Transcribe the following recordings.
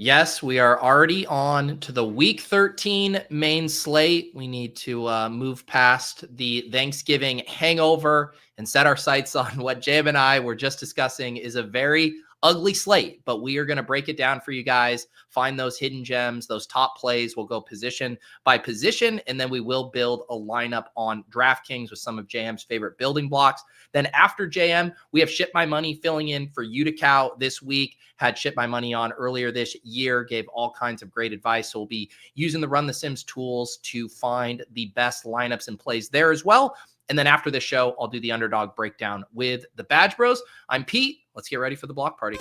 Yes, we are already on to the Week 13 main slate. We need to move past the Thanksgiving hangover and set our sights on what Jam and I were just discussing is a very ugly slate, but we are going to break it down for you guys, find those hidden gems, those top plays. We'll go position by position, and then we will build a lineup on DraftKings with some of JM's favorite building blocks. Then after JM, we have ShipMyMoney filling in for Uticow this week. Had ShipMyMoney on earlier this year, gave all kinds of great advice. So we'll be using the Run the Sims tools to find the best lineups and plays there as well. And then after the show, I'll do the underdog breakdown with the Badge Bros. I'm Pete. Let's get ready for the block party.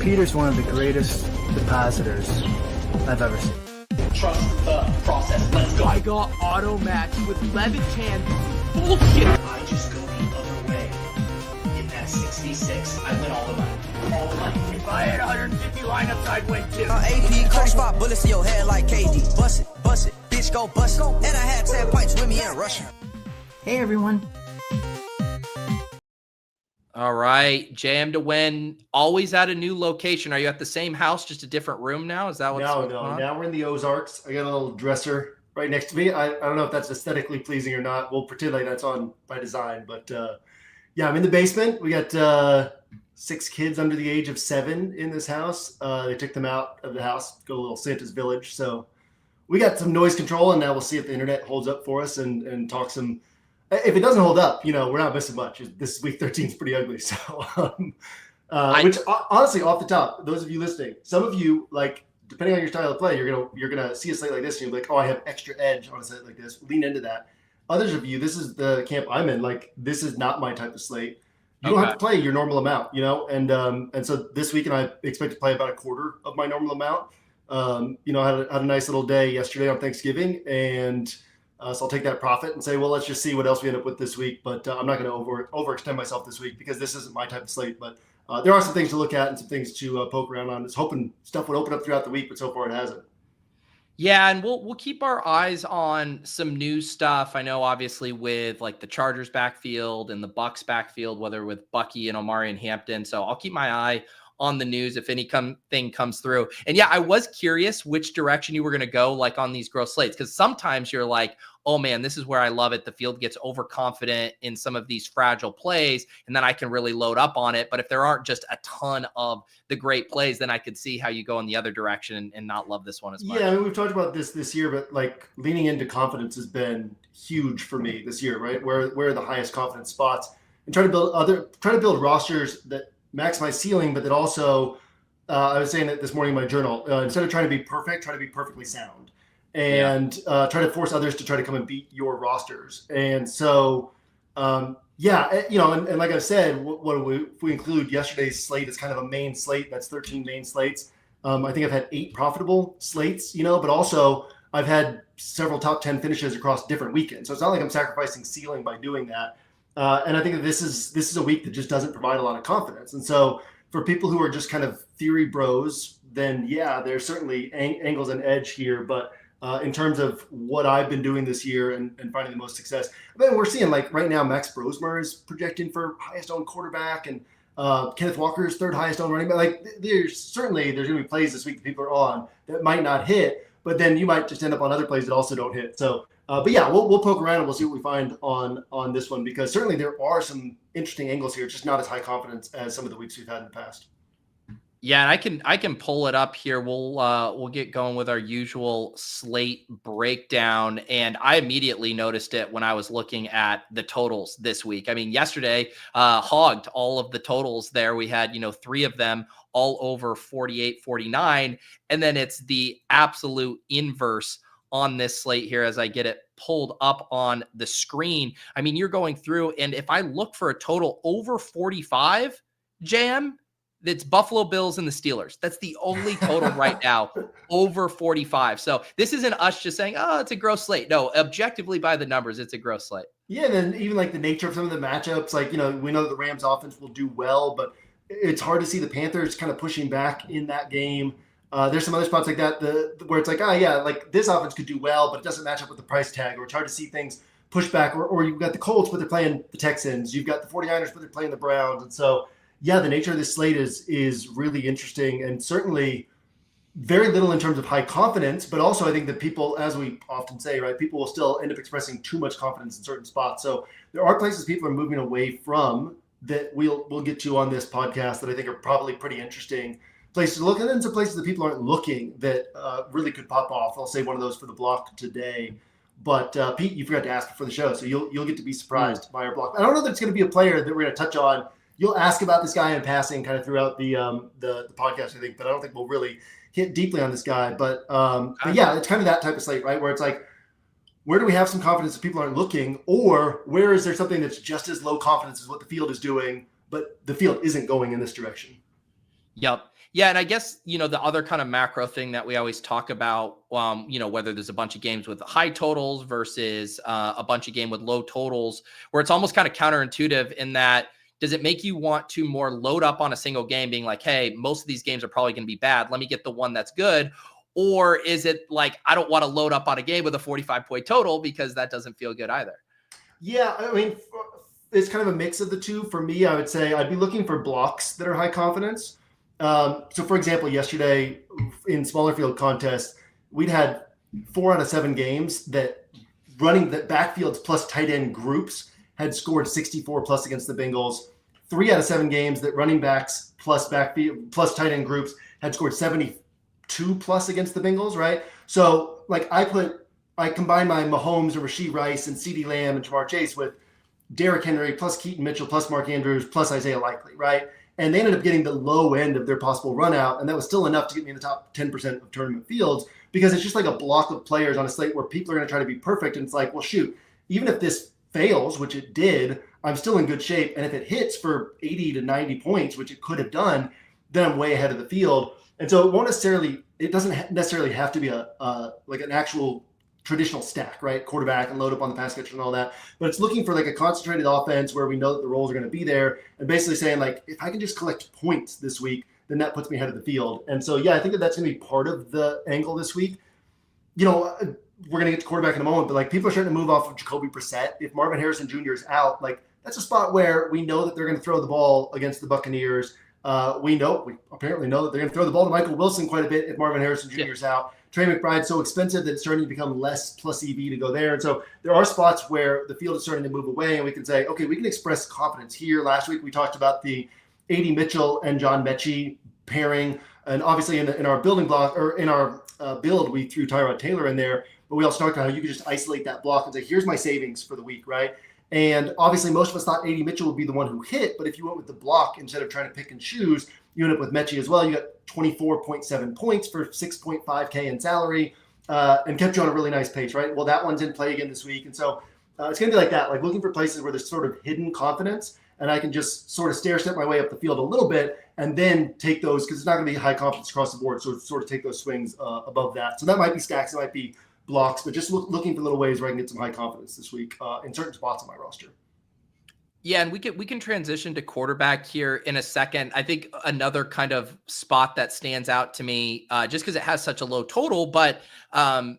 Peter's one of the greatest depositors I've ever seen. Trust the process. Let's go. I got auto matched with Levitan. Bullshit. I just go the other way. In that 66, I win all the money. All the money. If I had 150 lineups, I'd win too. AP, coach spot bullets in your head like KD. Bust it, bitch go bust it. And I had 10 pints with me in Russia. Hey, everyone. All right, JMToWin, always at a new location. Are you at the same house, just a different room now? Is that what's going on? Now we're in the Ozarks. I got a little dresser right next to me. I don't know if that's aesthetically pleasing or not. We'll pretend like that's on by design. But, yeah, I'm in the basement. We got 6 kids under the age of 7 in this house. They took them out of the house, go to a little Santa's Village. So we got some noise control, and now we'll see if the internet holds up for us and talk some. If it doesn't hold up, we're not missing much. This week 13 is pretty ugly. So, which honestly, off the top, those of you listening, some of you, like, depending on your style of play, you're gonna see a slate like this and you're like, oh, I have extra edge on a slate like this. Lean into that. Others of you, this is the camp I'm in. Like, this is not my type of slate. You don't have to play your normal amount, and so this week, and I expect to play about a quarter of my normal amount. I had a nice little day yesterday on Thanksgiving, and so I'll take that profit and say, well, let's just see what else we end up with this week. But I'm not going to overextend myself this week because this isn't my type of slate. But there are some things to look at and some things to poke around on. I was hoping stuff would open up throughout the week, but so far it hasn't. Yeah, and we'll keep our eyes on some new stuff. I know, obviously, with like the Chargers backfield and the Bucks backfield, whether with Bucky and Omari and Hampton. So I'll keep my eye on the news if anything comes through. And yeah, I was curious which direction you were going to go, like on these growth slates, because sometimes you're like, oh man, this is where I love it. The field gets overconfident in some of these fragile plays, and then I can really load up on it. But if there aren't just a ton of the great plays, then I could see how you go in the other direction and not love this one as much. Yeah, I mean, we've talked about this year, but like leaning into confidence has been huge for me this year, right? Where are the highest confidence spots, and try to build rosters that maximize ceiling, but that also, I was saying that this morning in my journal, instead of trying to be perfect, try to be perfectly sound, and try to force others to try to come and beat your rosters. And so, and like I said, if we include yesterday's slate as kind of a main slate, that's 13 main slates. I think I've had 8 profitable slates, but also I've had several top 10 finishes across different weekends. So it's not like I'm sacrificing ceiling by doing that. And I think that this is a week that just doesn't provide a lot of confidence. And so for people who are just kind of theory bros, then yeah, there's certainly angles and edge here. But in terms of what I've been doing this year and finding the most success, I mean, we're seeing like right now, Max Brosmer is projecting for highest owned quarterback, and Kenneth Walker's 3rd highest owned running back. Like there's going to be plays this week that people are on that might not hit, but then you might just end up on other plays that also don't hit. So, but yeah, we'll poke around and we'll see what we find on this one, because certainly there are some interesting angles here. It's just not as high confidence as some of the weeks we've had in the past. Yeah, and I can pull it up here. We'll get going with our usual slate breakdown, and I immediately noticed it when I was looking at the totals this week. I mean, yesterday hogged all of the totals there. We had 3 of them all over 48, 49, and then it's the absolute inverse on this slate here as I get it pulled up on the screen. I mean, you're going through, and if I look for a total over 45, Jam, it's Buffalo Bills and the Steelers. That's the only total right now, over 45. So this isn't us just saying, oh, it's a gross slate. No, objectively by the numbers, it's a gross slate. Yeah, and then even like the nature of some of the matchups, like, we know that the Rams offense will do well, but it's hard to see the Panthers kind of pushing back in that game. There's some other spots like that where it's like, like this offense could do well, but it doesn't match up with the price tag, or it's hard to see things push back, or you've got the Colts, but they're playing the Texans. You've got the 49ers, but they're playing the Browns. And so, yeah, the nature of this slate is really interesting. And certainly very little in terms of high confidence, but also I think that people, as we often say, right, people will still end up expressing too much confidence in certain spots. So there are places people are moving away from that we'll get to on this podcast that I think are probably pretty interesting places to look. And then some places that people aren't looking that really could pop off. I'll say one of those for the block today. But Pete, you forgot to ask before the show, so you'll get to be surprised by our block. I don't know that it's going to be a player that we're going to touch on. You'll ask about this guy in passing kind of throughout the podcast, I think, but I don't think we'll really hit deeply on this guy. But yeah, it's kind of that type of slate, right? Where it's like, where do we have some confidence that people aren't looking, or where is there something that's just as low confidence as what the field is doing, but the field isn't going in this direction? Yep. Yeah. And I guess, the other kind of macro thing that we always talk about, whether there's a bunch of games with high totals versus a bunch of game with low totals, where it's almost kind of counterintuitive in that, does it make you want to more load up on a single game being like, hey, most of these games are probably going to be bad. Let me get the one that's good. Or is it like, I don't want to load up on a game with a 45-point total because that doesn't feel good either? Yeah. I mean, it's kind of a mix of the two. For me, I would say I'd be looking for blocks that are high confidence. So for example, yesterday in smaller field contests, we'd had 4 out of 7 games that running the backfields plus tight end groups had scored 64 plus against the Bengals. 3 out of 7 games that running backs plus backfield plus tight end groups had scored 72 plus against the Bengals, right? So like I combine my Mahomes or Rashee Rice and CeeDee Lamb and Jamar Chase with Derrick Henry plus Keaton Mitchell plus Mark Andrews plus Isaiah Likely, right? And they ended up getting the low end of their possible run out, and that was still enough to get me in the top 10% of tournament fields, because it's just like a block of players on a slate where people are going to try to be perfect. And it's like, well, shoot, even if this fails, which it did, I'm still in good shape. And if it hits for 80 to 90 points, which it could have done, then I'm way ahead of the field. And so it doesn't necessarily have to be like an actual traditional stack, right? Quarterback and load up on the pass catcher and all that. But it's looking for like a concentrated offense where we know that the roles are going to be there, and basically saying like, if I can just collect points this week, then that puts me ahead of the field. And so, yeah, I think that's going to be part of the angle this week. We're going to get to quarterback in a moment, but like people are starting to move off of Jacoby Brissett. If Marvin Harrison Jr. is out, like that's a spot where we know that they're going to throw the ball against the Buccaneers. We apparently know that they're going to throw the ball to Michael Wilson quite a bit if Marvin Harrison Jr. is out. Trey McBride's so expensive that it's starting to become less plus EV to go there. And so there are spots where the field is starting to move away, and we can say, okay, we can express confidence here. Last week we talked about the AD Mitchell and John Mechie pairing. And obviously in our building block, or in our build, we threw Tyrod Taylor in there. But we also talked about how you could just isolate that block and say, here's my savings for the week, right? And obviously most of us thought AD Mitchell would be the one who hit, but if you went with the block instead of trying to pick and choose, you end up with Mechie as well. You got 24.7 points for 6.5K in salary and kept you on a really nice pace, right? Well, that one's in play again this week. And so it's going to be like that, like looking for places where there's sort of hidden confidence, and I can just sort of stair step my way up the field a little bit and then take those, because it's not going to be high confidence across the board. So sort of take those swings above that. So that might be stacks, it might be blocks, but just looking for little ways where I can get some high confidence this week in certain spots on my roster. Yeah, and we can transition to quarterback here in a second. I think another kind of spot that stands out to me, just because it has such a low total, but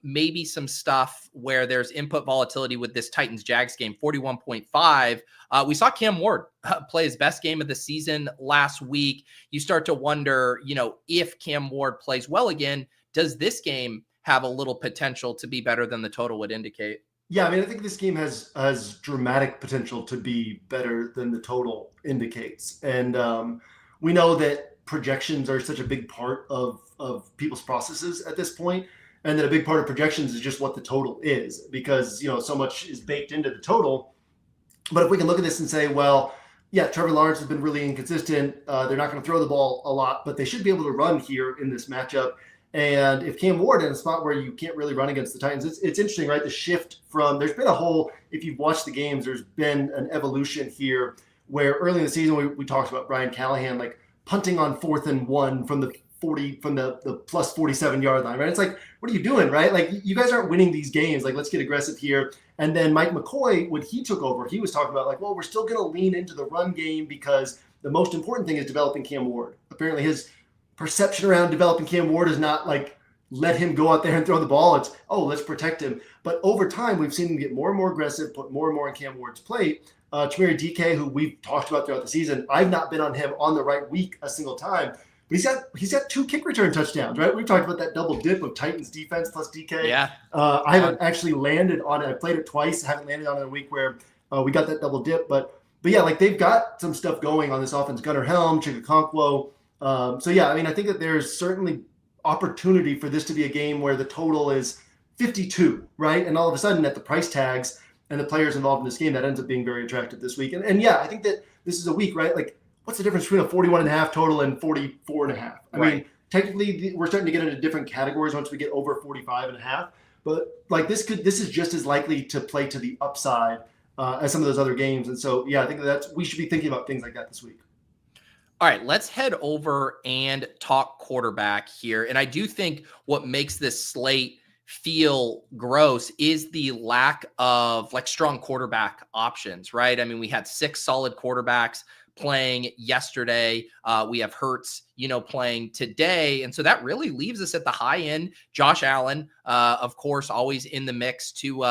maybe some stuff where there's input volatility with this Titans-Jags game, 41.5. We saw Cam Ward play his best game of the season last week. You start to wonder, if Cam Ward plays well again, does this game have a little potential to be better than the total would indicate? Yeah, I mean, I think this game has dramatic potential to be better than the total indicates. And we know that projections are such a big part of people's processes at this point, and that a big part of projections is just what the total is, because, so much is baked into the total. But if we can look at this and say, well, yeah, Trevor Lawrence has been really inconsistent. They're not going to throw the ball a lot, but they should be able to run here in this matchup. And if Cam Ward in a spot where you can't really run against the Titans, it's interesting, right? The shift from, there's been a whole, if you've watched the games, there's been an evolution here where early in the season, we talked about Brian Callahan, like punting on 4th and 1 from the plus 47 yard line, right? It's like, what are you doing, right? Like, you guys aren't winning these games. Like, let's get aggressive here. And then Mike McCoy, when he took over, he was talking about like, well, we're still going to lean into the run game because the most important thing is developing Cam Ward. Apparently his perception around developing Cam Ward is not like, let him go out there and throw the ball. It's, oh, let's protect him. But over time, we've seen him get more and more aggressive, put more and more on Cam Ward's plate. Dike, who we've talked about throughout the season, I've not been on him on the right week a single time. But he's got 2 kick return touchdowns, right? We've talked about that double dip of Titans defense plus Dike. Yeah. I haven't actually landed on it. I played it twice. I haven't landed on it in a week where we got that double dip. But yeah, like they've got some stuff going on this offense. Gunnar Helm, Chigakonkwo. So yeah, I mean, I think that there's certainly opportunity for this to be a game where the total is 52, right? And all of a sudden at the price tags and the players involved in this game, that ends up being very attractive this week. And yeah, I think that this is a week, right? Like, what's the difference between a 41.5 total and 44.5? I mean, technically we're starting to get into different categories once we get over 45.5, but like this is just as likely to play to the upside as some of those other games. And so, yeah, I think we should be thinking about things like that this week. All right, let's head over and talk quarterback here. And I do think what makes this slate feel gross is the lack of like strong quarterback options, right? I mean, we had 6 solid quarterbacks playing yesterday. We have Hurts, playing today. And so that really leaves us at the high end. Josh Allen, of course, always in the mix to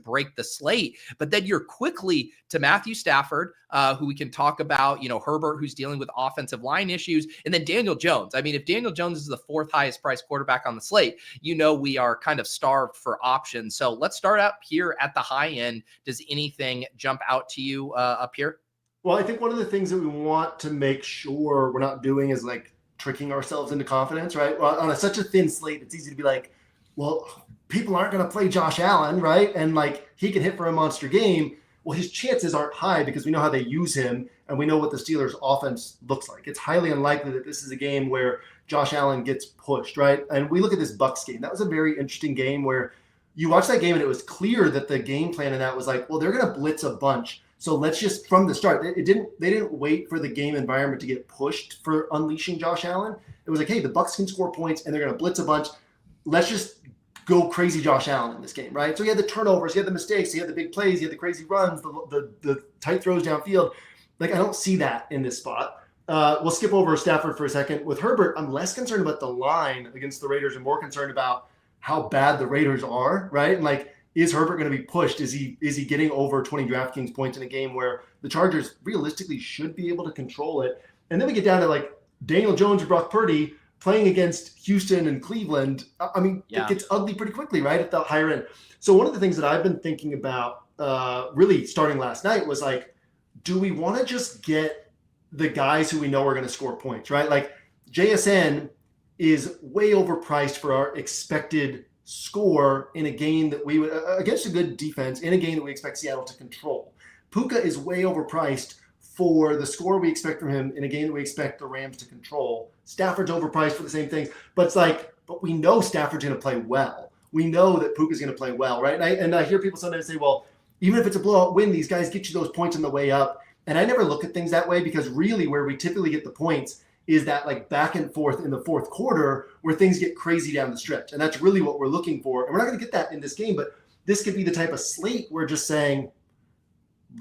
break the slate. But then you're quickly to Matthew Stafford, who we can talk about, Herbert, who's dealing with offensive line issues, and then Daniel Jones. I mean, if Daniel Jones is the 4th highest priced quarterback on the slate, we are kind of starved for options. So let's start up here at the high end. Does anything jump out to you up here? Well, I think one of the things that we want to make sure we're not doing is like tricking ourselves into confidence, right? Well, on such a thin slate, it's easy to be like, well, people aren't going to play Josh Allen, right? And like he can hit for a monster game. Well, his chances aren't high because we know how they use him and we know what the Steelers' offense looks like. It's highly unlikely that this is a game where Josh Allen gets pushed, right? And we look at this Bucks game. That was a very interesting game where you watch that game and it was clear that the game plan in that was like, well, they're going to blitz a bunch. So let's just, from the start, they didn't wait for the game environment to get pushed for unleashing Josh Allen. It was like, hey, the Bucks can score points and they're going to blitz a bunch. Let's just go crazy Josh Allen in this game, right? So he had the turnovers, he had the mistakes, he had the big plays, he had the crazy runs, the tight throws downfield. Like, I don't see that in this spot. We'll skip over Stafford for a second. With Herbert, I'm less concerned about the line against the Raiders and more concerned about how bad the Raiders are, right? And like, is Herbert going to be pushed? Is he getting over 20 DraftKings points in a game where the Chargers realistically should be able to control it? And then we get down to like Daniel Jones or Brock Purdy playing against Houston and Cleveland. I mean, It gets ugly pretty quickly, right, at the higher end. So one of the things that I've been thinking about really starting last night was like, do we want to just get the guys who we know are going to score points, right? Like JSN is way overpriced for our expected score in a game that we would against a good defense in a game that we expect Seattle to control. Puka is way overpriced for the score we expect from him in a game that we expect the Rams to control. Stafford's overpriced for the same things, but it's like, but we know Stafford's going to play well. We know that Puka's going to play well, right? And I hear people sometimes say, well, even if it's a blowout win, these guys get you those points on the way up. And I never look at things that way because really where we typically get the points is that like back and forth in the fourth quarter where things get crazy down the stretch. And that's really what we're looking for. And we're not going to get that in this game, but this could be the type of slate we're just saying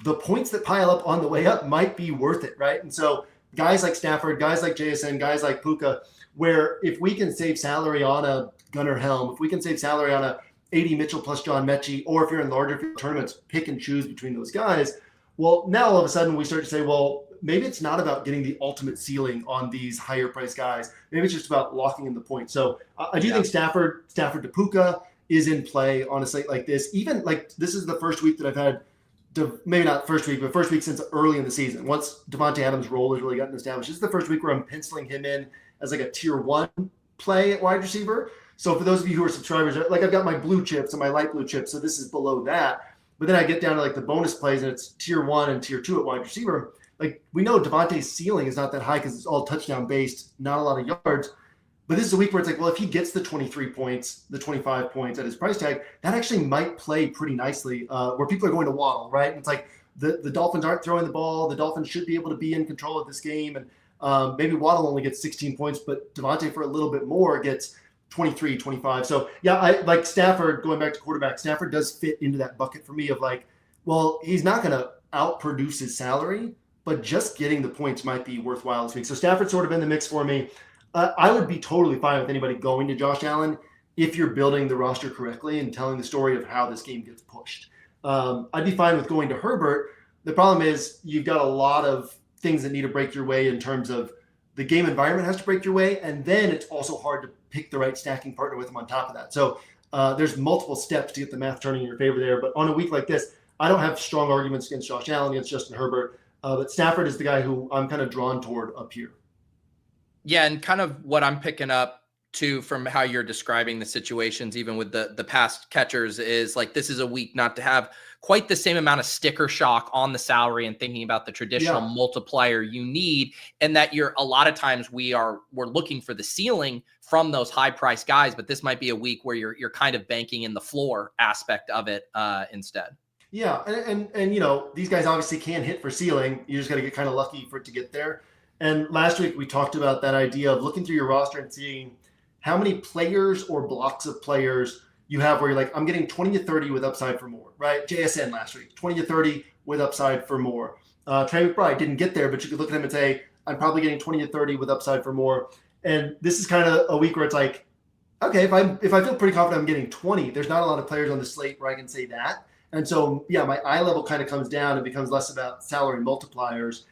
the points that pile up on the way up might be worth it, right? And so guys like Stafford, guys like JSN, guys like Puka, where if we can save salary on a Gunnar Helm, if we can save salary on a 80 Mitchell plus John Mechie, or if you're in larger field tournaments, pick and choose between those guys. Well, now all of a sudden we start to say, well, maybe it's not about getting the ultimate ceiling on these higher priced guys. Maybe it's just about locking in the point. So I do think Stafford to Puka is in play on a slate like this. Even like this is the first week that I've had, maybe not first week, but first week since early in the season. Once Devontae Adams' role has really gotten established, this is the first week where I'm penciling him in as like a tier 1 play at wide receiver. So for those of you who are subscribers, like I've got my blue chips and my light blue chips, so this is below that. But then I get down to like the bonus plays and it's tier 1 and tier 2 at wide receiver. Like we know Devontae's ceiling is not that high because it's all touchdown based, not a lot of yards. But this is a week where it's like, well, if he gets the 23 points, the 25 points at his price tag, that actually might play pretty nicely where people are going to waddle, right? And it's like the Dolphins aren't throwing the ball. The Dolphins should be able to be in control of this game. And maybe Waddle only gets 16 points, but Devontae for a little bit more gets 23, 25. So yeah, I like Stafford, going back to quarterback, Stafford does fit into that bucket for me of like, well, he's not going to outproduce his salary, but just getting the points might be worthwhile this week. So Stafford's sort of in the mix for me. I would be totally fine with anybody going to Josh Allen if you're building the roster correctly and telling the story of how this game gets pushed. I'd be fine with going to Herbert. The problem is you've got a lot of things that need to break your way in terms of the game environment has to break your way, and then it's also hard to pick the right stacking partner with him on top of that. So there's multiple steps to get the math turning in your favor there. But on a week like this, I don't have strong arguments against Josh Allen, against Justin Herbert, but Stafford is the guy who I'm kind of drawn toward up here. Yeah, and kind of what I'm picking up too from how you're describing the situations, even with the past catchers, is like this is a week not to have quite the same amount of sticker shock on the salary and thinking about the traditional multiplier you need, and that a lot of times we're looking for the ceiling from those high price guys, but this might be a week where you're kind of banking in the floor aspect of it instead. Yeah, and these guys obviously can hit for ceiling. You just got to get kind of lucky for it to get there. And last week we talked about that idea of looking through your roster and seeing how many players or blocks of players you have where you're like, I'm getting 20 to 30 with upside for more, right? JSN last week, 20 to 30 with upside for more. Trey McBride didn't get there, but you could look at him and say, I'm probably getting 20 to 30 with upside for more. And this is kind of a week where it's like, okay, if I feel pretty confident I'm getting 20, there's not a lot of players on the slate where I can say that. And so, my eye level kind of comes down and becomes less about salary multipliers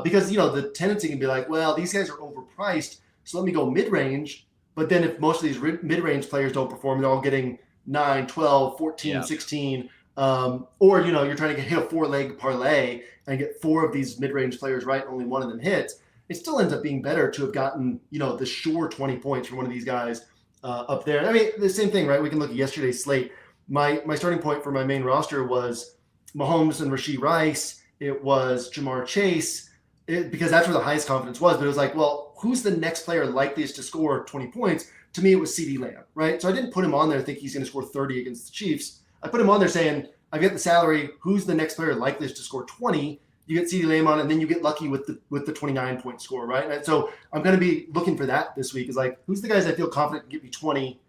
because, the tendency can be like, well, these guys are overpriced, so let me go mid-range. But then if most of these mid-range players don't perform, they're all getting 9, 12, 14, 16. Or, you're trying to hit a 4-leg parlay and get 4 of these mid-range players right, only one of them hits. It still ends up being better to have gotten, the sure 20 points from one of these guys up there. I mean, the same thing, right? We can look at yesterday's slate. My starting point for my main roster was Mahomes and Rashee Rice. It was Jamar Chase, because that's where the highest confidence was. But it was like, well, who's the next player likeliest to score 20 points? To me, it was CeeDee Lamb, right? So I didn't put him on there thinking he's going to score 30 against the Chiefs. I put him on there saying, I get the salary. Who's the next player likeliest to score 20? You get CeeDee Lamb on, and then you get lucky with the 29-point score, right? And so I'm going to be looking for that this week. Is like, who's the guys I feel confident can get me 20,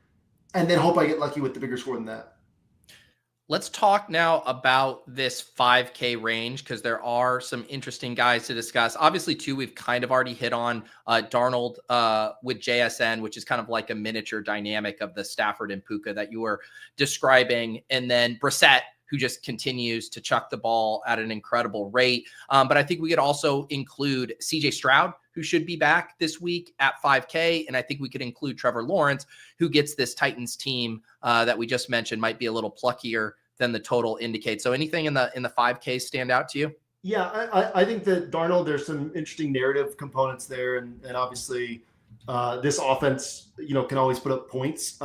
and then hope I get lucky with the bigger score than that. Let's talk now about this 5K range, because there are some interesting guys to discuss. Obviously, too, we've kind of already hit on Darnold with JSN, which is kind of like a miniature dynamic of the Stafford and Puka that you were describing. And then Brissett, who just continues to chuck the ball at an incredible rate. But I think we could also include CJ Stroud, who should be back this week at 5K. And I think we could include Trevor Lawrence, who gets this Titans team that we just mentioned might be a little pluckier than the total indicates. So anything in the 5K stand out to you? Yeah, I think that Darnold, there's some interesting narrative components there. And obviously this offense, can always put up points.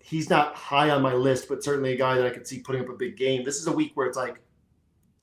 He's not high on my list, but certainly a guy that I could see putting up a big game. This is a week where it's like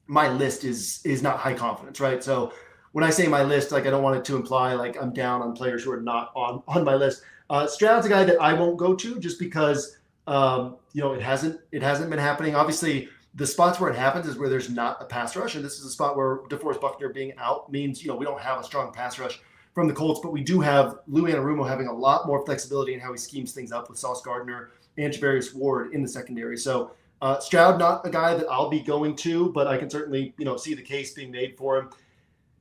my list is not high confidence, right? So when I say my list, like I don't want it to imply like I'm down on players who are not on my list. Stroud's a guy that I won't go to just because it hasn't been happening. Obviously, the spots where it happens is where there's not a pass rush, and this is a spot where DeForest Buckner being out means we don't have a strong pass rush from the Colts, but we do have Lou Anarumo having a lot more flexibility in how he schemes things up with Sauce Gardner and Javarius Ward in the secondary. So Stroud, not a guy that I'll be going to, but I can certainly see the case being made for him.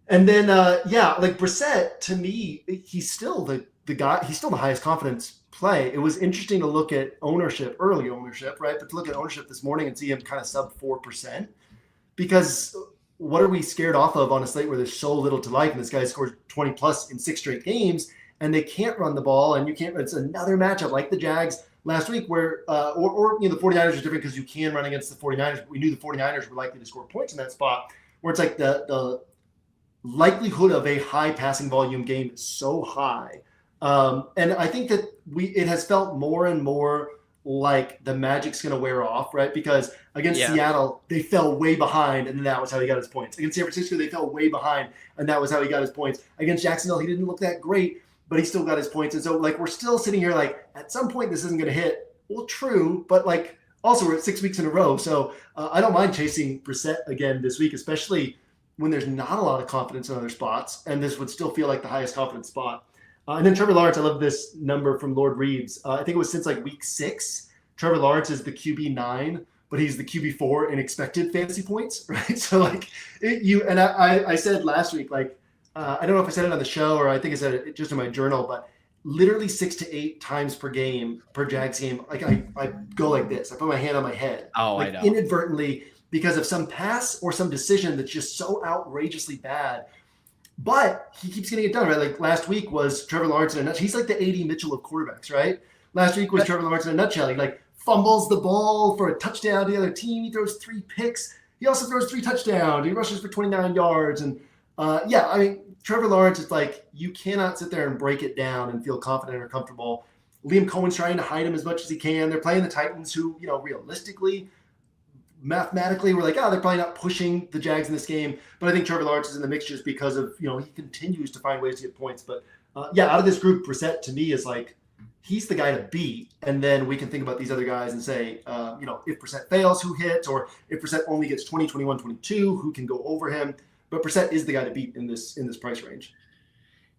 And then like Brissett, to me, he's still the guy. He's still the highest confidence play. It was interesting to look at early ownership, right? But to look at ownership this morning and see him kind of sub 4%, because what are we scared off of on a slate where there's so little to like? And this guy scored 20 plus in 6 straight games, and they can't run the ball, and you can't. It's another matchup like the Jags last week where, the 49ers is different because you can run against the 49ers. But we knew the 49ers were likely to score points in that spot where it's like the likelihood of a high passing volume game is so high. And I think that it has felt more and more like the magic's going to wear off, right? Because against Seattle, they fell way behind, and that was how he got his points. Against San Francisco, they fell way behind, and that was how he got his points. Against Jacksonville, he didn't look that great, but he still got his points. And so, we're still sitting here at some point, this isn't going to hit. Well, true, but also we're at 6 weeks in a row. So I don't mind chasing Brissett again this week, especially when there's not a lot of confidence in other spots, and this would still feel like the highest confidence spot. And then Trevor Lawrence, I love this number from Lord Reeves. I think it was since week 6. Trevor Lawrence is the QB9, but he's the QB4 in expected fantasy points, right? So I said last week, I don't know if I said it on the show or I think I said it just in my journal, but literally 6 to 8 times per Jags game, I go like this. I put my hand on my head. Oh, I know. Inadvertently, because of some pass or some decision that's just so outrageously bad. but he keeps getting it done, right? Like last week was Trevor Lawrence in a nutshell. He's like the A.D. Mitchell of quarterbacks, right? Last week was Trevor Lawrence in a nutshell. He like fumbles the ball for a touchdown to the other team. He throws 3 picks. He also throws 3 touchdowns. He rushes for 29 yards. And I mean, Trevor Lawrence is like, you cannot sit there and break it down and feel confident or comfortable. Liam Cohen's trying to hide him as much as he can. They're playing the Titans who, realistically, mathematically, we're like, they're probably not pushing the Jags in this game. But I think Trevor Lawrence is in the mix just because of, he continues to find ways to get points. But out of this group, Brissett to me is like, he's the guy to beat. And then we can think about these other guys and say, if Brissett fails, who hits? Or if Brissett only gets 20, 21, 22, who can go over him? But Brissett is the guy to beat in this price range.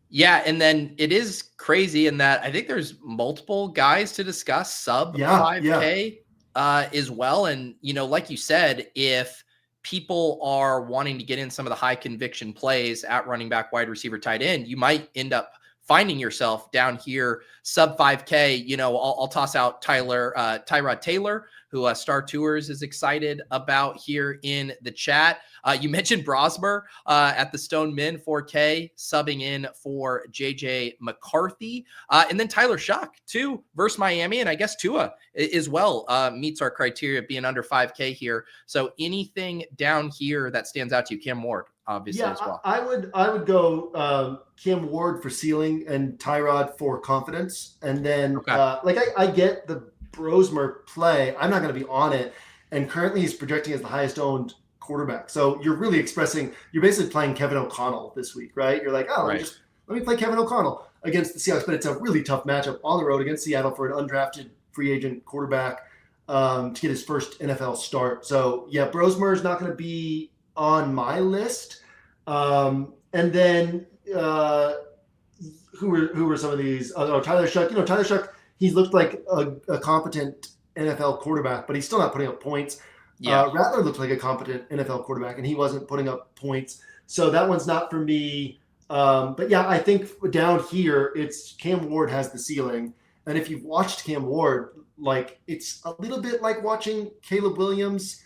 Yeah, and then it is crazy in that I think there's multiple guys to discuss sub 5K as well. And, like you said, if people are wanting to get in some of the high conviction plays at running back, wide receiver, tight end, you might end up finding yourself down here sub 5K. I'll toss out Tyrod Taylor, who Star Tours is excited about here in the chat. You mentioned Brosmer at the Stone Min 4K, subbing in for JJ McCarthy. And then Tyler Shuck, too, versus Miami. And I guess Tua as well meets our criteria of being under 5K here. So anything down here that stands out to you, Cam Ward, obviously, as well. I would go Cam Ward for ceiling and Tyrod for confidence. And then, I get the Brosmer play. I'm not going to be on it. And currently he's projecting as the highest owned quarterback. So you're basically playing Kevin O'Connell this week, right? You're like, let me play Kevin O'Connell against the Seahawks. But it's a really tough matchup on the road against Seattle for an undrafted free agent quarterback to get his first NFL start. So Brosmer is not going to be on my list. And then who were some of these? Tyler Shuck. Tyler Shuck, he looked like a competent NFL quarterback, but he's still not putting up points. Rattler looked like a competent NFL quarterback, and he wasn't putting up points. So that one's not for me. I think down here, it's Cam Ward has the ceiling. And if you've watched Cam Ward, it's a little bit like watching Caleb Williams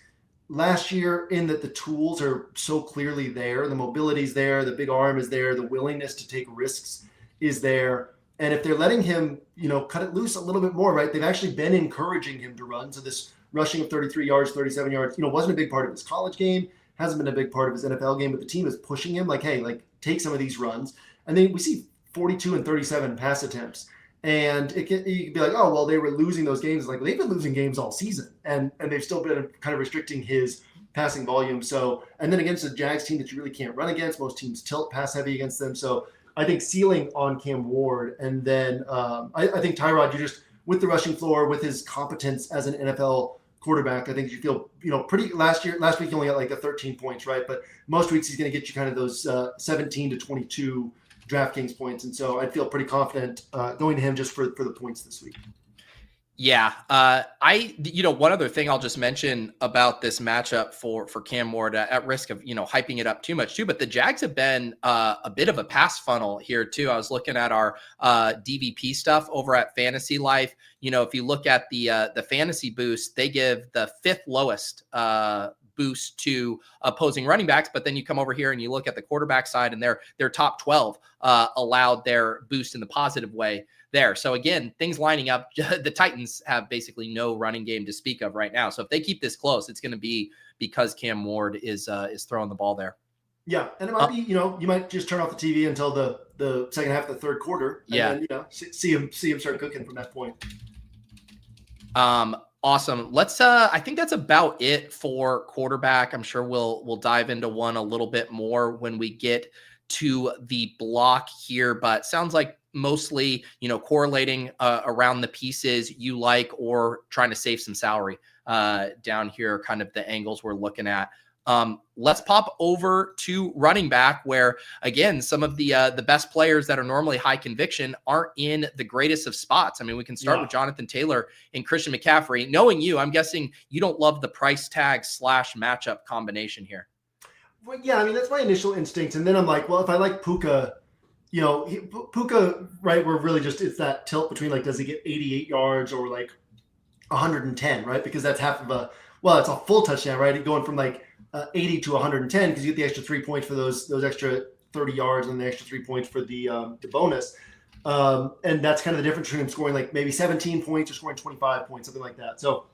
last year in that the tools are so clearly there. The mobility's there. The big arm is there. The willingness to take risks is there. And if they're letting him, cut it loose a little bit more, right? They've actually been encouraging him to run. So this rushing of 33 yards, 37 yards, wasn't a big part of his college game, hasn't been a big part of his NFL game, but the team is pushing him take some of these runs. And then we see 42 and 37 pass attempts. And you could be like, they were losing those games. Like, they've been losing games all season, and they've still been kind of restricting his passing volume. So, and then against a Jags team that you really can't run against, most teams tilt pass heavy against them. So I think ceiling on Cam Ward. And then I think Tyrod, you just, with the rushing floor, with his competence as an NFL quarterback, I think you feel, pretty last week he only got like the 13 points, right? But most weeks he's going to get you kind of those 17 to 22 DraftKings points. And so I'd feel pretty confident going to him just for the points this week. Yeah. One other thing I'll just mention about this matchup for Cam Ward at risk of, hyping it up too much too, but the Jags have been a bit of a pass funnel here too. I was looking at our DVP stuff over at Fantasy Life. If you look at the fantasy boost, they give the 5th lowest boost to opposing running backs, but then you come over here and you look at the quarterback side and their top 12 allowed their boost in the positive way there. So again, things lining up. The Titans have basically no running game to speak of right now. So if they keep this close, it's going to be because Cam Ward is throwing the ball there. Yeah, and it might be, you might just turn off the TV until the second half of the third quarter, and then, see him start cooking from that point. Awesome. Let's I think that's about it for quarterback. I'm sure we'll dive into one a little bit more when we get to the block here, but sounds like mostly, correlating around the pieces you like or trying to save some salary down here, kind of the angles we're looking at. Let's pop over to running back, where again, some of the best players that are normally high conviction aren't in the greatest of spots. I mean, we can start with Jonathan Taylor and Christian McCaffrey. Knowing you, I'm guessing you don't love the price tag / matchup combination here. Well, yeah, I mean, that's my initial instinct. And then I'm like, well, if I like Puka, Puka, right, we're really just, it's that tilt between does he get 88 yards or 110, right? Because that's half of it's a full touchdown, right? Going from 80 to 110 because you get the extra 3 points for those extra 30 yards and the extra 3 points for the bonus. And that's kind of the difference between him scoring like maybe 17 points or scoring 25 points, something like that. So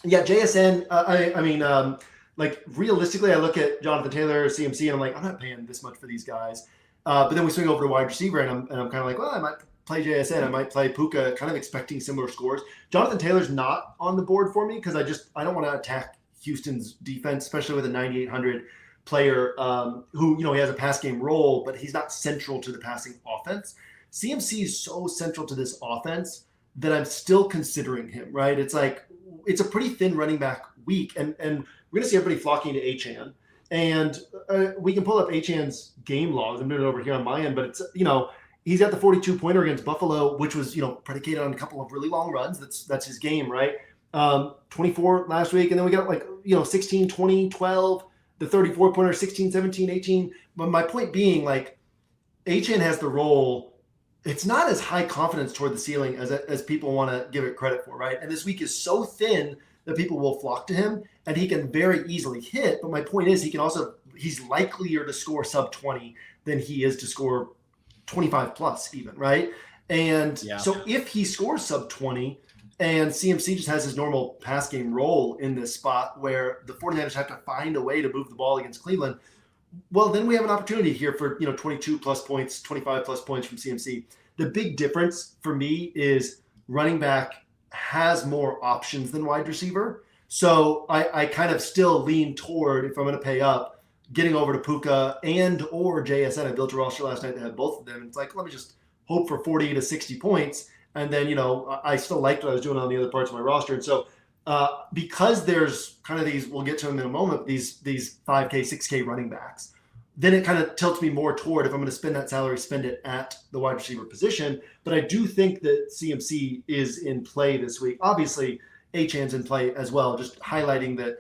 yeah, JSN, like realistically, I look at Jonathan Taylor, CMC, and I'm like, I'm not paying this much for these guys. But then we swing over to wide receiver, and I'm kind of like, well, I might play JSN, I might play Puka, kind of expecting similar scores. Jonathan Taylor's not on the board for me because I don't want to attack Houston's defense, especially with a 9,800 player who, he has a pass game role, but he's not central to the passing offense. CMC is so central to this offense that I'm still considering him, right? It's like, it's a pretty thin running back week, and we're going to see everybody flocking to Achane. And we can pull up Achane's game logs. I'm doing it over here on my end, but it's, he's got the 42-pointer against Buffalo, which was, predicated on a couple of really long runs. That's his game, right? 24 last week. And then we got 16, 20, 12, the 34-pointer, 16, 17, 18. But my point being, Achane has the role. It's not as high confidence toward the ceiling as people want to give it credit for, right? And this week is so thin that people will flock to him, and he can very easily hit. But my point is, he's likelier to score sub 20 than he is to score 25 plus even, right? And so if he scores sub 20 and CMC just has his normal pass game role in this spot where the 49ers have to find a way to move the ball against Cleveland, well, then we have an opportunity here for 22 plus points, 25 plus points from CMC. The big difference for me is running back has more options than wide receiver. So I kind of still lean toward, if I'm going to pay up, getting over to Puka and or JSN. I built a roster last night that had both of them. It's like, let me just hope for 40 to 60 points. And then, I still liked what I was doing on the other parts of my roster. And so because there's kind of these, we'll get to them in a moment, these 5K, 6K running backs, then it kind of tilts me more toward, if I'm going to spend that salary, spend it at the wide receiver position. But I do think that CMC is in play this week. Obviously, Achane's in play as well, just highlighting that,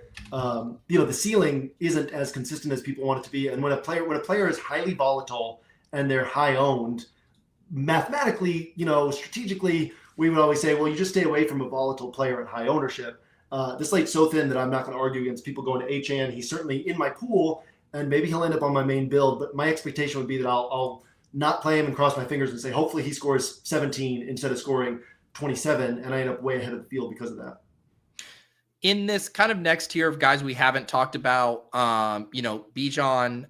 the ceiling isn't as consistent as people want it to be. And when a player is highly volatile and they're high owned, mathematically, strategically, we would always say, well, you just stay away from a volatile player at high ownership. This slate's so thin that I'm not going to argue against people going to Achane. He's certainly in my pool, and maybe he'll end up on my main build. But my expectation would be that I'll not play him and cross my fingers and say, hopefully he scores 17 instead of scoring 27, and I end up way ahead of the field because of that. In this kind of next tier of guys we haven't talked about, Bijan,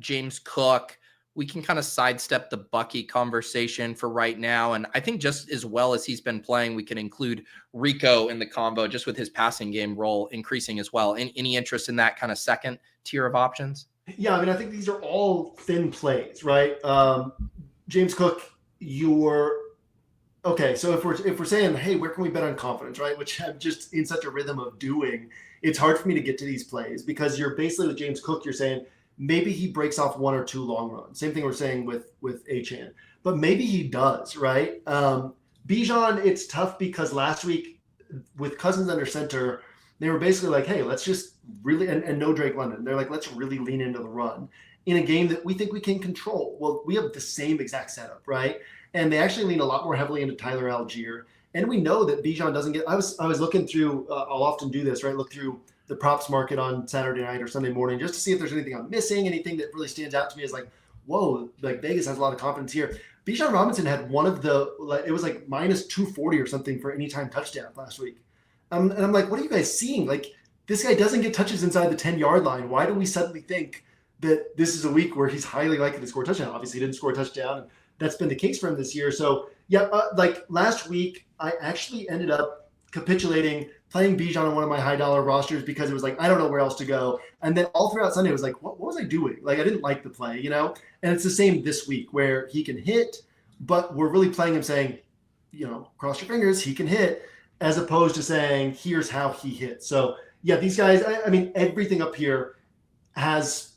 James Cook, we can kind of sidestep the Bucky conversation for right now. And I think just as well as he's been playing, we can include Rico in the combo, just with his passing game role increasing as well. Any interest in that kind of second tier of options? Yeah, I think these are all thin plays, right? James Cook, okay. So if we're saying, hey, where can we bet on confidence, right? Which I'm just in such a rhythm of doing, it's hard for me to get to these plays because you're basically with James Cook, you're saying maybe he breaks off one or two long runs. Same thing we're saying with Achane, but maybe he does, right? Bijan, it's tough because last week with Cousins under center, they were basically like, hey, let's just really, and no Drake London. They're like, let's really lean into the run in a game that we think we can control. Well, we have the same exact setup, right? And they actually lean a lot more heavily into Tyler Algier. And we know that Bijan doesn't get, I was looking through, I'll often do this, right? Look through the props market on Saturday night or Sunday morning, just to see if there's anything I'm missing, anything that really stands out to me is like, whoa, Vegas has a lot of confidence here. Bijan Robinson had one of it was like minus 240 or something for anytime touchdown last week. And I'm like, what are you guys seeing? This guy doesn't get touches inside the 10-yard line. Why do we suddenly think that this is a week where he's highly likely to score a touchdown? Obviously, he didn't score a touchdown, and that's been the case for him this year. So, yeah, last week, I actually ended up capitulating, playing Bijan on one of my high-dollar rosters because it was like, I don't know where else to go. And then all throughout Sunday, it was like, what was I doing? I didn't like the play, And it's the same this week where he can hit, but we're really playing him saying, cross your fingers, he can hit, as opposed to saying, here's how he hits. So, yeah, these guys, everything up here has,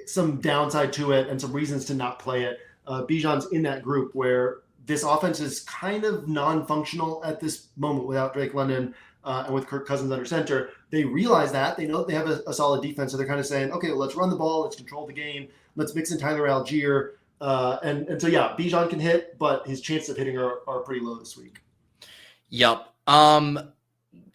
some downside to it and some reasons to not play it. Bijan's in that group where this offense is kind of non-functional at this moment without Drake London and with Kirk Cousins under center. They realize that. They know that they have a solid defense, so they're kind of saying, okay, well, let's run the ball, let's control the game, let's mix in Tyler Algier. And so, yeah, Bijan can hit, but his chances of hitting are pretty low this week. Yep.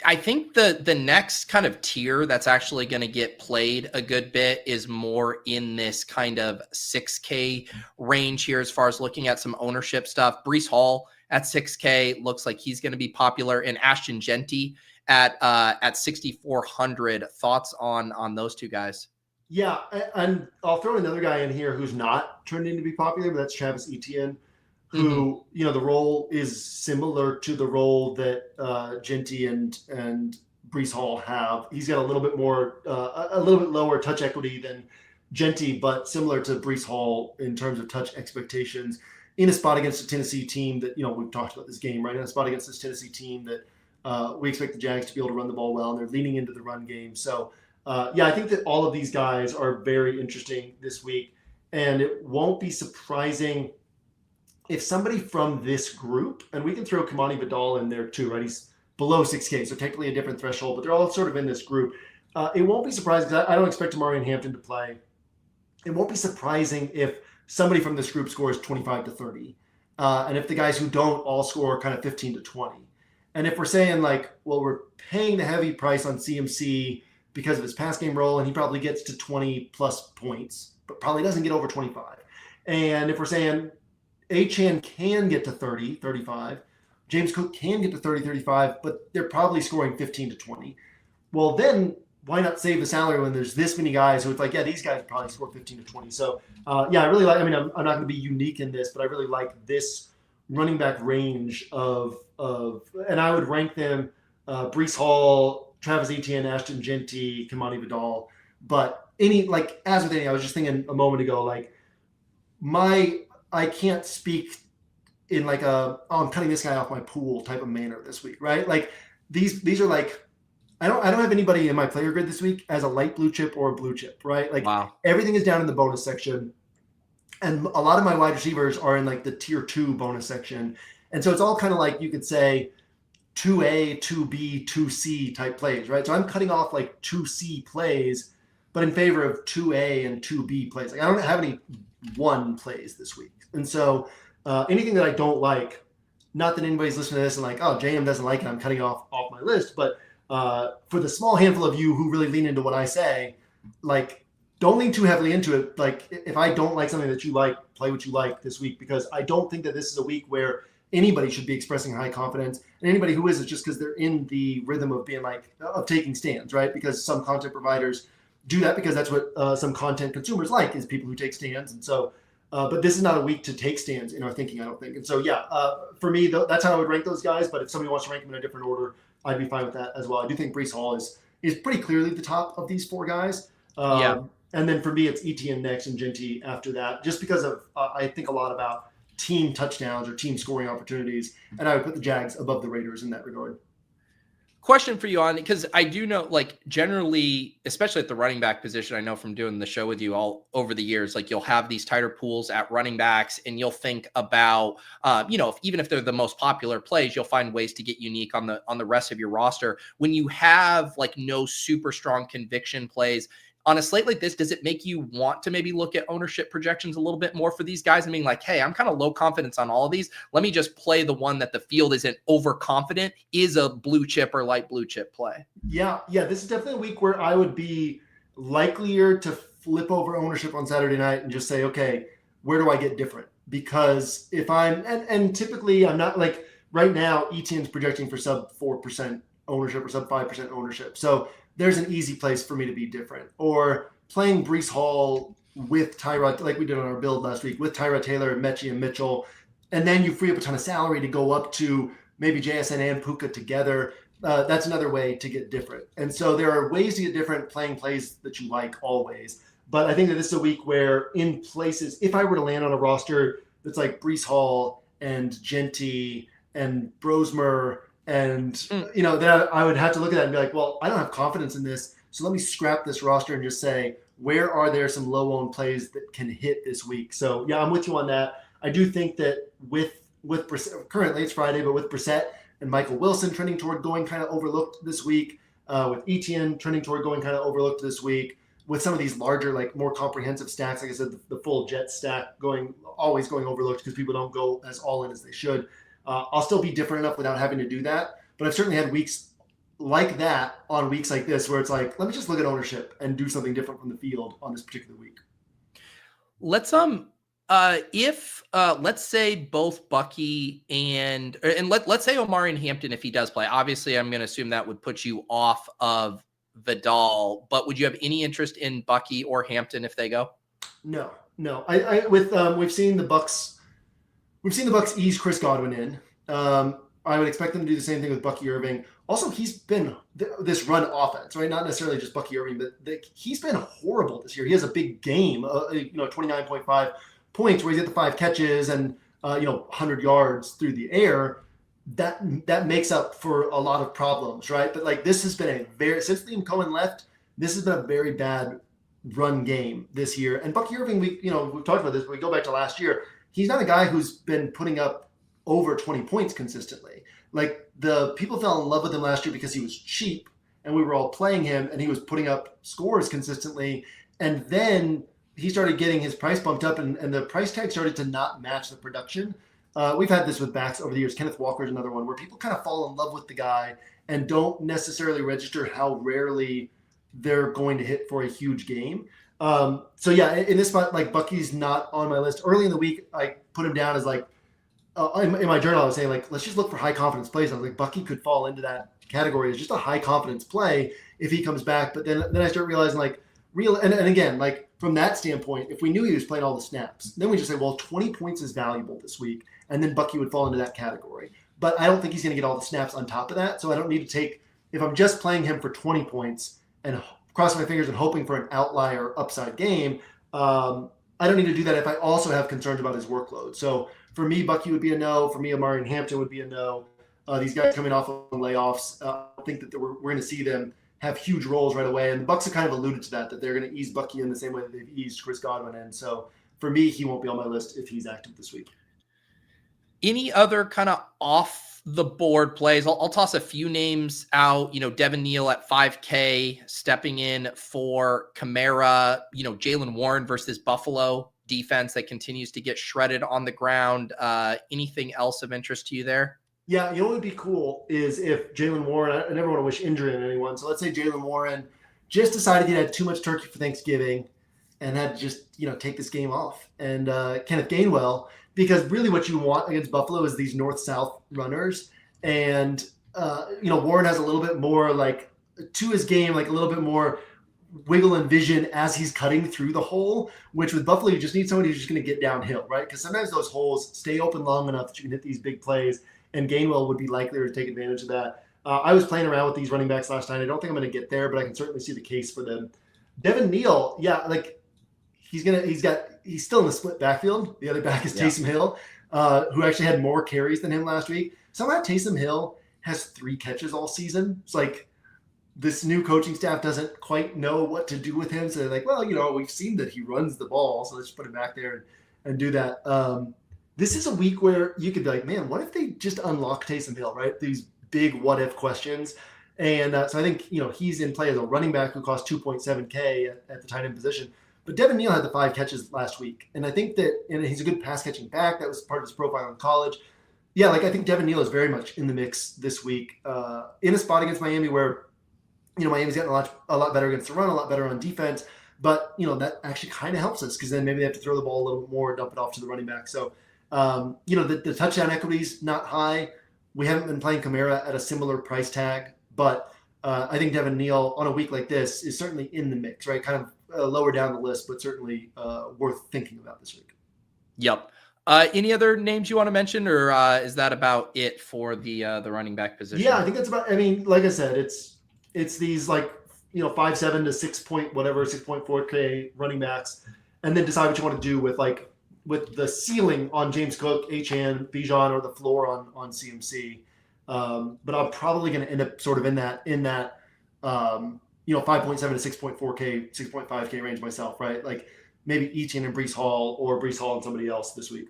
I think the next kind of tier that's actually going to get played a good bit is more in this kind of 6K range here as far as looking at some ownership stuff. Breece Hall at 6K looks like he's going to be popular, and Ashton Jeanty at 6,400. Thoughts on those two guys? Yeah, and I'll throw another guy in here who's not turning to be popular, but that's Travis Etienne, who, the role is similar to the role that Jeanty and Breece Hall have. He's got a little bit more, a little bit lower touch equity than Jeanty, but similar to Breece Hall in terms of touch expectations in a spot against a Tennessee team that, we've talked about this game, right? In a spot against this Tennessee team that we expect the Jags to be able to run the ball well, and they're leaning into the run game. So, I think that all of these guys are very interesting this week, and it won't be surprising if somebody from this group, and we can throw Kamani Vidal in there too, right? He's below 6K, so technically a different threshold, but they're all sort of in this group. It won't be surprising, because I don't expect Amari and Hampton to play. It won't be surprising if somebody from this group scores 25 to 30, and if the guys who don't all score kind of 15 to 20. And if we're saying we're paying the heavy price on CMC because of his pass game role, and he probably gets to 20 plus points, but probably doesn't get over 25. And if we're saying Achane can get to 30, 35, James Cook can get to 30, 35, but they're probably scoring 15 to 20. Well, then why not save the salary when there's this many guys who it's these guys probably score 15 to 20. So, I really like, I'm not going to be unique in this, but I really like this running back range of and I would rank them Breece Hall, Travis Etienne, Ashton Jeanty, Kamani Vidal. But as with any, I was just thinking a moment ago, I can't speak in I'm cutting this guy off my pool type of manner this week, right? These are I don't have anybody in my player grid this week as a light blue chip or a blue chip, right? Wow. Everything is down in the bonus section. And a lot of my wide receivers are in the tier 2 bonus section. And so it's all kind of you could say 2A, 2B, 2C type plays, right? So I'm cutting off 2C plays, but in favor of 2A and 2B plays. I don't have any 1 plays this week. And so anything that I don't like, not that anybody's listening to this and JM doesn't like it, I'm cutting off my list. But for the small handful of you who really lean into what I say, don't lean too heavily into it. If I don't like something that you like, play what you like this week, because I don't think that this is a week where anybody should be expressing high confidence, and anybody who is just because they're in the rhythm of being of taking stands, right? Because some content providers do that because that's what some content consumers like, is people who take stands. And so, but this is not a week to take stands in our thinking, I don't think. And so, for me, that's how I would rank those guys. But if somebody wants to rank them in a different order, I'd be fine with that as well. I do think Breece Hall is pretty clearly the top of these 4 guys. And then for me, it's Etienne next and Jeanty after that, just because of I think a lot about team touchdowns or team scoring opportunities, and I would put the Jags above the Raiders in that regard. Question for you on, because I do know, generally, especially at the running back position, I know from doing the show with you all over the years, you'll have these tighter pools at running backs, and you'll think about, even if they're the most popular plays, you'll find ways to get unique on the rest of your roster. When you have no super strong conviction plays on a slate like this, does it make you want to maybe look at ownership projections a little bit more for these guys and being hey, I'm kind of low confidence on all of these. Let me just play the one that the field isn't overconfident is a blue chip or light blue chip play. Yeah. This is definitely a week where I would be likelier to flip over ownership on Saturday night and just say, okay, where do I get different? Because if I'm, and typically I'm not right now, Etienne's projecting for sub 4% ownership or sub 5% ownership. So there's an easy place for me to be different. Or playing Breece Hall with Tyrod, like we did on our build last week, with Tyrod Taylor and Mechie and Mitchell, and then you free up a ton of salary to go up to maybe JSN and Puka together. That's another way to get different. And so there are ways to get different, playing plays that you like always. But I think that this is a week where in places, if I were to land on a roster that's Breece Hall and Jeanty and Brosmer, and, then I would have to look at that and be well, I don't have confidence in this. So let me scrap this roster and just say, where are there some low-owned plays that can hit this week? So, I'm with you on that. I do think that with Brissett, currently it's Friday, but with Brissett and Michael Wilson trending toward going kind of overlooked this week, with Etienne trending toward going kind of overlooked this week, with some of these larger, more comprehensive stacks, like I said, the full jet stack always going overlooked because people don't go as all in as they should. I'll still be different enough without having to do that. But I've certainly had weeks like that on weeks like this, where it's like, let me just look at ownership and do something different from the field on this particular week. Let's if let's say both Bucky and let's say Omari and Hampton, if he does play, obviously I'm going to assume that would put you off of Vidal, but would you have any interest in Bucky or Hampton if they go? No. We've seen the Bucks ease Chris Godwin in. I would expect them to do the same thing with Bucky Irving. Also, he's been this run offense, right? Not necessarily just Bucky Irving, but he's been horrible this year. He has a big game, 29.5 points where he's at the 5 catches and 100 yards through the air. That makes up for a lot of problems, right? But like this has been since Liam Cohen left, this has been a very bad run game this year. And Bucky Irving, we've talked about this, but we go back to last year. He's not a guy who's been putting up over 20 points consistently. Like the people fell in love with him last year because he was cheap and we were all playing him and he was putting up scores consistently. And then he started getting his price bumped up and the price tag started to not match the production. We've had this with backs over the years. Kenneth Walker is another one where people kind of fall in love with the guy and don't necessarily register how rarely they're going to hit for a huge game. So yeah, in this spot, like Bucky's not on my list. Early in the week, I put him down as like, in my journal, I was saying like, let's just look for high confidence plays. I was like, Bucky could fall into that category as just a high confidence play if he comes back. But then I start realizing like and again, like from that standpoint, if we knew he was playing all the snaps, then we just say, well, 20 points is valuable this week. And then Bucky would fall into that category. But I don't think he's going to get all the snaps on top of that. So I don't need to take, if I'm just playing him for 20 points and crossing my fingers and hoping for an outlier upside game, I don't need to do that if I also have concerns about his workload. So for me, Bucky would be a no. For me, Omari and Hampton would be a no. These guys coming off of layoffs, I think that we're going to see them have huge roles right away. And the Bucks have kind of alluded to that they're going to ease Bucky in the same way that they've eased Chris Godwin in. So for me, he won't be on my list if he's active this week. Any other kind of off the board plays? I'll toss a few names out. Devin Neal at 5K stepping in for Kamara. Jaylen Warren versus Buffalo defense that continues to get shredded on the ground. Anything else of interest to you there? Yeah, what would be cool is if Jaylen Warren, I never want to wish injury on anyone. So let's say Jaylen Warren just decided he had too much turkey for Thanksgiving and had to just, take this game off. And Kenneth Gainwell, because really what you want against Buffalo is these north-south runners. And, Warren has a little bit more like to his game, like a little bit more wiggle and vision as he's cutting through the hole, which with Buffalo, you just need somebody who's just going to get downhill, right? Because sometimes those holes stay open long enough that you can hit these big plays, and Gainwell would be likely to take advantage of that. I was playing around with these running backs last night. I don't think I'm going to get there, but I can certainly see the case for them. Devin Neal, yeah, like he's still in the split backfield. The other back is Taysom Hill, who actually had more carries than him last week. Somehow Taysom Hill has 3 catches all season. It's like this new coaching staff doesn't quite know what to do with him. So they're like, well, we've seen that he runs the ball, so let's just put him back there and do that. This is a week where you could be like, man, what if they just unlock Taysom Hill, right? These big what-if questions. And so I think, he's in play as a running back who costs 2.7K at the tight end position. But Devin Neal had the 5 catches last week. And I think that he's a good pass-catching back. That was part of his profile in college. Yeah, like I think Devin Neal is very much in the mix this week in a spot against Miami where, Miami's gotten a lot better against the run, a lot better on defense. But, that actually kind of helps us because then maybe they have to throw the ball a little bit more, dump it off to the running back. So, the touchdown equity is not high. We haven't been playing Kamara at a similar price tag, but I think Devin Neal on a week like this is certainly in the mix, right? Kind of lower down the list, but certainly worth thinking about this week. Yep. Any other names you want to mention, or is that about it for the running back position? Yeah, I think that's about. I mean, like I said, it's these like 5.7 to 6.4K running backs, and then decide what you want to do with the ceiling on James Cook, Achane, Bijan, or the floor on CMC. But I'm probably going to end up sort of in that 5.7 to 6.4K, 6.5K range myself, right? Like maybe Etienne and Breece Hall or Breece Hall and somebody else this week.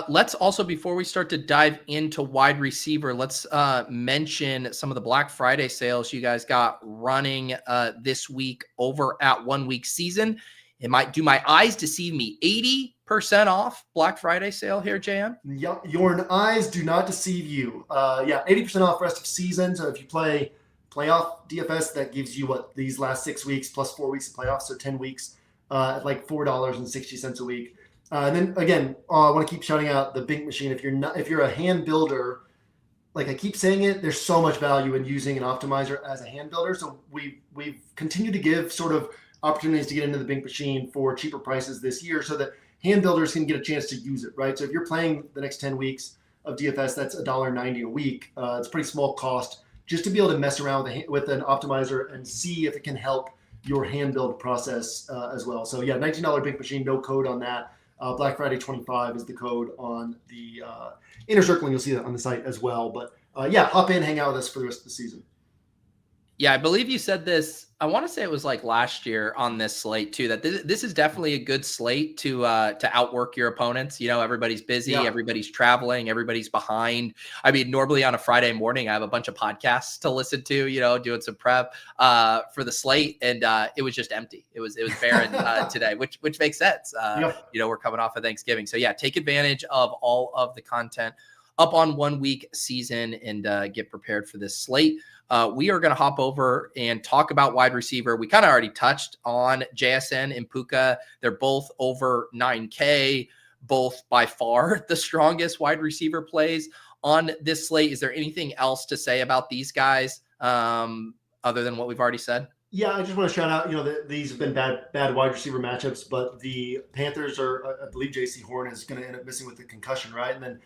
Let's also, before we start to dive into wide receiver, let's mention some of the Black Friday sales you guys got running this week over at 1 Week Season. It might do my eyes deceive me. 80 off Black Friday sale here, JM. Yep, your eyes do not deceive you. 80% off rest of season. So if you play playoff DFS, that gives you these last 6 weeks plus 4 weeks of playoffs, so 10 weeks at like $4.60 a week. And then again, I want to keep shouting out the Bink machine. If you're a hand builder, like I keep saying it, there's so much value in using an optimizer as a hand builder. So we've continued to give sort of opportunities to get into the Bink machine for cheaper prices this year, so that hand builders can get a chance to use it, right? So if you're playing the next 10 weeks of DFS, that's $1.90 a week. It's a pretty small cost just to be able to mess around with an optimizer and see if it can help your hand build process as well. So yeah, $19 Bink machine, no code on that. Black Friday 25 is the code on the inner circle, and you'll see that on the site as well. But hop in, hang out with us for the rest of the season. Yeah, I believe you said this. I want to say it was like last year on this slate too, that this is definitely a good slate to outwork your opponents. You know, everybody's busy, everybody's traveling, everybody's behind. I mean, normally on a Friday morning, I have a bunch of podcasts to listen to, you know, doing some prep for the slate, and it was just empty. It was barren today, which makes sense. You know, we're coming off of Thanksgiving, so yeah, take advantage of all of the content up on 1 week season and get prepared for this slate. We are going to hop over and talk about wide receiver. We kind of already touched on JSN and Puka. They're both over 9K, both by far the strongest wide receiver plays on this slate. Is there anything else to say about these guys other than what we've already said? Yeah, I just want to shout out, you know, these have been bad wide receiver matchups, but the Panthers I believe JC Horn is going to end up missing with the concussion, right? And then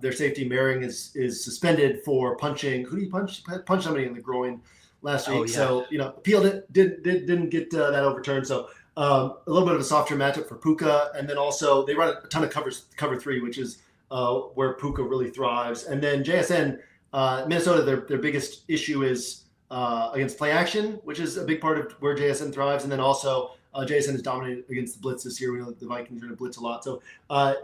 their safety Merring is suspended for punching. Who did he punch? Punched somebody in the groin last week. Yeah. So, you know, appealed it, didn't get that overturned. So a little bit of a softer matchup for Puka. And then also they run a ton of cover 3, which is where Puka really thrives. And then JSN, Minnesota, their biggest issue is against play action, which is a big part of where JSN thrives. And then also JSN is dominated against the blitz this year. We know that the Vikings are going to blitz a lot. So,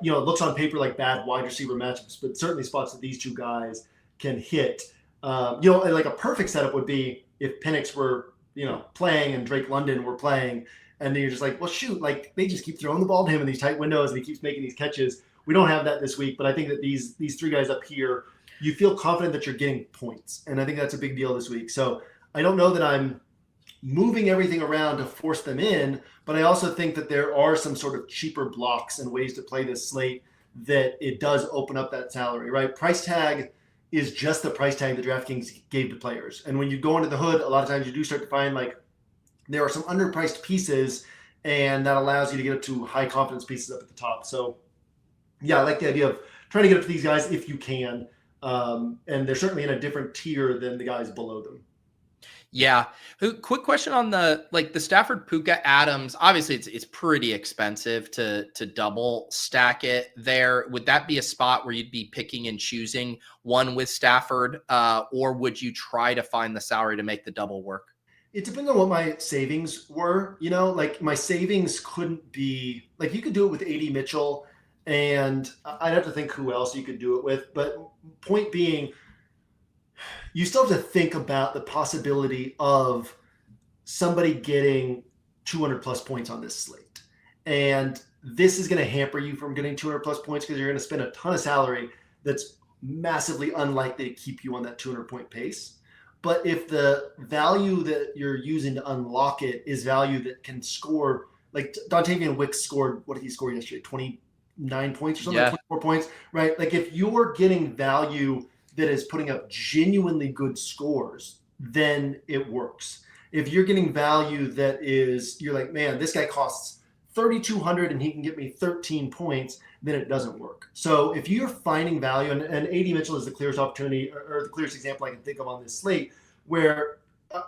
you know, it looks on paper like bad wide receiver matchups, but certainly spots that these two guys can hit. You know, like a perfect setup would be if Penix were, you know, playing and Drake London were playing, and then you're just like, well, shoot, like they just keep throwing the ball to him in these tight windows and he keeps making these catches. We don't have that this week, but I think that these three guys up here, you feel confident that you're getting points. And I think that's a big deal this week. So I don't know that I'm moving everything around to force them in, but I also think that there are some sort of cheaper blocks and ways to play this slate that it does open up that salary, right? Price tag is just the price tag that DraftKings gave to players. And when you go into the hood, a lot of times you do start to find like there are some underpriced pieces, and that allows you to get up to high confidence pieces up at the top. So yeah, I like the idea of trying to get up to these guys if you can. And they're certainly in a different tier than the guys below them. Yeah. Quick question on the Stafford Puka Adams. Obviously it's pretty expensive to double stack it there. Would that be a spot where you'd be picking and choosing one with Stafford, or would you try to find the salary to make the double work? It depends on what my savings were, you know, like my savings couldn't be like, you could do it with AD Mitchell, and I'd have to think who else you could do it with. But point being, you still have to think about the possibility of somebody getting 200 plus points on this slate. And this is going to hamper you from getting 200 plus points because you're going to spend a ton of salary that's massively unlikely to keep you on that 200 point pace. But if the value that you're using to unlock it is value that can score, like Dontavian Wicks scored, what did he score yesterday? 29 points or something, 24 points, right? Like if you're getting value that is putting up genuinely good scores, then it works. If you're getting value that is, you're like, man, this guy costs 3,200 and he can get me 13 points, then it doesn't work. So if you're finding value, and AD Mitchell is the clearest opportunity or the clearest example I can think of on this slate, where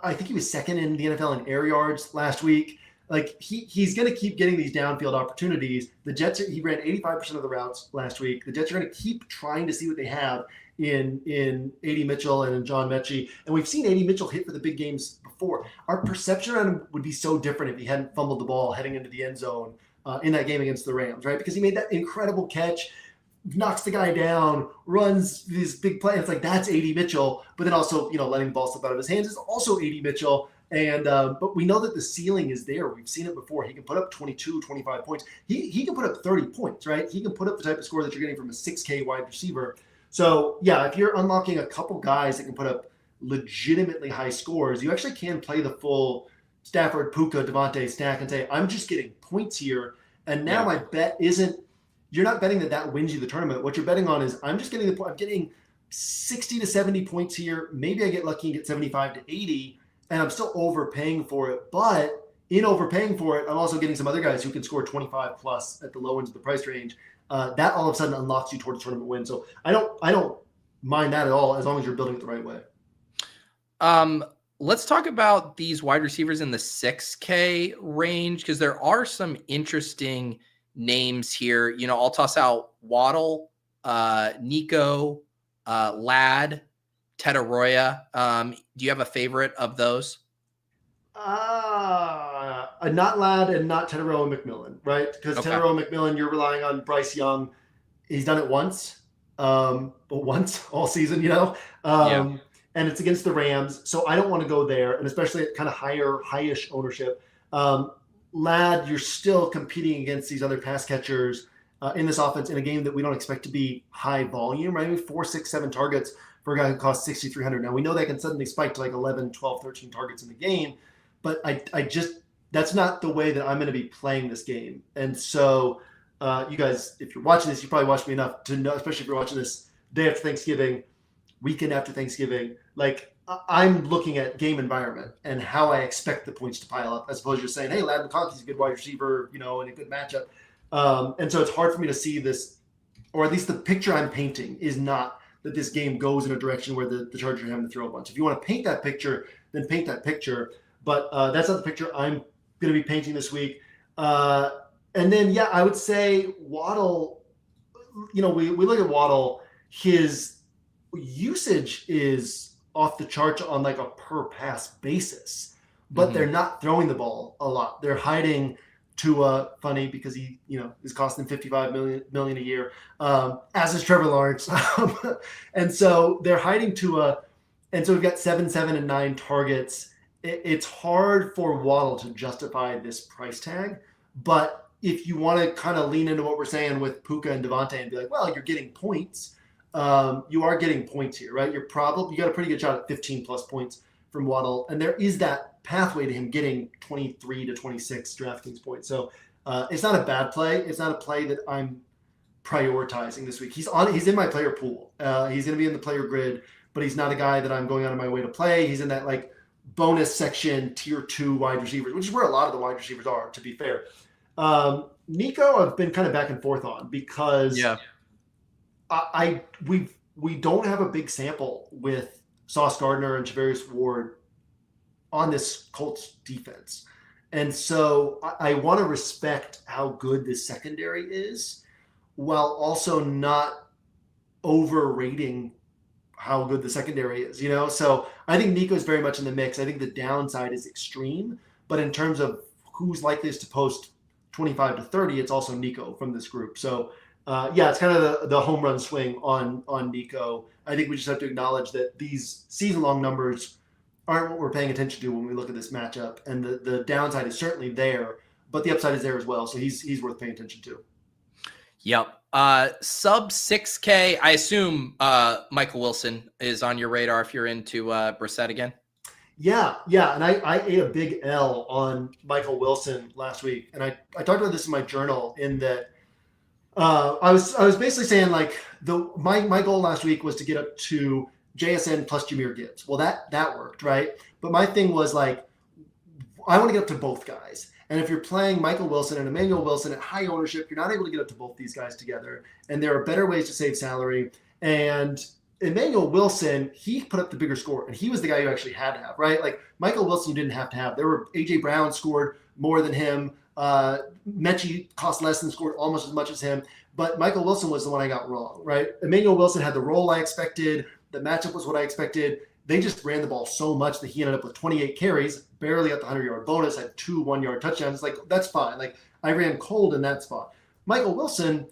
I think he was second in the NFL in air yards last week. Like he's going to keep getting these downfield opportunities. The Jets, he ran 85% of the routes last week. The Jets are going to keep trying to see what they have in AD Mitchell and in John Mechie. And we've seen AD Mitchell hit for the big games before. Our perception on him would be so different if he hadn't fumbled the ball heading into the end zone in that game against the Rams, right? Because he made that incredible catch, knocks the guy down, runs these big plays. It's like, that's AD Mitchell. But then also, you know, letting the ball slip out of his hands is also AD Mitchell. And but we know that the ceiling is there. We've seen it before. He can put up 22, 25 points. He can put up 30 points, right? He can put up the type of score that you're getting from a 6K wide receiver. So yeah, if you're unlocking a couple guys that can put up legitimately high scores, you actually can play the full Stafford, Puka, Devontae stack and say, I'm just getting points here. And now my bet isn't, you're not betting that wins you the tournament. What you're betting on is I'm just getting I'm getting 60 to 70 points here. Maybe I get lucky and get 75 to 80, and I'm still overpaying for it. But in overpaying for it, I'm also getting some other guys who can score 25 plus at the low ends of the price range. That all of a sudden unlocks you towards tournament win. So I don't mind that at all, as long as you're building it the right way. Let's talk about these wide receivers in the 6K range, because there are some interesting names here. You know, I'll toss out Waddle, Nico, Ladd, Tetaroya. Do you have a favorite of those? Not Ladd and not Tetaroya McMillan, right? Because Tetaroya McMillan, you're relying on Bryce Young. He's done it once, but once all season, you know? And it's against the Rams, so I don't want to go there, and especially at kind of high-ish ownership. Ladd, you're still competing against these other pass catchers in this offense in a game that we don't expect to be high volume, right? I mean, 4, 6, 7 targets for a guy who costs 6,300. Now, we know that can suddenly spike to like 11, 12, 13 targets in the game, but I just that's not the way that I'm going to be playing this game. And so you guys, if you're watching this, you probably watched me enough to know, especially if you're watching this day after Thanksgiving, weekend after Thanksgiving, like I'm looking at game environment and how I expect the points to pile up, as opposed to just saying, hey, Ladd McConkey's a good wide receiver, you know, and a good matchup. And so it's hard for me to see this, or at least the picture I'm painting is not that this game goes in a direction where the Chargers are having to throw a bunch. If you want to paint that picture, then paint that picture. But that's not the picture I'm going to be painting this week. And then, yeah, I would say Waddle, you know, we look at Waddle, his usage is off the charts on like a per pass basis, but they're not throwing the ball a lot. They're hiding Tua, funny because he, you know, is costing $55 million a year, as is Trevor Lawrence. And so they're hiding Tua. And so we've got 7, 7, and 9 targets. It's hard for Waddle to justify this price tag, but if you want to kind of lean into what we're saying with Puka and Devontae and be like, well, you're getting points. You are getting points here, right? You got a pretty good shot at 15 plus points from Waddle, and there is that pathway to him getting 23 to 26 DraftKings points. So it's not a bad play. It's not a play that I'm prioritizing this week. He's in my player pool. He's going to be in the player grid, but he's not a guy that I'm going out of my way to play. He's in that like bonus section, tier 2 wide receivers, which is where a lot of the wide receivers are, to be fair. Nico, I've been kind of back and forth on because we don't have a big sample with Sauce Gardner and Javarius Ward on this Colts defense. And so I want to respect how good this secondary is while also not overrating how good the secondary is, you know? So I think Nico's very much in the mix. I think the downside is extreme, but in terms of who's likeliest to post 25 to 30, it's also Nico from this group. So it's kind of the home run swing on Nico. I think we just have to acknowledge that these season-long numbers aren't what we're paying attention to when we look at this matchup. And the downside is certainly there, but the upside is there as well. So he's worth paying attention to. Yep. Sub 6K, I assume Michael Wilson is on your radar if you're into Brissett again. Yeah. And I ate a big L on Michael Wilson last week. And I talked about this in my journal in that I was basically saying like my goal last week was to get up to JSN plus Jahmyr Gibbs. Well, that worked, right? But my thing was like, I want to get up to both guys. And if you're playing Michael Wilson and Emmanuel Wilson at high ownership, you're not able to get up to both these guys together. And there are better ways to save salary. And Emmanuel Wilson, he put up the bigger score, and he was the guy you actually had to have, right? Like Michael Wilson, you didn't have to have. There were A.J. Brown scored more than him. Mechie cost less and scored almost as much as him. But Michael Wilson was the one I got wrong, right? Emmanuel Wilson had the role I expected. The matchup was what I expected. They just ran the ball so much that he ended up with 28 carries, barely at the 100-yard bonus, had 2 one-yard touchdowns. It's like, that's fine. Like, I ran cold in that spot. Michael Wilson,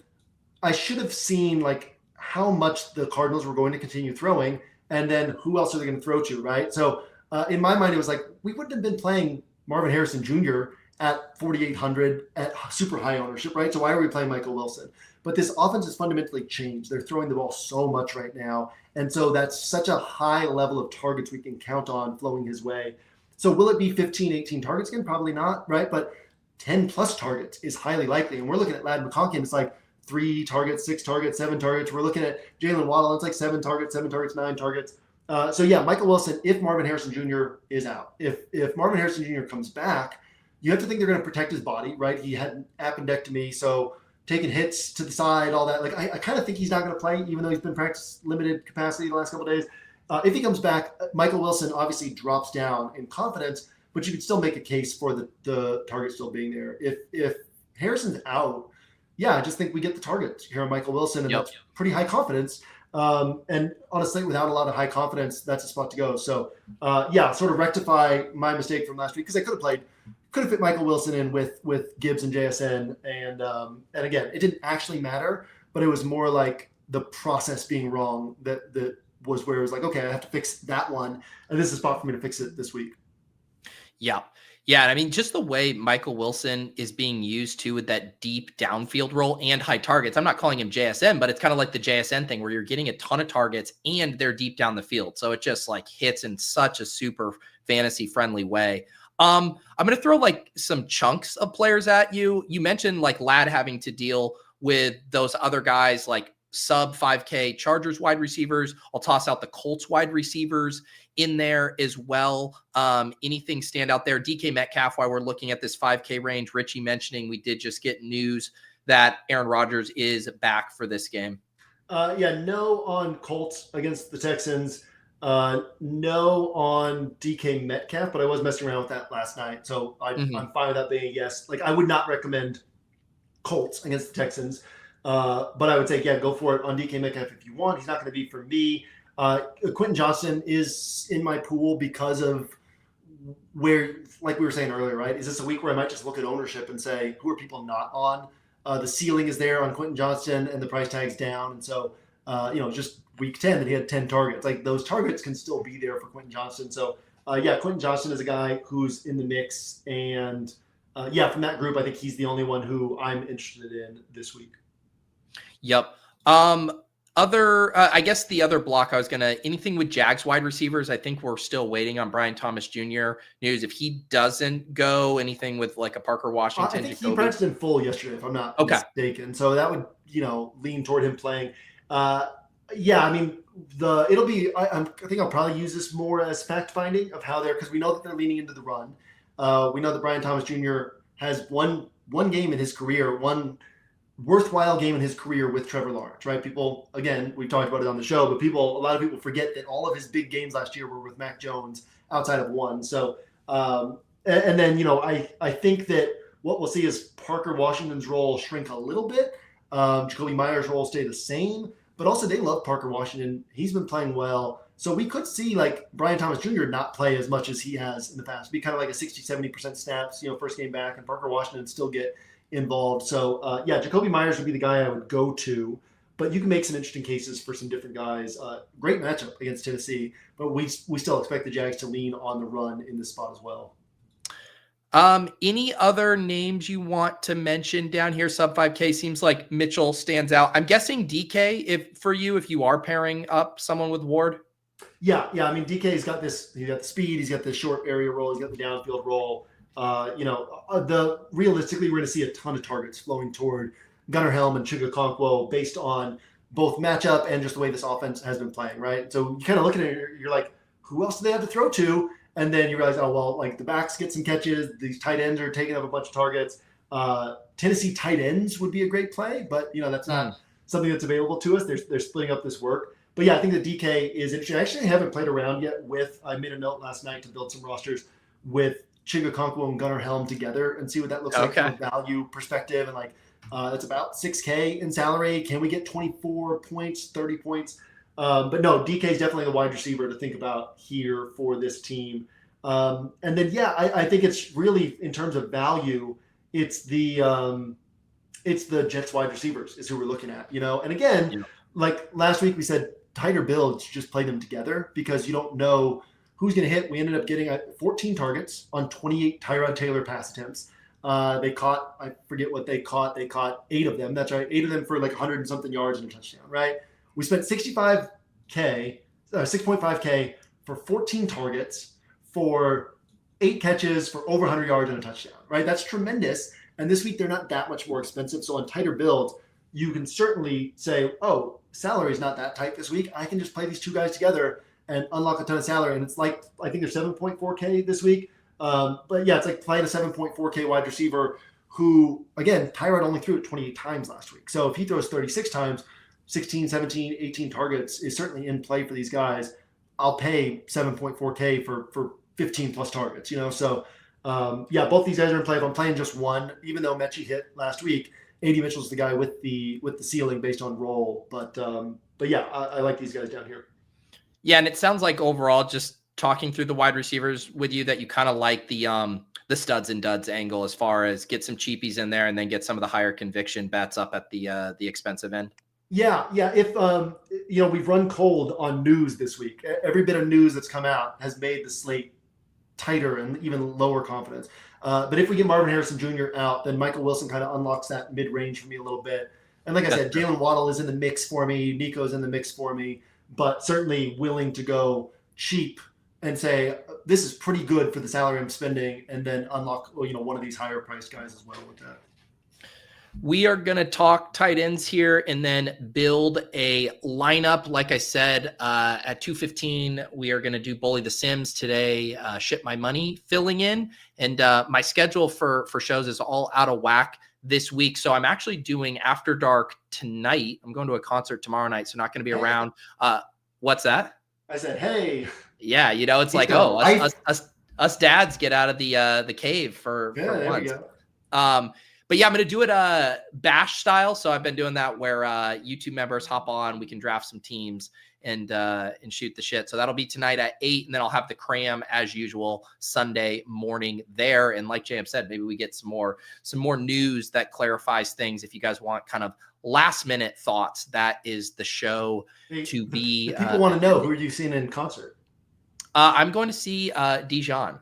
I should have seen, like, how much the Cardinals were going to continue throwing, and then who else are they going to throw to, right? So in my mind, it was like, we wouldn't have been playing Marvin Harrison Jr. at 4,800 at super high ownership, right? So why are we playing Michael Wilson? But this offense has fundamentally changed. They're throwing the ball so much right now. And so that's such a high level of targets we can count on flowing his way. So will it be 15, 18 targets again? Probably not, right? But 10 plus targets is highly likely. And we're looking at Ladd McConkey, it's like 3 targets, 6 targets, 7 targets. We're looking at Jalen Waddle, it's like 7 targets, 9 targets. So yeah, Michael Wilson, if Marvin Harrison Jr. is out, if Marvin Harrison Jr. comes back, you have to think they're going to protect his body, right? He had an appendectomy, so taking hits to the side, all that. Like I kind of think he's not going to play, even though he's been practice limited capacity the last couple of days. If he comes back, Michael Wilson obviously drops down in confidence, but you could still make a case for the target still being there. If Harrison's out, yeah, I just think we get the target here on Michael Wilson, and that's pretty high confidence. And honestly, without a lot of high confidence, that's a spot to go. So, yeah, sort of rectify my mistake from last week, because I could have fit Michael Wilson in with Gibbs and JSN, and again, it didn't actually matter, but it was more like the process being wrong that was where it was like, okay, I have to fix that one, and this is a spot for me to fix it this week. Yeah. Yeah. And I mean, just the way Michael Wilson is being used too with that deep downfield role and high targets. I'm not calling him JSN, but it's kind of like the JSN thing where you're getting a ton of targets and they're deep down the field. So it just like hits in such a super fantasy friendly way. I'm going to throw like some chunks of players at you. You mentioned like Ladd having to deal with those other guys like sub 5K Chargers wide receivers. I'll toss out the Colts wide receivers in there as well. Anything stand out there? DK Metcalf, while we're looking at this 5K range, Richie mentioning we did just get news that Aaron Rodgers is back for this game. Yeah, no on Colts against the Texans. No on DK Metcalf, but I was messing around with that last night. So I'm fine with that being a yes. Like I would not recommend Colts against the Texans. But I would say, yeah, go for it on DK Metcalf if you want. He's not going to be for me. Quentin Johnston is in my pool because of where, like we were saying earlier, right? Is this a week where I might just look at ownership and say, who are people not on? The ceiling is there on Quentin Johnston and the price tag's down. And so, just week 10 that he had 10 targets. Like those targets can still be there for Quentin Johnston. So, yeah, Quentin Johnston is a guy who's in the mix. And, yeah, from that group, I think he's the only one who I'm interested in this week. Yep. I guess the other block anything with Jags wide receivers, I think we're still waiting on Brian Thomas Jr. news. If he doesn't go, anything with like a Parker Washington. I think he practiced in full yesterday, if I'm not mistaken. So that would, lean toward him playing. Yeah, I mean, it'll be, I think I'll probably use this more as fact finding of how because we know that they're leaning into the run. We know that Brian Thomas Jr. has one game in his career, one worthwhile game in his career with Trevor Lawrence, right? People, again, we talked about it on the show, but a lot of people forget that all of his big games last year were with Mac Jones outside of one. So, and then, I think that what we'll see is Parker Washington's role shrink a little bit. Jacoby Myers' role stay the same, but also they love Parker Washington. He's been playing well. So we could see like Brian Thomas Jr. not play as much as he has in the past, be kind of like a 60-70% snaps, first game back, and Parker Washington still get involved. So, yeah, Jacoby Myers would be the guy I would go to, but you can make some interesting cases for some different guys. Great matchup against Tennessee, but we still expect the Jags to lean on the run in this spot as well. Any other names you want to mention down here? Sub 5K seems like Mitchell stands out. I'm guessing DK if you are pairing up someone with Ward. Yeah. I mean, DK's got this. He's got the speed. He's got the short area roll. He's got the downfield roll. Realistically, we're going to see a ton of targets flowing toward Gunnar Helm and Chigakonkwo based on both matchup and just the way this offense has been playing, right? So you kind of look at it, you're like, who else do they have to throw to? And then you realize, like the backs get some catches. These tight ends are taking up a bunch of targets. Tennessee tight ends would be a great play, but that's not something that's available to us. They're splitting up this work. But yeah, I think that DK is interesting. I actually haven't played around yet I made a note last night to build some rosters with Chigakonkwo and Gunnar Helm together and see what that looks like from a value perspective. And it's about $6K in salary. Can we get 24 points, 30 points? But no, DK is definitely the wide receiver to think about here for this team. And then, yeah, I think it's really, in terms of value, it's the Jets wide receivers is who we're looking at, And again, like last week we said, tighter builds, just play them together because you don't know who's going to hit. We ended up getting 14 targets on 28 Tyrod Taylor pass attempts. They caught, I forget what they caught. They caught 8 of them. That's right. 8 of them for like 100 and something yards and a touchdown, right? We spent 6.5K for 14 targets for 8 catches for over 100 yards and a touchdown, right? That's tremendous. And this week, they're not that much more expensive. So on tighter builds, you can certainly say, oh, salary is not that tight this week. I can just play these 2 guys together and unlock a ton of salary. And it's like, I think they're 7.4K this week. But yeah, it's like playing a 7.4K wide receiver who, again, Tyrod only threw it 28 times last week. So if he throws 36 times, 16, 17, 18 targets is certainly in play for these guys. I'll pay 7.4K for 15 plus targets, So yeah, both these guys are in play. If I'm playing just one, even though Mechie hit last week, AD Mitchell's the guy with the ceiling based on role. But yeah, I like these guys down here. Yeah, and it sounds like overall, just talking through the wide receivers with you, that you kind of like the studs and duds angle as far as get some cheapies in there and then get some of the higher conviction bets up at the expensive end. Yeah. If we've run cold on news this week. Every bit of news that's come out has made the slate tighter and even lower confidence. But if we get Marvin Harrison Jr. out, then Michael Wilson kind of unlocks that mid-range for me a little bit. And like I said, Jalen Waddle is in the mix for me. Nico's in the mix for me, but certainly willing to go cheap and say, this is pretty good for the salary I'm spending, and then unlock, one of these higher priced guys as well with that. We are going to talk tight ends here and then build a lineup. Like I said, at 2:15, we are going to do Bully the Sims today, ShipMyMoney filling in. And my schedule for shows is all out of whack this week. So I'm actually doing After Dark tonight. I'm going to a concert tomorrow night, so not going to be around. What's that? I said, hey. Yeah, it's like, us dads get out of the cave for once. But yeah, I'm going to do it bash style. So I've been doing that where YouTube members hop on, we can draft some teams and shoot the shit. So that'll be tonight at 8, and then I'll have the cram as usual Sunday morning there. And like JM said, maybe we get some more news that clarifies things. If you guys want kind of last minute thoughts, that is the show to be. People want to know, who are you seeing in concert? I'm going to see Dijon.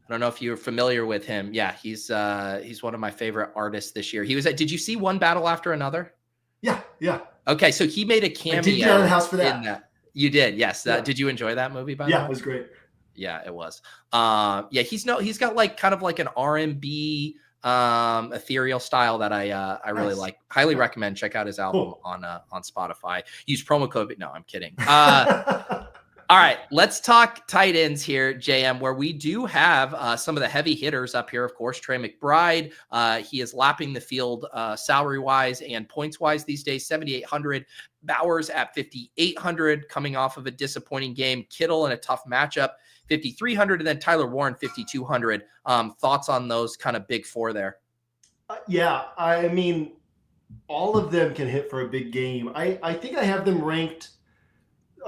I don't know if you're familiar with him. Yeah, he's one of my favorite artists this year. He was did you see One Battle After Another? Yeah. Okay, so he made a cameo. I did get out of the house for that. You did, yes. Yeah. Did you enjoy that movie, by the way? Yeah, it was great. Yeah, it was. Yeah, he's got like kind of like an R&B ethereal style that I really like. Highly recommend. Check out his album on Spotify. Use promo code. No, I'm kidding. All right, let's talk tight ends here, JM, where we do have some of the heavy hitters up here. Of course, Trey McBride. He is lapping the field salary-wise and points-wise these days, 7,800. Bowers at 5,800, coming off of a disappointing game. Kittle in a tough matchup, 5,300, and then Tyler Warren, 5,200. Thoughts on those kind of big four there? Yeah, I mean, all of them can hit for a big game. I think I have them ranked.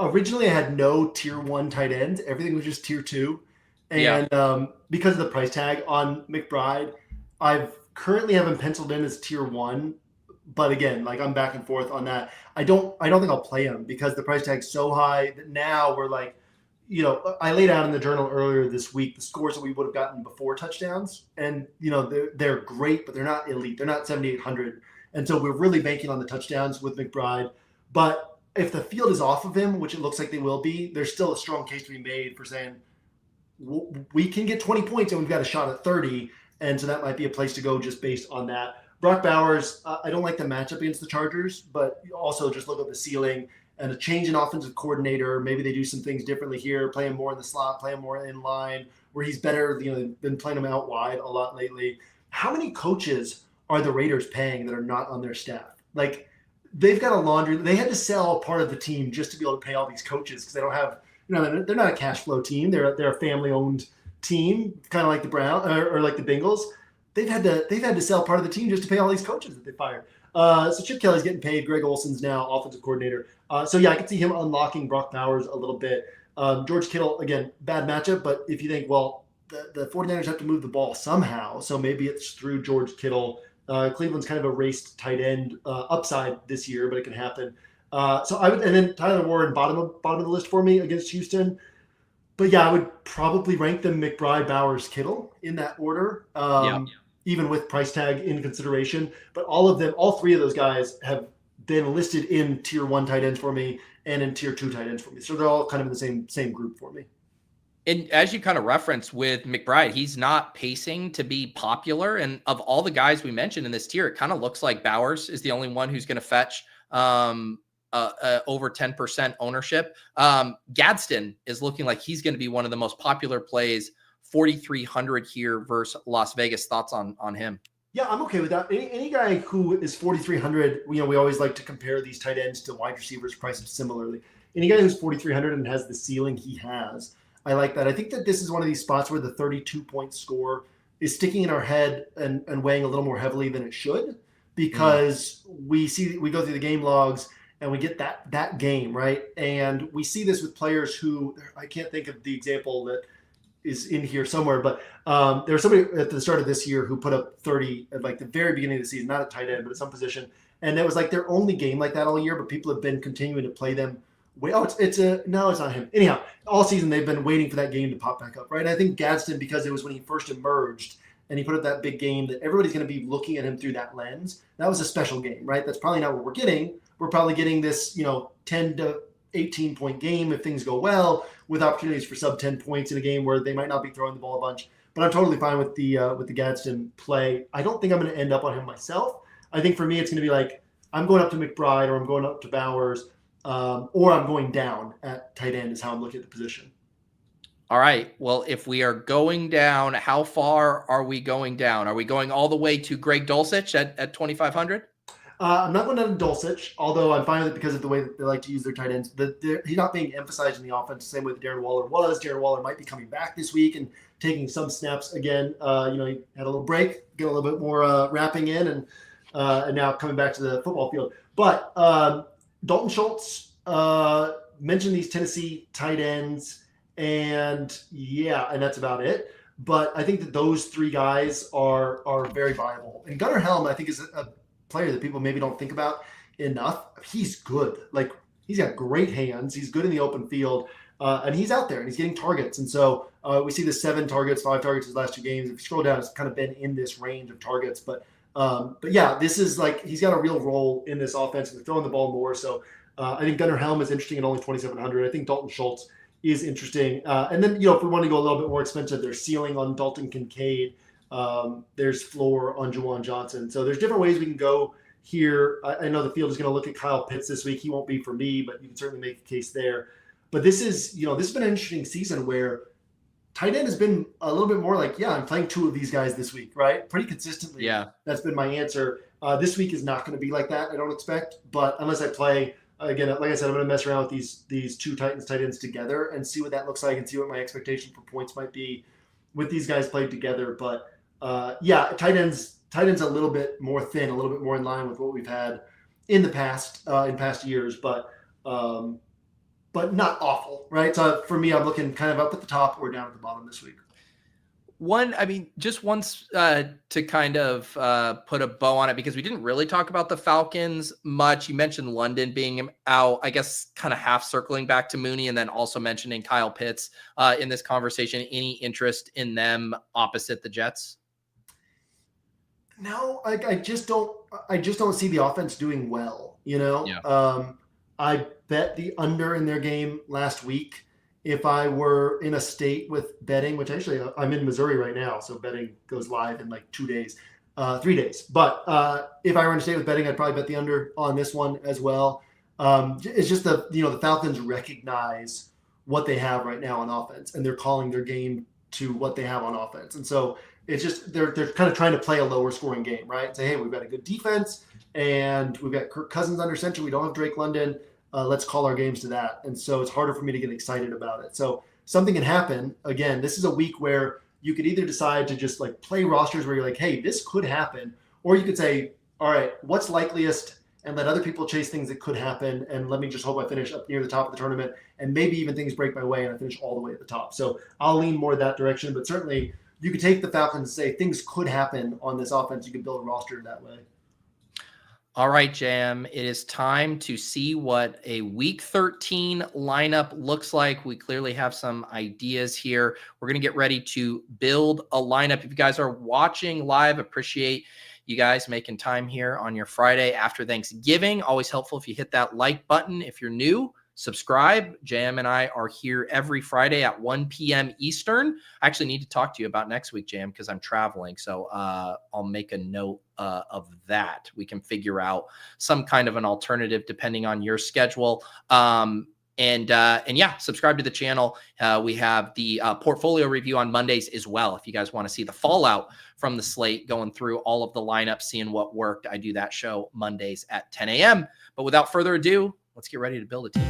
Originally, I had no tier 1 tight ends. Everything was just tier 2. And because of the price tag on McBride, I've currently have him penciled in as tier 1. But again, like I'm back and forth on that. I don't think I'll play him because the price tag's so high that now we're like, I laid out in the journal earlier this week the scores that we would have gotten before touchdowns. And, they're great, but they're not elite. They're not 7,800. And so we're really banking on the touchdowns with McBride. But if the field is off of him, which it looks like they will be, there's still a strong case to be made for saying we can get 20 points and we've got a shot at 30. And so that might be a place to go just based on that. Brock Bowers, I don't like the matchup against the Chargers, but also just look at the ceiling and a change in offensive coordinator. Maybe they do some things differently here, play him more in the slot, play him more in line where he's better. They've been playing him out wide a lot lately. How many coaches are the Raiders paying that are not on their staff? Like, they've got a laundry. They had to sell part of the team just to be able to pay all these coaches because they don't have, they're not a cash flow team. They're a family owned team, kind of like the Browns or like the Bengals. They've had to sell part of the team just to pay all these coaches that they fired. So Chip Kelly's getting paid. Greg Olson's now offensive coordinator. So yeah, I could see him unlocking Brock Bowers a little bit. George Kittle, again, bad matchup. But if you think, well, the 49ers have to move the ball somehow, so maybe it's through George Kittle. Cleveland's kind of a raced tight end upside this year, but it can happen. So I would, and then Tyler Warren, bottom of the list for me against Houston. But yeah, I would probably rank them McBride, Bowers, Kittle in that order, even with price tag in consideration. But all three of those guys have been listed in tier 1 tight ends for me and in tier 2 tight ends for me. So they're all kind of in the same group for me. And as you kind of referenced with McBride, he's not pacing to be popular. And of all the guys we mentioned in this tier, it kind of looks like Bowers is the only one who's going to fetch over 10% ownership. Gadsden is looking like he's going to be one of the most popular plays, 4,300 here versus Las Vegas. Thoughts on him? Yeah, I'm okay with that. Any guy who is 4,300, we always like to compare these tight ends to wide receivers priced similarly. Any guy who's 4,300 and has the ceiling he has, I like that. I think that this is one of these spots where the 32-point score is sticking in our head and weighing a little more heavily than it should, because we go through the game logs and we get that game, right? And we see this with players who, I can't think of the example that is in here somewhere, but there was somebody at the start of this year who put up 30 at like the very beginning of the season, not at tight end, but at some position. And it was like their only game like that all year, but people have been continuing to play them. No, it's not him. Anyhow, all season they've been waiting for that game to pop back up, right? And I think Gadsden, because it was when he first emerged and he put up that big game that everybody's going to be looking at him through that lens. That was a special game, right? That's probably not what we're getting. We're probably getting this, 10 to 18 point game if things go well, with opportunities for sub 10 points in a game where they might not be throwing the ball a bunch. But I'm totally fine with the Gadsden play. I don't think I'm going to end up on him myself. I think for me it's going to be like I'm going up to McBride or I'm going up to Bowers, or I'm going down at tight end is how I'm looking at the position. All right. Well, if we are going down, how far are we going down? Are we going all the way to Greg Dulcich at 2,500? I'm not going down to Dulcich, although I'm fine with it because of the way that they like to use their tight ends. He's not being emphasized in the offense the same way that Darren Waller was. Darren Waller might be coming back this week and taking some snaps again. He had a little break, get a little bit more wrapping in, and now coming back to the football field. But Dalton Schultz mentioned these Tennessee tight ends, and that's about it. But I think that those three guys are very viable. And Gunnar Helm, I think, is a player that people maybe don't think about enough. He's good. Like, he's got great hands. He's good in the open field, and he's out there and he's getting targets. And so we see the 7 targets, 5 targets his last 2 games. If you scroll down, it's kind of been in this range of targets. But yeah, this is like he's got a real role in this offense and they're throwing the ball more. So I think Gunnar Helm is interesting at only 2,700. I think Dalton Schultz is interesting. And then, if we want to go a little bit more expensive, there's ceiling on Dalton Kincaid. There's floor on Juwan Johnson. So there's different ways we can go here. I know the field is going to look at Kyle Pitts this week. He won't be for me, but you can certainly make a case there. But this has been an interesting season where tight end has been a little bit more like, I'm playing 2 of these guys this week, right? Pretty consistently. Yeah. That's been my answer. This week is not going to be like that, I don't expect. But unless I play, again, like I said, I'm going to mess around with these 2 Titans tight ends together and see what that looks like and see what my expectation for points might be with these guys played together. But tight ends a little bit more thin, a little bit more in line with what we've had in the past, in past years, but not awful, right? So for me, I'm looking kind of up at the top or down at the bottom this week. Just once to kind of put a bow on it, because we didn't really talk about the Falcons much. You mentioned London being out, I guess, kind of half circling back to Mooney, and then also mentioning Kyle Pitts in this conversation. Any interest in them opposite the Jets? No, I just don't see the offense doing well. I bet the under in their game last week. If I were in a state with betting, which actually I'm in Missouri right now, so betting goes live in like 2 days, 3 days. But if I were in a state with betting, I'd probably bet the under on this one as well. It's just the Falcons recognize what they have right now on offense, and they're calling their game to what they have on offense. And so it's just they're kind of trying to play a lower scoring game, right? Say, hey, we've got a good defense, and we've got Kirk Cousins under center. We don't have Drake London. Let's call our games to that. And so it's harder for me to get excited about it. So something can happen. Again, this is a week where you could either decide to just like play rosters where you're like, hey, this could happen. Or you could say, all right, what's likeliest, and let other people chase things that could happen. And let me just hope I finish up near the top of the tournament. And maybe even things break my way and I finish all the way at the top. So I'll lean more that direction. But certainly you could take the Falcons and say things could happen on this offense. You could build a roster that way. All right, Jam, it is time to see what a week 13 lineup looks like. We clearly have some ideas here. We're going to get ready to build a lineup. If you guys are watching live, appreciate you guys making time here on your Friday after Thanksgiving. Always helpful if you hit that like button. If you're new, subscribe. Jam and I are here every Friday at 1 p.m. Eastern. I actually need to talk to you about next week, Jam, because I'm traveling. So I'll make a note of that. We can figure out some kind of an alternative depending on your schedule. And yeah, subscribe to the channel. We have the portfolio review on Mondays as well. If you guys want to see the fallout from the slate, going through all of the lineups, seeing what worked, I do that show Mondays at 10 a.m. But without further ado, let's get ready to build a team.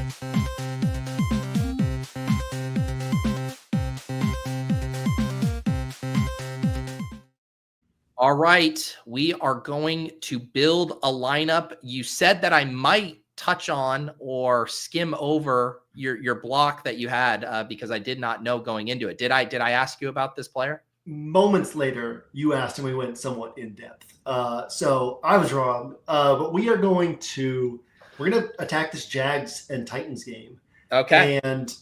All right, we are going to build a lineup. You said that I might touch on or skim over your block that you had because I did not know going into it. Did I ask you about this player? Moments later, you asked and we went somewhat in depth. So I was wrong. But we're going to attack this Jags and Titans game. Okay. And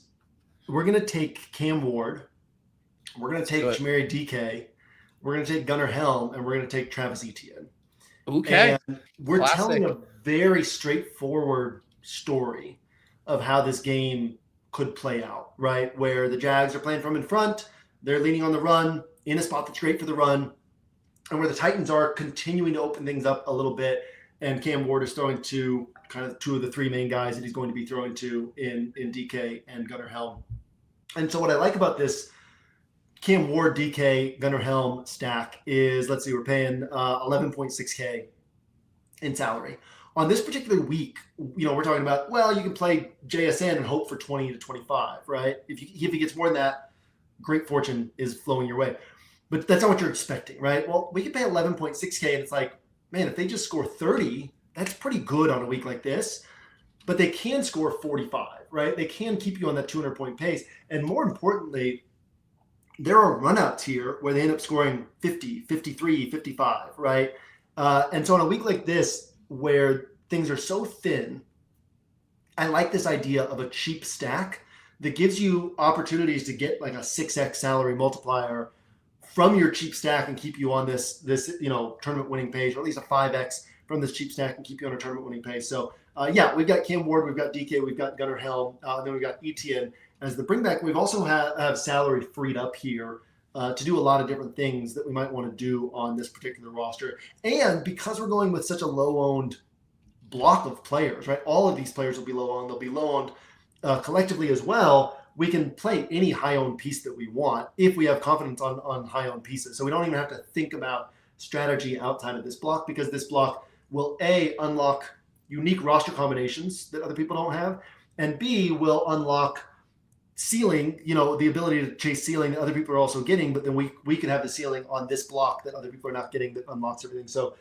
we're going to take Cam Ward. We're going to take Dike. We're going to take Gunnar Helm, and we're going to take Travis Etienne. Okay. And we're telling a very straightforward story of how this game could play out, right? Where the Jags are playing from in front, they're leaning on the run, in a spot that's great for the run, and where the Titans are continuing to open things up a little bit, and Cam Ward is throwing to kind of two of the three main guys that he's going to be throwing to in DK and Gunnar Helm. And so what I like about this Cam Ward, DK, Gunnar Helm stack is, let's see, we're paying 11.6K in salary. On this particular week, we're talking about, well, you can play JSN and hope for 20 to 25, right? If he gets more than that, great fortune is flowing your way. But that's not what you're expecting, right? Well, we can pay 11.6K, and it's like, man, if they just score 30, that's pretty good on a week like this. But they can score 45, right? They can keep you on that 200-point pace. And more importantly, there are runouts here where they end up scoring 50, 53, 55, right? And so on a week like this, where things are so thin, I like this idea of a cheap stack that gives you opportunities to get like a 6x salary multiplier from your cheap stack and keep you on this tournament winning pace, or at least a 5x from this cheap stack and keep you on a tournament winning pace. So yeah, we've got Cam Ward, we've got DK, we've got Gunnar Helm, then we've got Etienne as the bringback. We've also have salary freed up here to do a lot of different things that we might want to do on this particular roster. And because we're going with such a low-owned block of players, right? All of these players will be low-owned. They'll be low-owned collectively as well. We can play any high-owned piece that we want if we have confidence on high-owned pieces. So we don't even have to think about strategy outside of this block, because this block will A, unlock unique roster combinations that other people don't have, and B, will unlock ceiling, the ability to chase ceiling that other people are also getting, but then we can have the ceiling on this block that other people are not getting that unlocks everything. So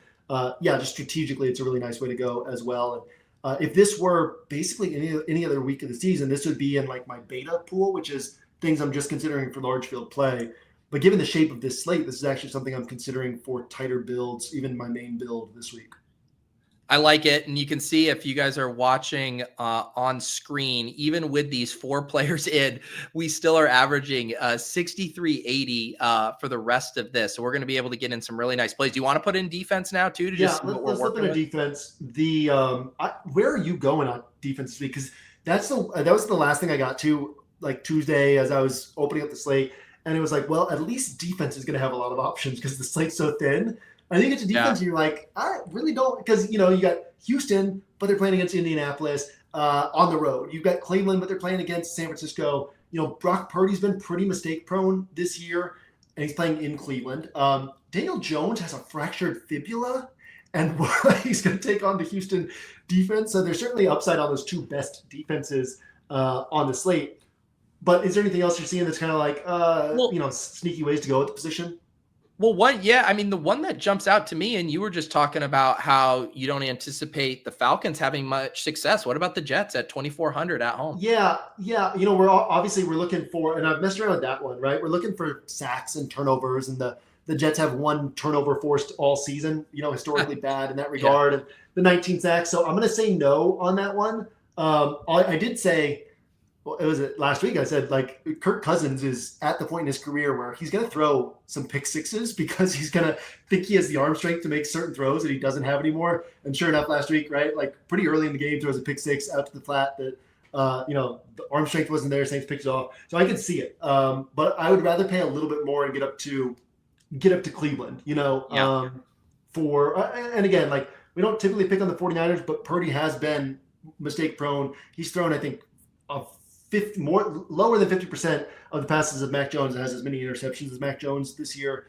yeah, just strategically, it's a really nice way to go as well. And if this were basically any other week of the season, this would be in like my beta pool, which is things I'm just considering for large field play. But given the shape of this slate, this is actually something I'm considering for tighter builds, even my main build this week. I like it. And you can see, if you guys are watching on screen, even with these 4 players in, we still are averaging 63.80 for the rest of this. So we're going to be able to get in some really nice plays. Do you want to put in defense now too? Let's flip into defense. Where are you going on defense this week? Because that was the last thing I got to, like Tuesday as I was opening up the slate. And it was like, well, at least defense is going to have a lot of options because the slate's so thin. And then you get to defense and you're like, I really don't, because, you got Houston, but they're playing against Indianapolis on the road. You've got Cleveland, but they're playing against San Francisco. Brock Purdy's been pretty mistake prone this year, and he's playing in Cleveland. Daniel Jones has a fractured fibula, and he's going to take on the Houston defense. So there's certainly upside on those 2 best defenses on the slate. But is there anything else you're seeing that's kind of like, sneaky ways to go at the position? Well, the one that jumps out to me, and you were just talking about how you don't anticipate the Falcons having much success. What about the Jets at 2,400 at home? Yeah. We're looking for, and I've messed around with that one, right? We're looking for sacks and turnovers, and the Jets have 1 turnover forced all season, historically bad in that regard. And the 19 sacks. So I'm going to say no on that one. I did say, well, it was last week. I said, like, Kirk Cousins is at the point in his career where he's going to throw some pick sixes because he's going to think he has the arm strength to make certain throws that he doesn't have anymore. And sure enough, last week, right, like pretty early in the game, throws a pick six out to the flat that, the arm strength wasn't there. Saints picked it off. So I could see it. But I would rather pay a little bit more and get up to Cleveland, and again, like, we don't typically pick on the 49ers, but Purdy has been mistake prone. He's thrown, I think, lower than 50% of the passes of Mac Jones and has as many interceptions as Mac Jones this year.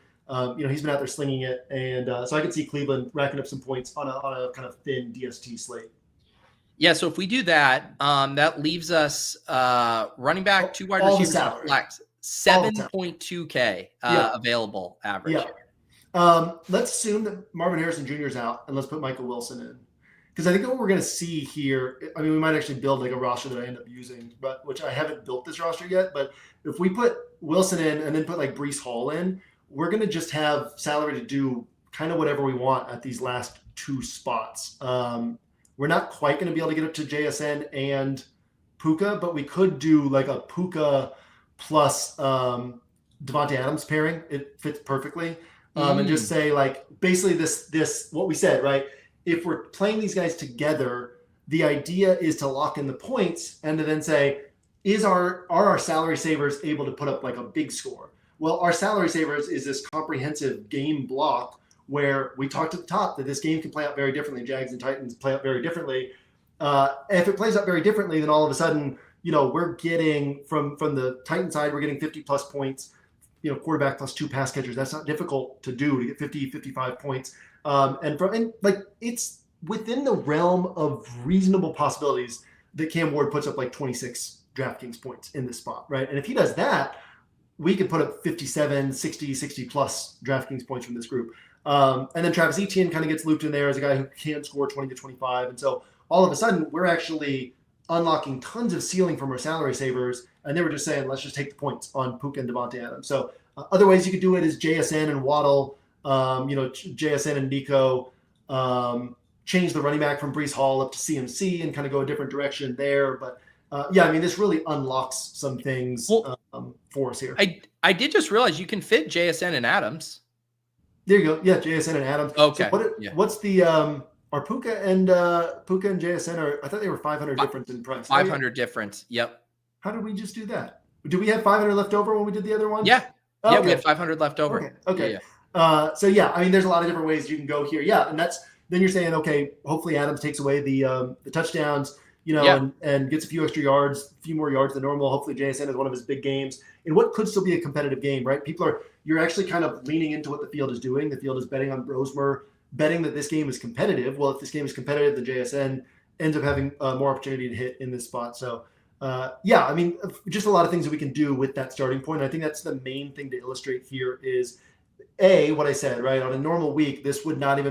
He's been out there slinging it. And so I can see Cleveland racking up some points on a kind of thin DST slate. Yeah, so if we do that, that leaves us running back, 2 wide receivers, flex, 7.2K available average. Yeah. Let's assume that Marvin Harrison Jr. is out, and let's put Michael Wilson in. Because I think what we're going to see here, I mean, we might actually build like a roster that I end up using, which I haven't built this roster yet. But if we put Wilson in and then put like Breece Hall in, we're going to just have salary to do kind of whatever we want at these last 2 spots. We're not quite going to be able to get up to JSN and Puka, but we could do like a Puka plus Devontae Adams pairing. It fits perfectly. And just say, like, basically this what we said, right? If we're playing these guys together, the idea is to lock in the points and to then say, are our salary savers able to put up like a big score? Well, our salary savers is this comprehensive game block where we talked at the top that this game can play out very differently. Jags and Titans play out very differently. If it plays out very differently, then all of a sudden, we're getting from the Titan side, we're getting 50 plus points, quarterback plus 2 pass catchers. That's not difficult to do, to get 50, 55 points. And it's within the realm of reasonable possibilities that Cam Ward puts up like 26 DraftKings points in this spot, right? And if he does that, we could put up 57, 60 plus DraftKings points from this group. And then Travis Etienne kind of gets looped in there as a guy who can score 20 to 25. And so all of a sudden, we're actually unlocking tons of ceiling from our salary savers. And they were just saying, let's just take the points on Puka and Devontae Adams. So other ways you could do it is JSN and Waddle, JSN and Nico, change the running back from Breece Hall up to CMC and kind of go a different direction there. But this really unlocks some things for us here. I did just realize you can fit JSN and Adams. There you go. Yeah, JSN and Adams. Okay. So what's the are Puka and JSN are? I thought they were 500 difference in price. 500 difference. Yep. How did we just do that? Did we have 500 left over when we did the other one? Yeah. Oh, yeah, okay. we had 500 left over. Okay. Yeah. There's a lot of different ways you can go here. Yeah, and then you're saying, okay, hopefully Adams takes away the touchdowns, and gets a few extra yards, a few more yards than normal. Hopefully JSN is one of his big games in what could still be a competitive game, right? You're actually kind of leaning into what the field is doing. The field is betting on Rosemer, betting that this game is competitive. Well, if this game is competitive, then JSN ends up having more opportunity to hit in this spot. So, just a lot of things that we can do with that starting point. I think that's the main thing to illustrate here is what I said, right? On a normal week, this would not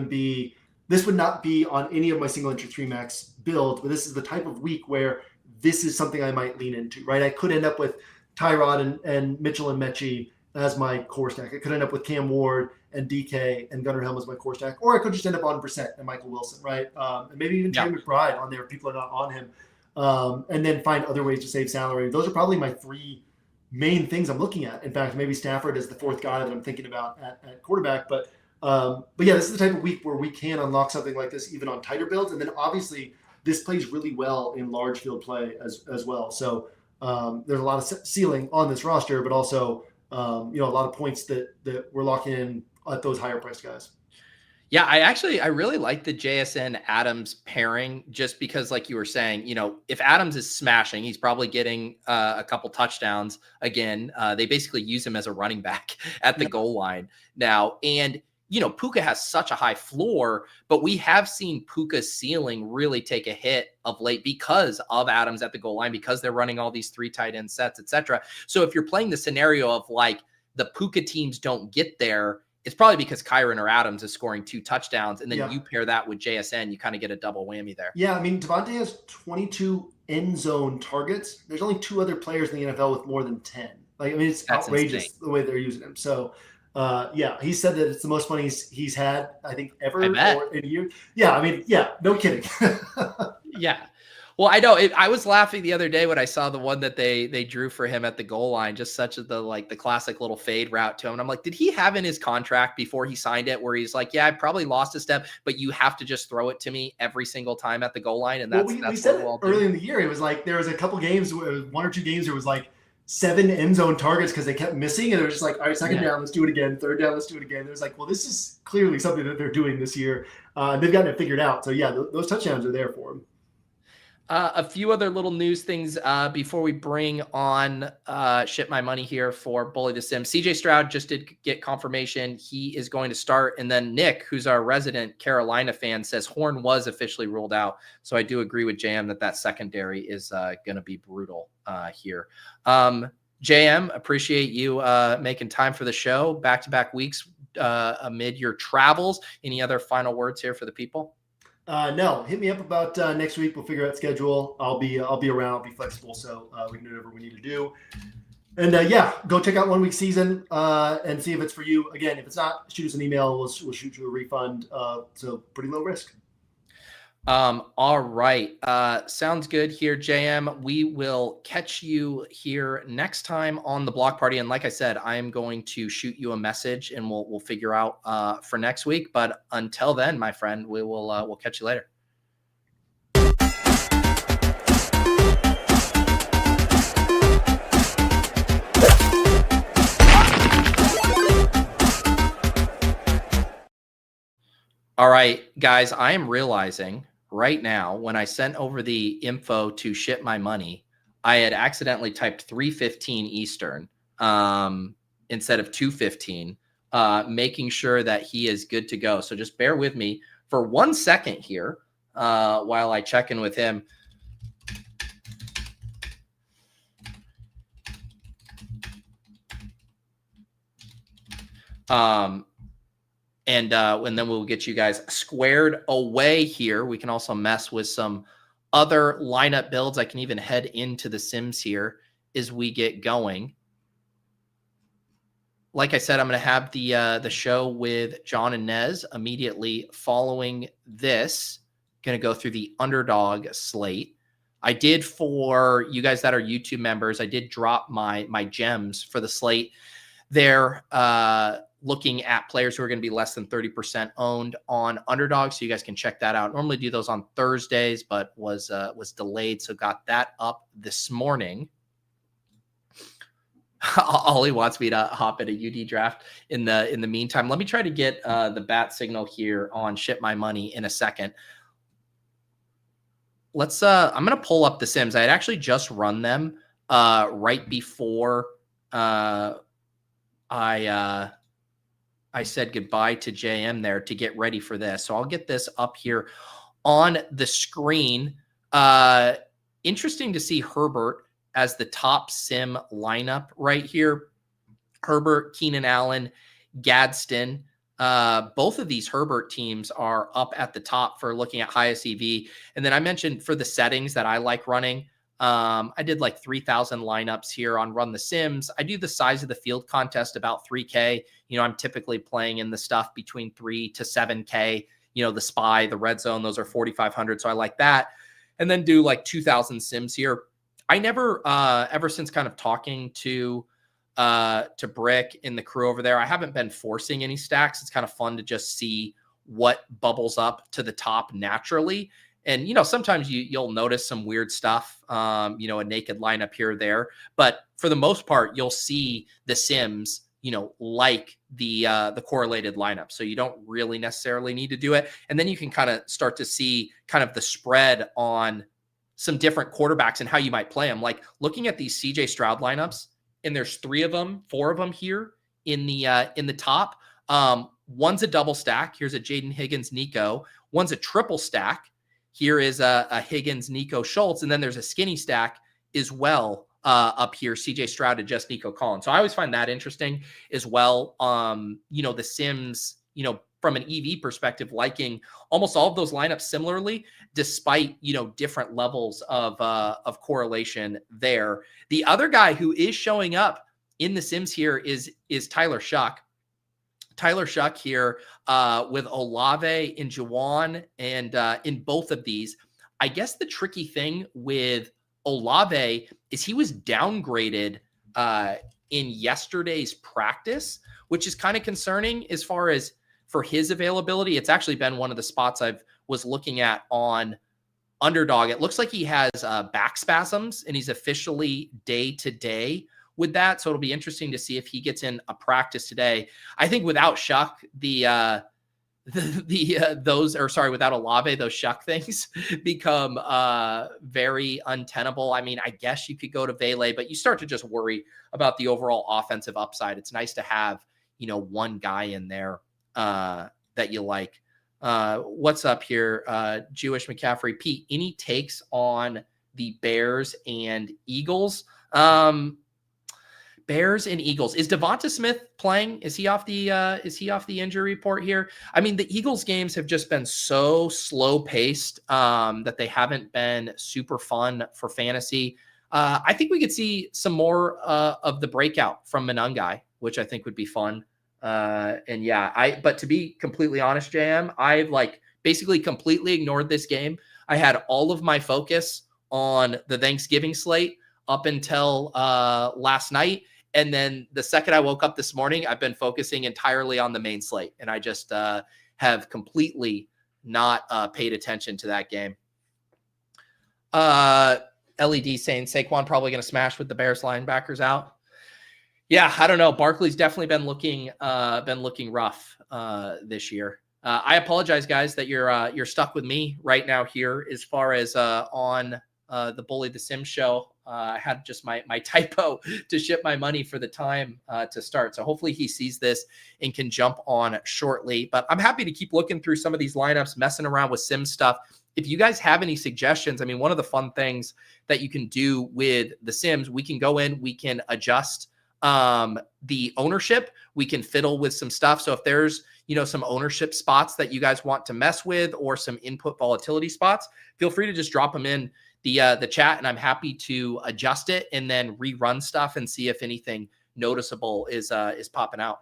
be on any of my single entry 3-max builds, but this is the type of week where this is something I might lean into, right? I could end up with Tyrod and Mitchell and Mechie as my core stack. I could end up with Cam Ward and Dike and Gunnar Helm as my core stack, or I could just end up on Brissett and Michael Wilson, right? And maybe even Trey McBride on there if people are not on him, and then find other ways to save salary. Those are probably my 3 main things I'm looking at. In fact, maybe Stafford is the 4th guy that I'm thinking about at quarterback. But this is the type of week where we can unlock something like this even on tighter builds. And then obviously this plays really well in large field play as well. So there's a lot of ceiling on this roster, but also a lot of points that we're locking in at those higher priced guys. Yeah, I really like the JSN Adams pairing just because, like you were saying, if Adams is smashing, he's probably getting a couple touchdowns again. They basically use him as a running back at the goal line now. And, Puka has such a high floor, but we have seen Puka's ceiling really take a hit of late because of Adams at the goal line, because they're running all these 3 tight end sets, etc. So if you're playing the scenario of like the Puka teams don't get there, it's probably because Kyron or Adams is scoring 2 touchdowns, and then you pair that with JSN, you kind of get a double whammy there. Yeah, I mean, Devontae has 22 end zone targets. There's only 2 other players in the NFL with more than 10. It's outrageous insane. The way they're using him. So, Yeah, he said that it's the most money he's had, I think, ever I bet. or in a year. Yeah, I mean, yeah, no kidding. Yeah. Well, I know I was laughing the other day when I saw the one that they drew for him at the goal line, just such as the classic little fade route to him. And I'm like, did he have in his contract before he signed it where he's like, yeah, I probably lost a step, but you have to just throw it to me every single time at the goal line. And that's, we said it early in the year. It was like, there was a couple games, one or two games, there was like 7 end zone targets because they kept missing. And it was just like, all right, second down, let's do it again. Third down, let's do it again. It was like, well, this is clearly something that they're doing this year. They've gotten it figured out. So yeah, those touchdowns are there for him. A few other little news things before we bring on Ship My Money here for Bully the Sim. CJ Stroud just did get confirmation he is going to start. And then Nick, who's our resident Carolina fan, says Horn was officially ruled out. So I do agree with JM that secondary is going to be brutal here. JM, appreciate you making time for the show. Back-to-back weeks amid your travels. Any other final words here for the people? No, hit me up about next week. We'll figure out schedule. I'll be around. I'll be flexible, so we can do whatever we need to do. And yeah, go check out 1 week season and see if it's for you. Again, if it's not, shoot us an email. We'll shoot you a refund. So pretty low risk. All right. Sounds good here, JM. We will catch you here next time on the Block Party. And like I said, I am going to shoot you a message and we'll figure out for next week. But until then, my friend, we'll catch you later. All right, guys, I am realizing right now, when I sent over the info to Ship My Money, I had accidentally typed 3:15 Eastern instead of 2:15, making sure that he is good to go. So just bear with me for 1 second here while I check in with him. And then we'll get you guys squared away here. We can also mess with some other lineup builds. I can even head into the Sims here as we get going. Like I said, I'm going to have the show with John and Nez immediately following this. Going to go through the underdog slate. I did, for you guys that are YouTube members, I did drop my gems for the slate there. Looking at players who are going to be less than 30% owned on underdog. So you guys can check that out. Normally do those on Thursdays, but was delayed. So got that up this morning. Ollie wants me to hop at a UD draft in the meantime. Let me try to get the bat signal here on Ship My Money in a second. Let's I'm going to pull up the Sims. I had actually just run them right before I said goodbye to JM there to get ready for this. So I'll get this up here on the screen. Interesting to see Herbert as the top Sim lineup right here. Herbert, Keenan Allen, Gadsden. Both of these Herbert teams are up at the top for looking at highest EV. And then I mentioned for the settings that I like running, I did like 3,000 lineups here on Run the Sims. I do the size of the field contest about 3K. You know, I'm typically playing in the stuff between 3 to 7K. You know, the spy, the red zone, those are 4,500. So I like that. And then do like 2,000 Sims here. I never, ever since kind of talking to Brick and the crew over there, I haven't been forcing any stacks. It's kind of fun to just see what bubbles up to the top naturally. And, you know, sometimes you'll notice some weird stuff, you know, a naked lineup here or there. But for the most part, you'll see the Sims, you know, like the correlated lineup. So you don't really necessarily need to do it. And then you can kind of start to see kind of the spread on some different quarterbacks and how you might play them. Like looking at these CJ Stroud lineups, and there's 4 of them here in the top. One's a double stack. Here's a Jaden Higgins, Nico. One's a triple stack. Here is a Higgins, Nico, Schultz. And then there's a skinny stack as well up here, CJ Stroud to just Nico Collins. So I always find that interesting as well. You know, the Sims, you know, from an EV perspective, liking almost all of those lineups similarly, despite, you know, different levels of correlation there. The other guy who is showing up in the Sims here is Tyler Shuck. Tyler Shuck here with Olave and Juwan, and in both of these, I guess the tricky thing with Olave is he was downgraded in yesterday's practice, which is kind of concerning as far as for his availability. It's actually been one of the spots I was looking at on Underdog. It looks like he has back spasms, and he's officially day to day with that. So it'll be interesting to see if he gets in a practice today. I think without Shuck, without Olave, those Shuck things become very untenable. I mean, I guess you could go to Vele, but you start to just worry about the overall offensive upside. It's nice to have, one guy in there that you like. What's up here? Jewish McCaffrey. Pete, any takes on the Bears and Eagles? Bears and Eagles. Is Devonta Smith playing? Is he off the injury report here? I mean, the Eagles games have just been so slow paced that they haven't been super fun for fantasy. I think we could see some more of the breakout from Monangai, which I think would be fun. But to be completely honest, JM, I've basically completely ignored this game. I had all of my focus on the Thanksgiving slate up until last night. And then the second I woke up this morning, I've been focusing entirely on the main slate. And I just have completely not paid attention to that game. LED saying Saquon probably going to smash with the Bears linebackers out. Yeah, I don't know. Barkley's definitely been looking rough this year. I apologize, guys, that you're stuck with me right now here as far as on the Bully the Sim show. I had just my typo to ship my money for the time to start. So hopefully he sees this and can jump on shortly. But I'm happy to keep looking through some of these lineups, messing around with sim stuff. If you guys have any suggestions, I mean, one of the fun things that you can do with the Sims, we can go in, we can adjust the ownership, we can fiddle with some stuff. So if there's, some ownership spots that you guys want to mess with or some input volatility spots, feel free to just drop them in the chat, and I'm happy to adjust it and then rerun stuff and see if anything noticeable is popping out.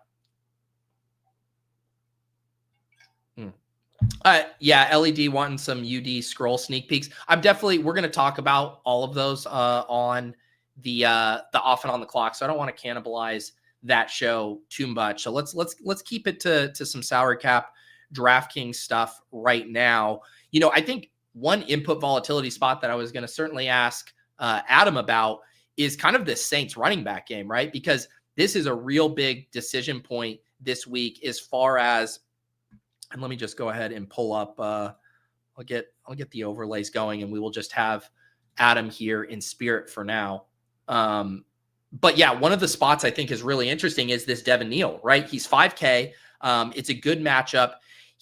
LED wanting some UD scroll sneak peeks. We're going to talk about all of those on the off and on the clock. So I don't want to cannibalize that show too much. So let's keep it to some salary cap DraftKings stuff right now. I think one input volatility spot that I was going to certainly ask Adam about is kind of the Saints running back game, right? Because this is a real big decision point this week as far as, and let me just go ahead and pull up, I'll get the overlays going and we will just have Adam here in spirit for now. But yeah, one of the spots I think is really interesting is this Devin Neal, right? He's 5K. It's a good matchup.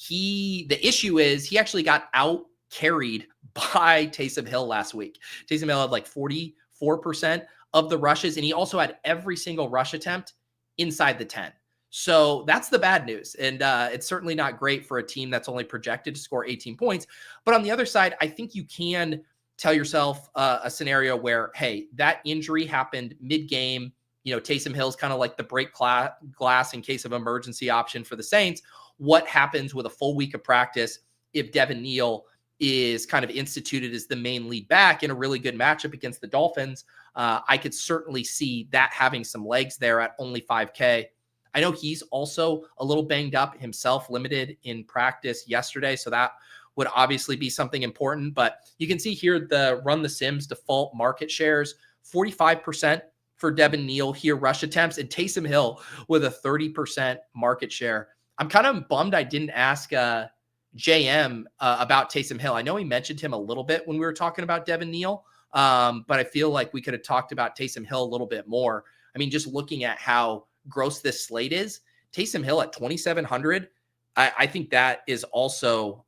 The issue is he actually got out carried by Taysom Hill last week. Taysom Hill had 44% of the rushes, and he also had every single rush attempt inside the 10. So that's the bad news. And it's certainly not great for a team that's only projected to score 18 points. But on the other side, I think you can tell yourself a scenario where, hey, that injury happened mid-game. Taysom Hill's kind of like the break glass in case of emergency option for the Saints. What happens with a full week of practice if Devin Neal is kind of instituted as the main lead back in a really good matchup against the Dolphins? I could certainly see that having some legs there at only 5K. I know he's also a little banged up himself, limited in practice yesterday. So that would obviously be something important. But you can see here the Run the Sims default market shares, 45% for Devin Neal here, rush attempts, and Taysom Hill with a 30% market share. I'm kind of bummed I didn't ask JM about Taysom Hill. I know he mentioned him a little bit when we were talking about Devin Neal, but I feel like we could have talked about Taysom Hill a little bit more. I mean, just looking at how gross this slate is, Taysom Hill at 2,700, I think that is also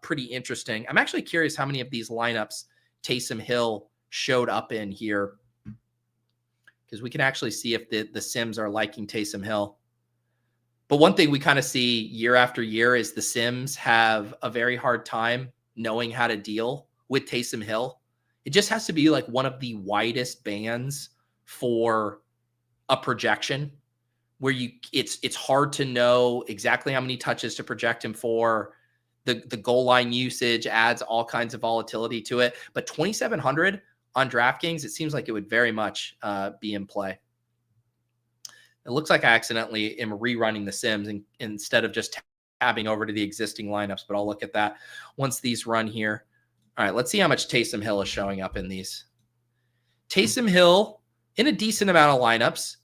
pretty interesting. I'm actually curious how many of these lineups Taysom Hill showed up in here, because we can actually see if the Sims are liking Taysom Hill. But one thing we kind of see year after year is the Sims have a very hard time knowing how to deal with Taysom Hill. It just has to be one of the widest bands for a projection where it's hard to know exactly how many touches to project him for. The goal line usage adds all kinds of volatility to it. But 2,700 on DraftKings, it seems like it would very much be in play. It looks like I accidentally am rerunning the Sims instead of just tabbing over to the existing lineups, but I'll look at that once these run here. All right, let's see how much Taysom Hill is showing up in these. Taysom Hill in a decent amount of lineups.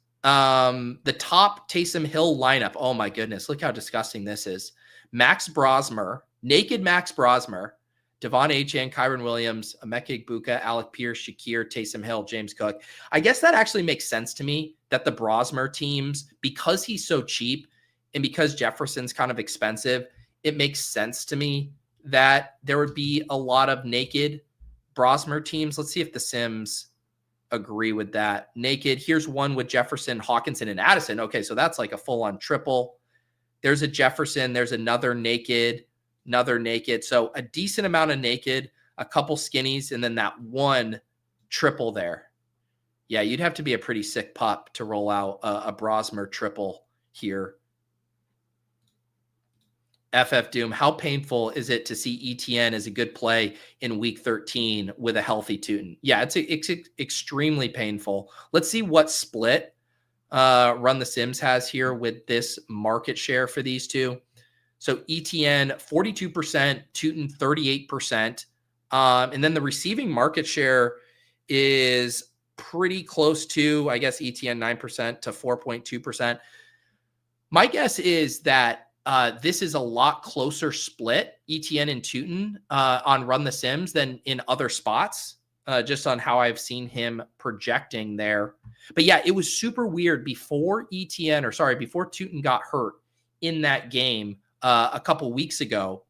The top Taysom Hill lineup, oh my goodness, look how disgusting this is. Max Brosmer, naked Max Brosmer, Devon Achane, Kyron Williams, Emeka Buka, Alec Pierce, Shakir, Taysom Hill, James Cook. I guess that actually makes sense to me that the Brosmer teams, because he's so cheap and because Jefferson's kind of expensive, it makes sense to me that there would be a lot of naked Brosmer teams. Let's see if the Sims agree with that. Naked, here's one with Jefferson, Hawkinson, and Addison. Okay, so that's like a full-on triple. There's a Jefferson, there's another naked. So a decent amount of naked, a couple skinnies, and then that one triple there. Yeah, you'd have to be a pretty sick pup to roll out a Brosmer triple here. FF Doom, how painful is it to see Etienne as a good play in week 13 with a healthy Tootin? Yeah, it's extremely painful. Let's see what split Run the Sims has here with this market share for these two. So Etienne, 42%, Tootin, 38%. And then the receiving market share is pretty close to, I guess, Etienne 9% to 4.2%. My guess is that this is a lot closer split, Etienne and Tootin, on Run the Sims than in other spots, just on how I've seen him projecting there. But yeah, it was super weird before Tootin got hurt in that game a couple weeks ago.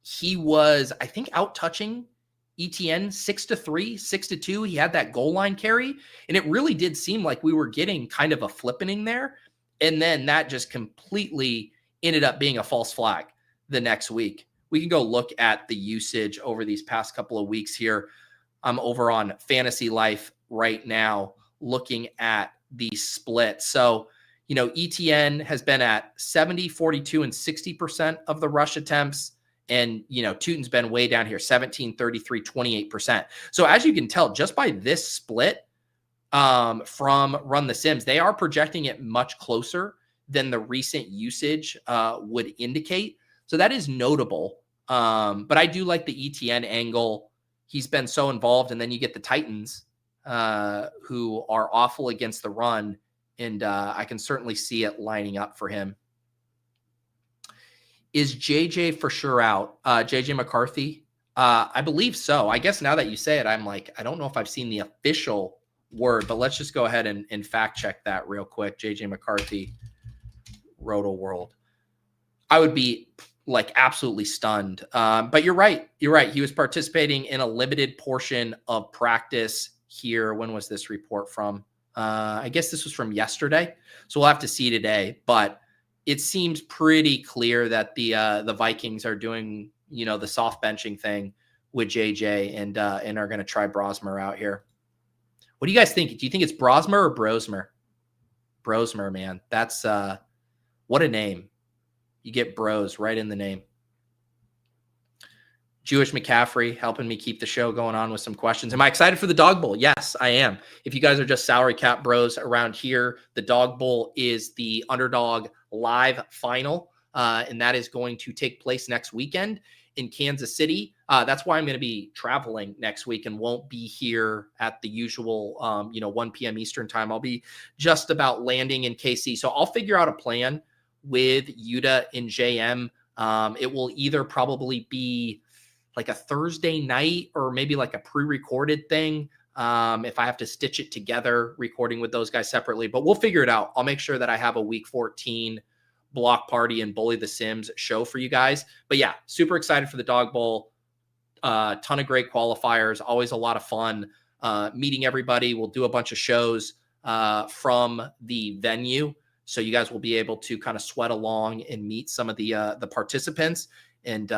He was, I think, out touching Etienne 6-3, 6-2. He had that goal line carry, and it really did seem like we were getting kind of a flippening there. And then that just completely ended up being a false flag the next week. We can go look at the usage over these past couple of weeks here. I'm over on Fantasy Life right now looking at the split. So, Etienne has been at 70, 42, and 60% of the rush attempts. And, Tootin's been way down here, 17, 33, 28%. So as you can tell, just by this split from Run the Sims, they are projecting it much closer than the recent usage would indicate. So that is notable. But I do like the Etienne angle. He's been so involved. And then you get the Titans who are awful against the run. And I can certainly see it lining up for him. Is JJ for sure out? JJ McCarthy? I believe so. I guess now that you say it, I'm like, I don't know if I've seen the official word, but let's just go ahead and fact check that real quick. JJ McCarthy, Roto World. I would be like absolutely stunned. But you're right. He was participating in a limited portion of practice here. When was this report from? I guess this was from yesterday. So we'll have to see today, but it seems pretty clear that the Vikings are doing, the soft benching thing with JJ and are going to try Brosmer out here. What do you guys think? Do you think it's Brosmer or Brosmer? Brosmer, man. That's what a name. You get bros right in the name. Jewish McCaffrey helping me keep the show going on with some questions. Am I excited for the Dog Bowl? Yes, I am. If you guys are just salary cap bros around here, the Dog Bowl is the Underdog Live final, and that is going to take place next weekend in Kansas City. That's why I'm going to be traveling next week and won't be here at the usual, 1 p.m. Eastern time. I'll be just about landing in KC. So I'll figure out a plan with Yuta and JM. It will either probably be like a Thursday night or maybe like a pre-recorded thing. If I have to stitch it together, recording with those guys separately, but we'll figure it out. I'll make sure that I have a week 14 block party and Bully the Sims show for you guys. But yeah, super excited for the Dog Bowl. Ton of great qualifiers, always a lot of fun meeting everybody. We'll do a bunch of shows from the venue. So you guys will be able to kind of sweat along and meet some of the participants. And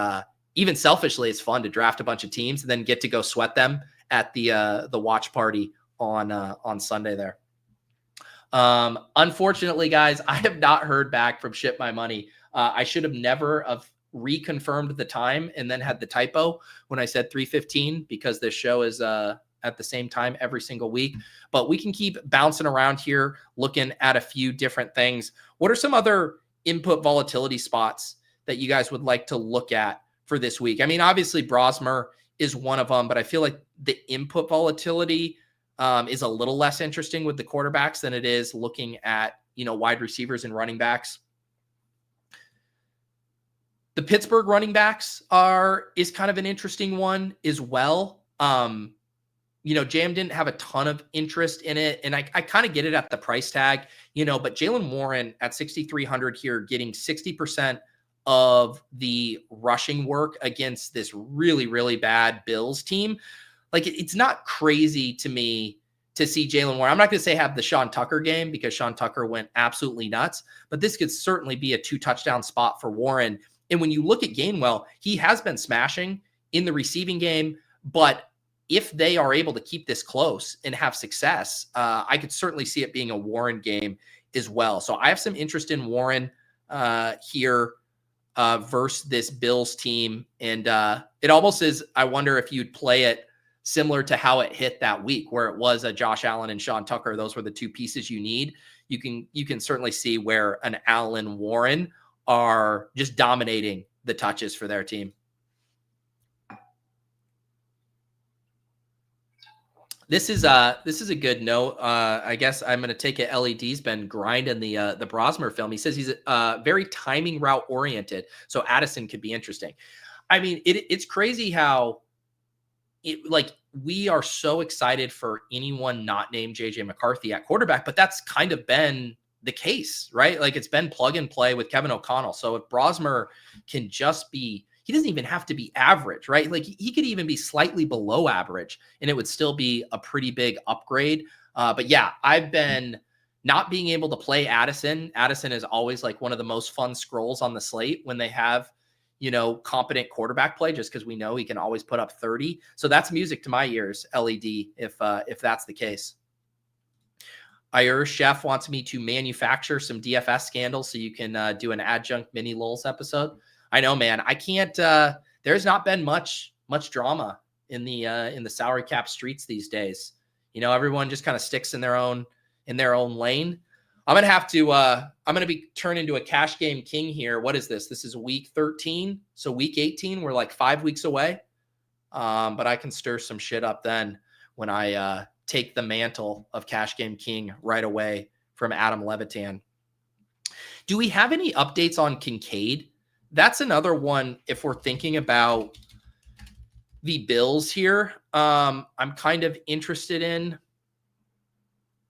even selfishly, it's fun to draft a bunch of teams and then get to go sweat them at the watch party on Sunday there. Unfortunately, guys, I have not heard back from ShipMyMoney. I should have never have reconfirmed the time and then had the typo when I said 3:15 because this show is at the same time every single week. But we can keep bouncing around here, looking at a few different things. What are some other input volatility spots that you guys would like to look at for this week? I mean, obviously Brosmer is one of them, but I feel like the input volatility is a little less interesting with the quarterbacks than it is looking at, wide receivers and running backs. The Pittsburgh running backs is kind of an interesting one as well. JM didn't have a ton of interest in it, and I kind of get it at the price tag, but Jaylen Warren at 6,300 here, getting 60% of the rushing work against this really, really bad Bills team. Like, it's not crazy to me to see Jaylen Warren. I'm not going to say have the Sean Tucker game because Sean Tucker went absolutely nuts, but this could certainly be a 2-touchdown spot for Warren. And when you look at Gainwell, he has been smashing in the receiving game, but if they are able to keep this close and have success, I could certainly see it being a Warren game as well. So I have some interest in Warren here versus this Bills team. And it almost is, I wonder if you'd play it similar to how it hit that week where it was a Josh Allen and Sean Tucker. Those were the two pieces you need. You can certainly see where an Allen Warren are just dominating the touches for their team. This is a good note. I guess I'm going to take it. LED's been grinding the Brosmer film. He says he's very timing route oriented, so Addison could be interesting. I mean, it's crazy how we are so excited for anyone not named JJ McCarthy at quarterback, but that's kind of been the case, right? Like, it's been plug and play with Kevin O'Connell. So if Brosmer can just be, he doesn't even have to be average, right? Like, he could even be slightly below average and it would still be a pretty big upgrade. But yeah, I've been not being able to play Addison. Addison is always like one of the most fun scrolls on the slate when they have, competent quarterback play, just because we know he can always put up 30. So that's music to my ears, LED, if that's the case. Chef wants me to manufacture some DFS scandals so you can do an adjunct mini Lulz episode. I know, man. I can't. There's not been much drama in the salary cap streets these days. Everyone just kind of sticks in their own lane. I'm gonna be turned into a cash game king here. What is this? This is week 13. So week 18, we're like 5 weeks away. But I can stir some shit up then when I take the mantle of cash game king right away from Adam Levitan. Do we have any updates on Kincaid? That's another one. If we're thinking about the Bills here, I'm kind of interested in.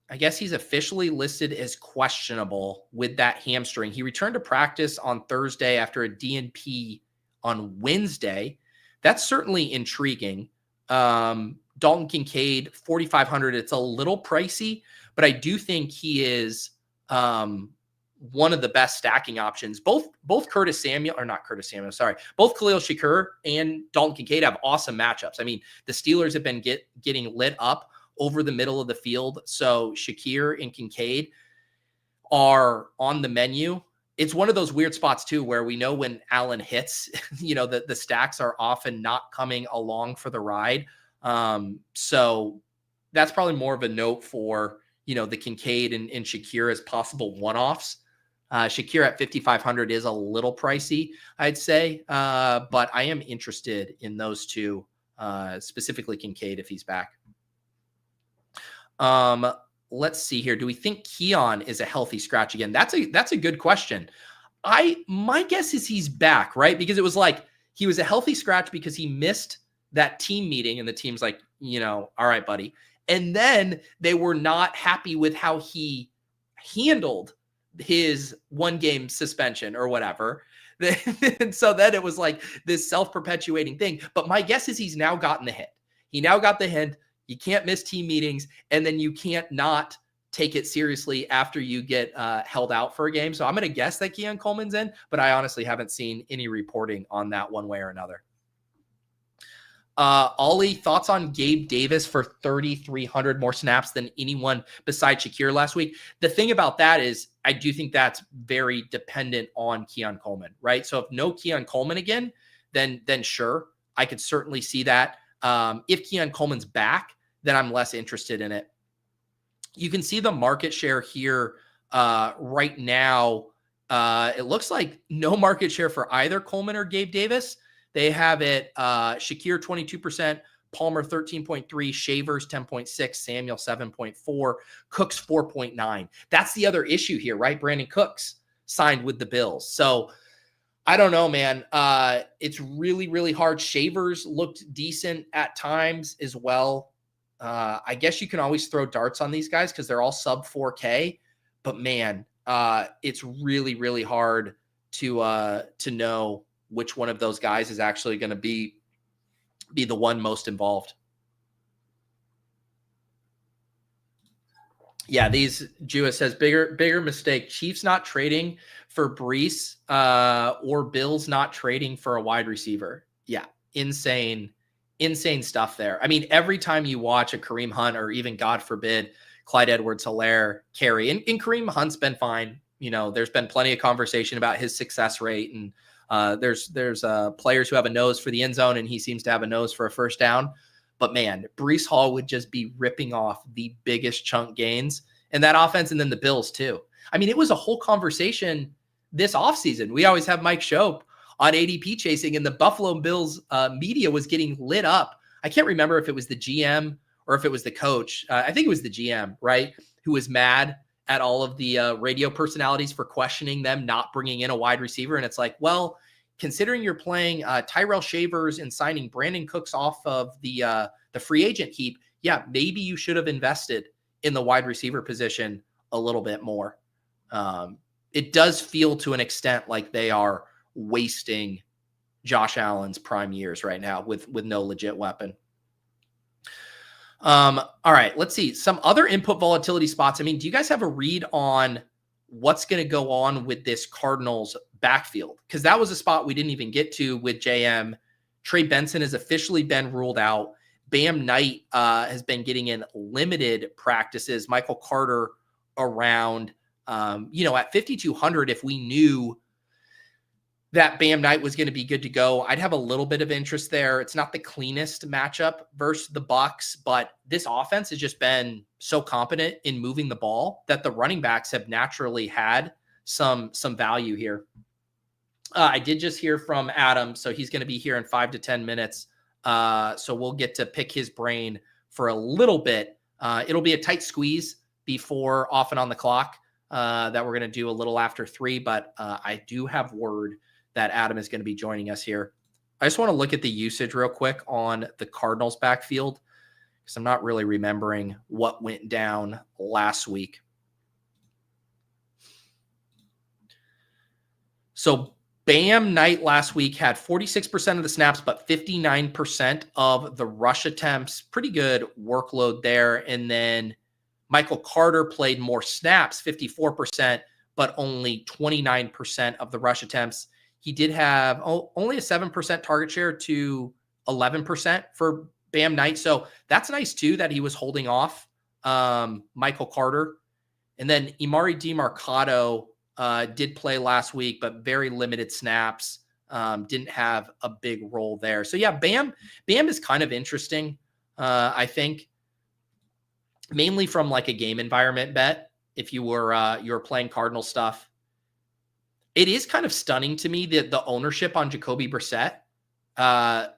I guess he's officially listed as questionable with that hamstring. He returned to practice on Thursday after a DNP on Wednesday. That's certainly intriguing. Dalton Kincaid, 4,500. It's a little pricey, but I do think he is one of the best stacking options. Both Khalil Shakur and Dalton Kincaid have awesome matchups. I mean, the Steelers have been getting lit up over the middle of the field. So Shakir and Kincaid are on the menu. It's one of those weird spots too, where we know when Allen hits, the stacks are often not coming along for the ride. So that's probably more of a note for, the Kincaid and Shakir as possible one-offs. Shakir at 5,500 is a little pricey, I'd say. But I am interested in those two, specifically Kincaid if he's back. Let's see here. Do we think Keon is a healthy scratch again? That's a good question. My guess is he's back, right? Because it was like he was a healthy scratch because he missed that team meeting and the team's like, all right, buddy. And then they were not happy with how he handled his 1-game suspension or whatever. And so then it was like this self-perpetuating thing. But my guess is he's now gotten the hint. He now got the hint. You can't miss team meetings, and then you can't not take it seriously after you get held out for a game. So I'm going to guess that Keon Coleman's in, but I honestly haven't seen any reporting on that one way or another. Ollie, thoughts on Gabe Davis for 3,300 more snaps than anyone besides Shakir last week? The thing about that is I do think that's very dependent on Keon Coleman, right? So if no Keon Coleman again, then sure, I could certainly see that. If Keon Coleman's back, then I'm less interested in it. You can see the market share here right now. It looks like no market share for either Coleman or Gabe Davis. They have it Shakir 22%, Palmer 13.3, Shavers 10.6, Samuel 7.4, Cooks 4.9. That's the other issue here, right? Brandon Cooks signed with the Bills. So I don't know, man. It's really, really hard. Shavers looked decent at times as well. I guess you can always throw darts on these guys because they're all sub 4K. But man, it's really, really hard to know which one of those guys is actually going to be the one most involved. Yeah, Jewett says bigger mistake. Chiefs not trading for Brees or Bills not trading for a wide receiver. Yeah, insane stuff there. I mean, every time you watch a Kareem Hunt or even, God forbid, Clyde Edwards-Helaire carry, and Kareem Hunt's been fine. You know, there's been plenty of conversation about his success rate, and there's players who have a nose for the end zone, and he seems to have a nose for a first down. But man, Breece Hall would just be ripping off the biggest chunk gains in that offense, and then the Bills too. I mean, it was a whole conversation this offseason. We always have Mike Shope on ADP chasing, and the Buffalo Bills media was getting lit up. I can't remember if it was the GM or if it was the coach. I think it was the GM, right, who was mad at all of the radio personalities for questioning them not bringing in a wide receiver. And it's like, well, considering you're playing Tyrell Shavers and signing Brandon Cooks off of the free agent heap, yeah, maybe you should have invested in the wide receiver position a little bit more. It does feel to an extent like they are wasting Josh Allen's prime years right now with no legit weapon. All right, let's see some other input volatility spots. I mean, do you guys have a read on what's going to go on with this Cardinals backfield? Because that was a spot we didn't even get to with JM. Trey Benson has officially been ruled out. Bam Knight has been getting in limited practices. Michael Carter around, at 5,200, if we knew that Bam Knight was going to be good to go, I'd have a little bit of interest there. It's not the cleanest matchup versus the Bucs, but this offense has just been so competent in moving the ball that the running backs have naturally had some value here. I did just hear from Adam, so he's going to be here in 5 to 10 minutes. So we'll get to pick his brain for a little bit. It'll be a tight squeeze before off and on the clock that we're going to do a little after 3, but I do have word that Adam is going to be joining us here. I just want to look at the usage real quick on the Cardinals backfield because I'm not really remembering what went down last week. So Bam Knight last week had 46% of the snaps, but 59% of the rush attempts. Pretty good workload there. And then Michael Carter played more snaps, 54%, but only 29% of the rush attempts. He did have only a 7% target share to 11% for Bam Knight. So that's nice too, that he was holding off Michael Carter. And then Imari DiMarcado did play last week, but very limited snaps. Didn't have a big role there. So yeah, Bam is kind of interesting. I think mainly from like a game environment bet. If you were playing Cardinal stuff, it is kind of stunning to me that the ownership on Jacoby Brissett. I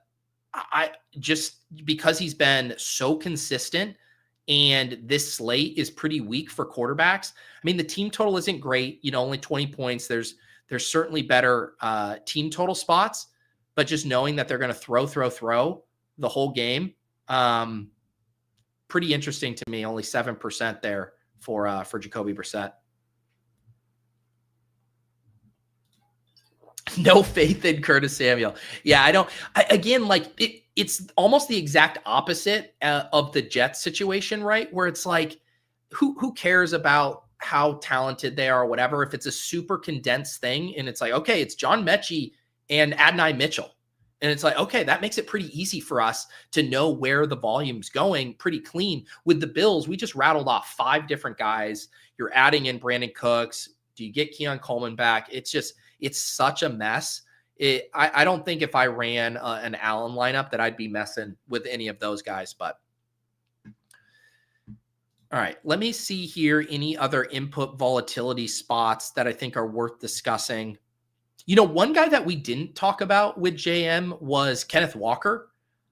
just because he's been so consistent. And this slate is pretty weak for quarterbacks. I mean, the team total isn't great, only 20 points. There's certainly better team total spots, but just knowing that they're going to throw the whole game, pretty interesting to me. Only 7% there for Jacoby Brissett. No faith in Curtis Samuel. Yeah, it's almost the exact opposite of the Jets situation, right? Where it's like, who cares about how talented they are or whatever, if it's a super condensed thing and it's like, okay, it's John Mechie and Adonai Mitchell. And it's like, okay, that makes it pretty easy for us to know where the volume's going pretty clean. With the Bills, we just rattled off 5 different guys. You're adding in Brandon Cooks. Do you get Keon Coleman back? It's such a mess. I don't think if I ran an Allen lineup that I'd be messing with any of those guys. But all right, let me see here any other input volatility spots that I think are worth discussing. One guy that we didn't talk about with JM was Kenneth Walker.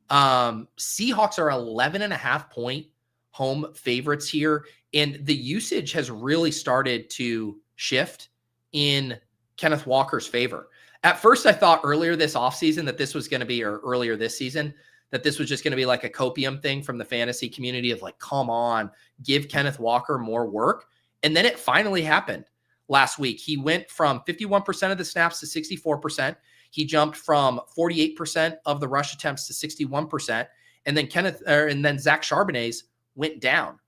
Seahawks are 11.5 point home favorites here, and the usage has really started to shift in Kenneth Walker's favor. At first, I thought earlier this offseason that this was going to be, or earlier this season, that this was just going to be like a copium thing from the fantasy community of like, come on, give Kenneth Walker more work. And then it finally happened. Last week, he went from 51% of the snaps to 64%. He jumped from 48% of the rush attempts to 61%. And then Zach Charbonnet's went down.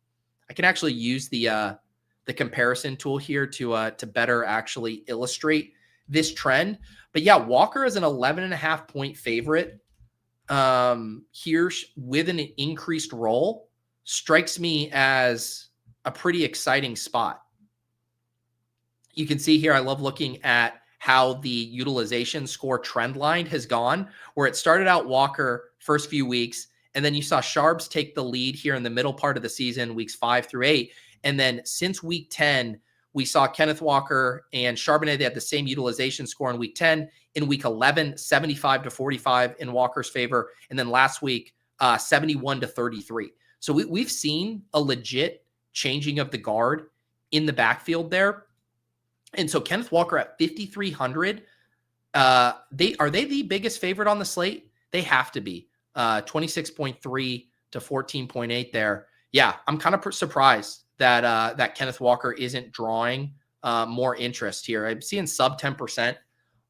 I can actually use the comparison tool here to better actually illustrate this trend. But yeah, Walker is an 11.5 point favorite here with an increased role. Strikes me as a pretty exciting spot. You can see here, I love looking at how the utilization score trend line has gone, where it started out Walker first few weeks, and then you saw Sharps take the lead here in the middle part of the season, weeks 5 through 8. And then since week 10, we saw Kenneth Walker and Charbonnet, they had the same utilization score in week 10. In week 11, 75-45 in Walker's favor. And then last week, 71-33. So we've seen a legit changing of the guard in the backfield there. And so Kenneth Walker at 5,300, are they the biggest favorite on the slate? They have to be 26.3 to 14.8 there. Yeah, I'm kind of surprised that Kenneth Walker isn't drawing more interest here. I'm seeing sub 10%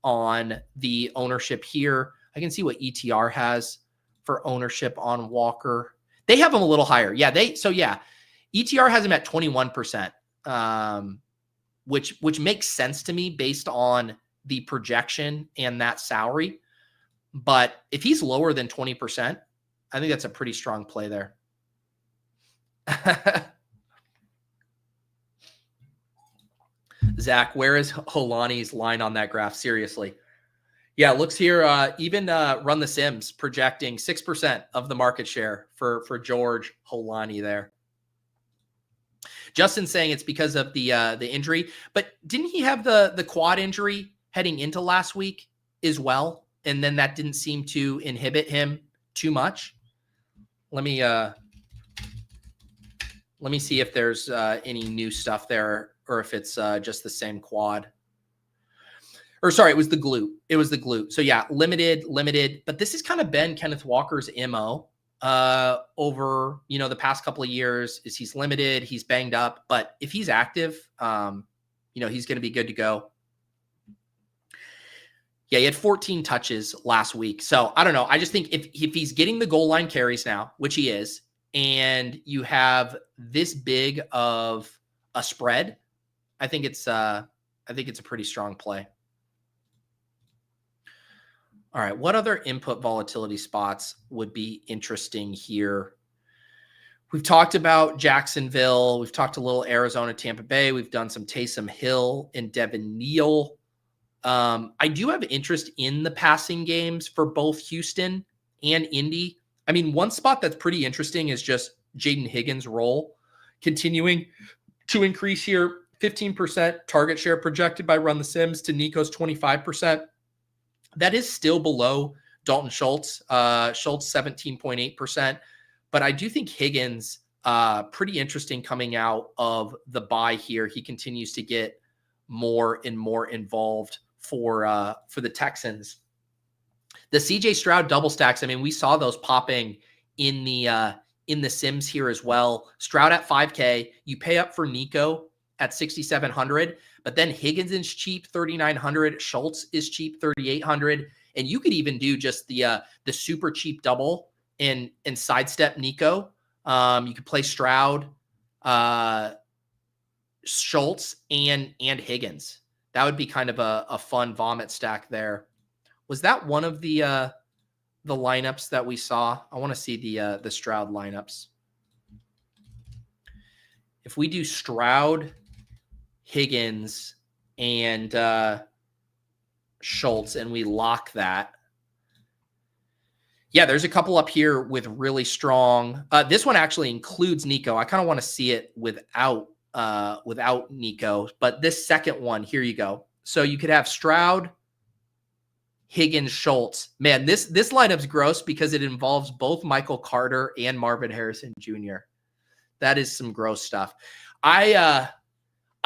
on the ownership here. I can see what ETR has for ownership on Walker. They have him a little higher. ETR has him at 21%. Which makes sense to me based on the projection and that salary. But if he's lower than 20%, I think that's a pretty strong play there. Zach, where is Holani's line on that graph? Seriously. Yeah, looks here, even Run the Sims projecting 6% of the market share for George Holani there. Justin saying it's because of the injury, but didn't he have the quad injury heading into last week as well? And then that didn't seem to inhibit him too much. Let me see if there's any new stuff there, or if it's just the same quad. Or sorry, it was the glute. So yeah, limited. But this has kind of been Kenneth Walker's MO. Over, the past couple of years is he's limited, he's banged up, but if he's active, he's going to be good to go. Yeah, he had 14 touches last week. So I don't know. I just think if he's getting the goal line carries now, which he is, and you have this big of a spread, I think it's a pretty strong play. All right, what other input volatility spots would be interesting here? We've talked about Jacksonville. We've talked a little Arizona, Tampa Bay. We've done some Taysom Hill and Devin Neal. I do have interest in the passing games for both Houston and Indy. I mean, one spot that's pretty interesting is just Jaden Higgins' role continuing to increase here. 15% target share projected by Run the Sims to Nico's 25%. That is still below Dalton Schultz. Schultz 17.8%. But I do think Higgins, pretty interesting coming out of the bye here. He continues to get more and more involved for the Texans. The CJ Stroud double stacks, I mean, we saw those popping in the Sims here as well. Stroud at 5K. You pay up for Nico at 6,700. But then Higgins is cheap, 3,900. Schultz is cheap, 3,800. And you could even do just the super cheap double and sidestep Nico. You could play Stroud, Schultz, and Higgins. That would be kind of a fun vomit stack there. Was that one of the the lineups that we saw? I want to see the Stroud lineups. If we do Stroud, Higgins, and Schultz, and we lock that. Yeah, there's a couple up here with really strong. This one actually includes Nico. I kind of want to see it without Nico, but this second one, here you go. So you could have Stroud, Higgins, Schultz. Man, this lineup's gross because it involves both Michael Carter and Marvin Harrison Jr. That is some gross stuff. I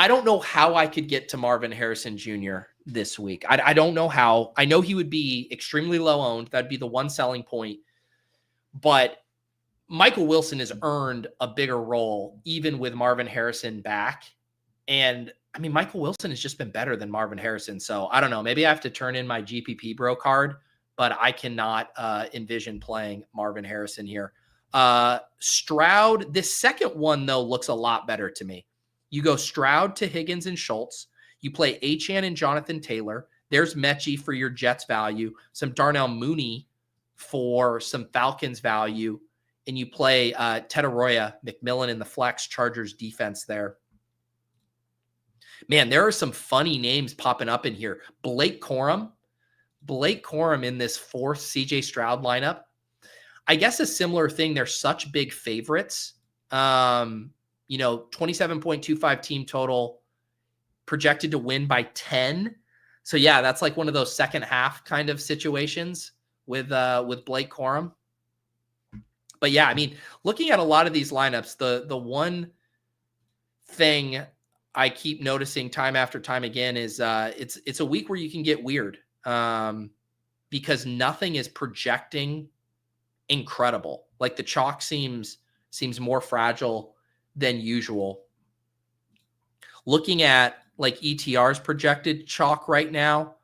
don't know how I could get to Marvin Harrison Jr. this week. I don't know how. I know he would be extremely low owned. That'd be the one selling point. But Michael Wilson has earned a bigger role even with Marvin Harrison back. And I mean, Michael Wilson has just been better than Marvin Harrison. So I don't know. Maybe I have to turn in my GPP bro card, but I cannot envision playing Marvin Harrison here. Stroud, this second one, though, looks a lot better to me. You go Stroud to Higgins and Schultz. You play Achane and Jonathan Taylor. There's Mechie for your Jets value. Some Darnell Mooney for some Falcons value. And you play Tetaroya, McMillan in the flex, Chargers defense there. Man, there are some funny names popping up in here. Blake Corum in this fourth CJ Stroud lineup. I guess a similar thing. They're such big favorites. 27.25 team total, projected to win by 10. So yeah, that's like one of those second half kind of situations with Blake Corum. But yeah, I mean, looking at a lot of these lineups, the one thing I keep noticing time after time again is it's a week where you can get weird because nothing is projecting incredible. Like the chalk seems more fragile than usual. Looking at like ETR's projected chalk right now,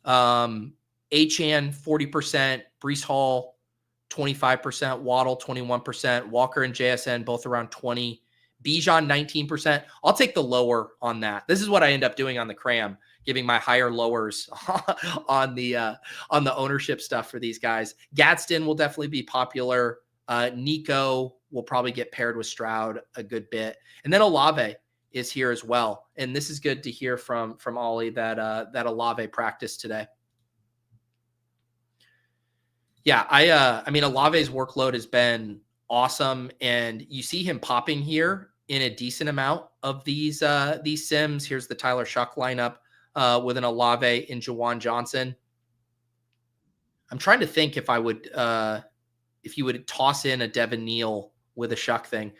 Achane 40%, Breece Hall 25%, Waddle 21%, Walker and JSN both around 20%, Bijan 19%. I'll take the lower on that. This is what I end up doing on the cram, giving my higher lowers on the ownership stuff for these guys. Gadsden will definitely be popular. Nico will probably get paired with Stroud a good bit. And then Olave is here as well. And this is good to hear from Ollie that Olave practiced today. Yeah, I mean, Olave's workload has been awesome. And you see him popping here in a decent amount of these sims. Here's the Tyler Shuck lineup with an Olave and Jawan Johnson. I'm trying to think if you would toss in a Devin Neal with a Shuck thing.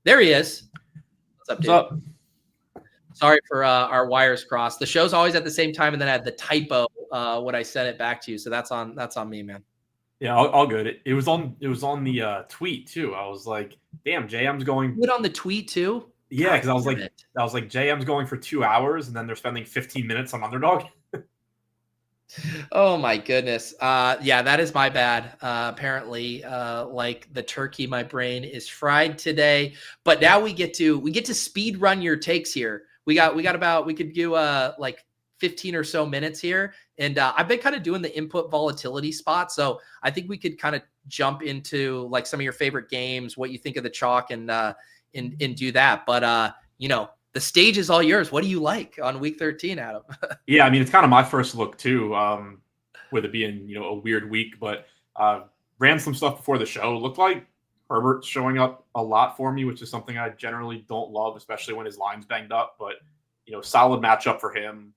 There he is. What's up, dude? What's up? Sorry for our wires crossed. The show's always at the same time, and then I had the typo when I sent it back to you. So that's on me, man. Yeah, all good. It was on the tweet too. I was like, damn, JM's going. Put on the tweet too. Yeah, because I was like, JM's going for 2 hours, and then they're spending 15 minutes on underdog. Oh my goodness. Yeah, that is my bad. Apparently, like the turkey, my brain is fried today. But now we get to speed run your takes here. We could do like 15 or so minutes here. And I've been kind of doing the input volatility spot. So I think we could kind of jump into like some of your favorite games, what you think of the chalk and do that. But the stage is all yours. What do you like on week 13, Adam? Yeah, I mean, it's kind of my first look too, with it being, a weird week, but ran some stuff before the show. Looked like Herbert's showing up a lot for me, which is something I generally don't love, especially when his line's banged up, but solid matchup for him.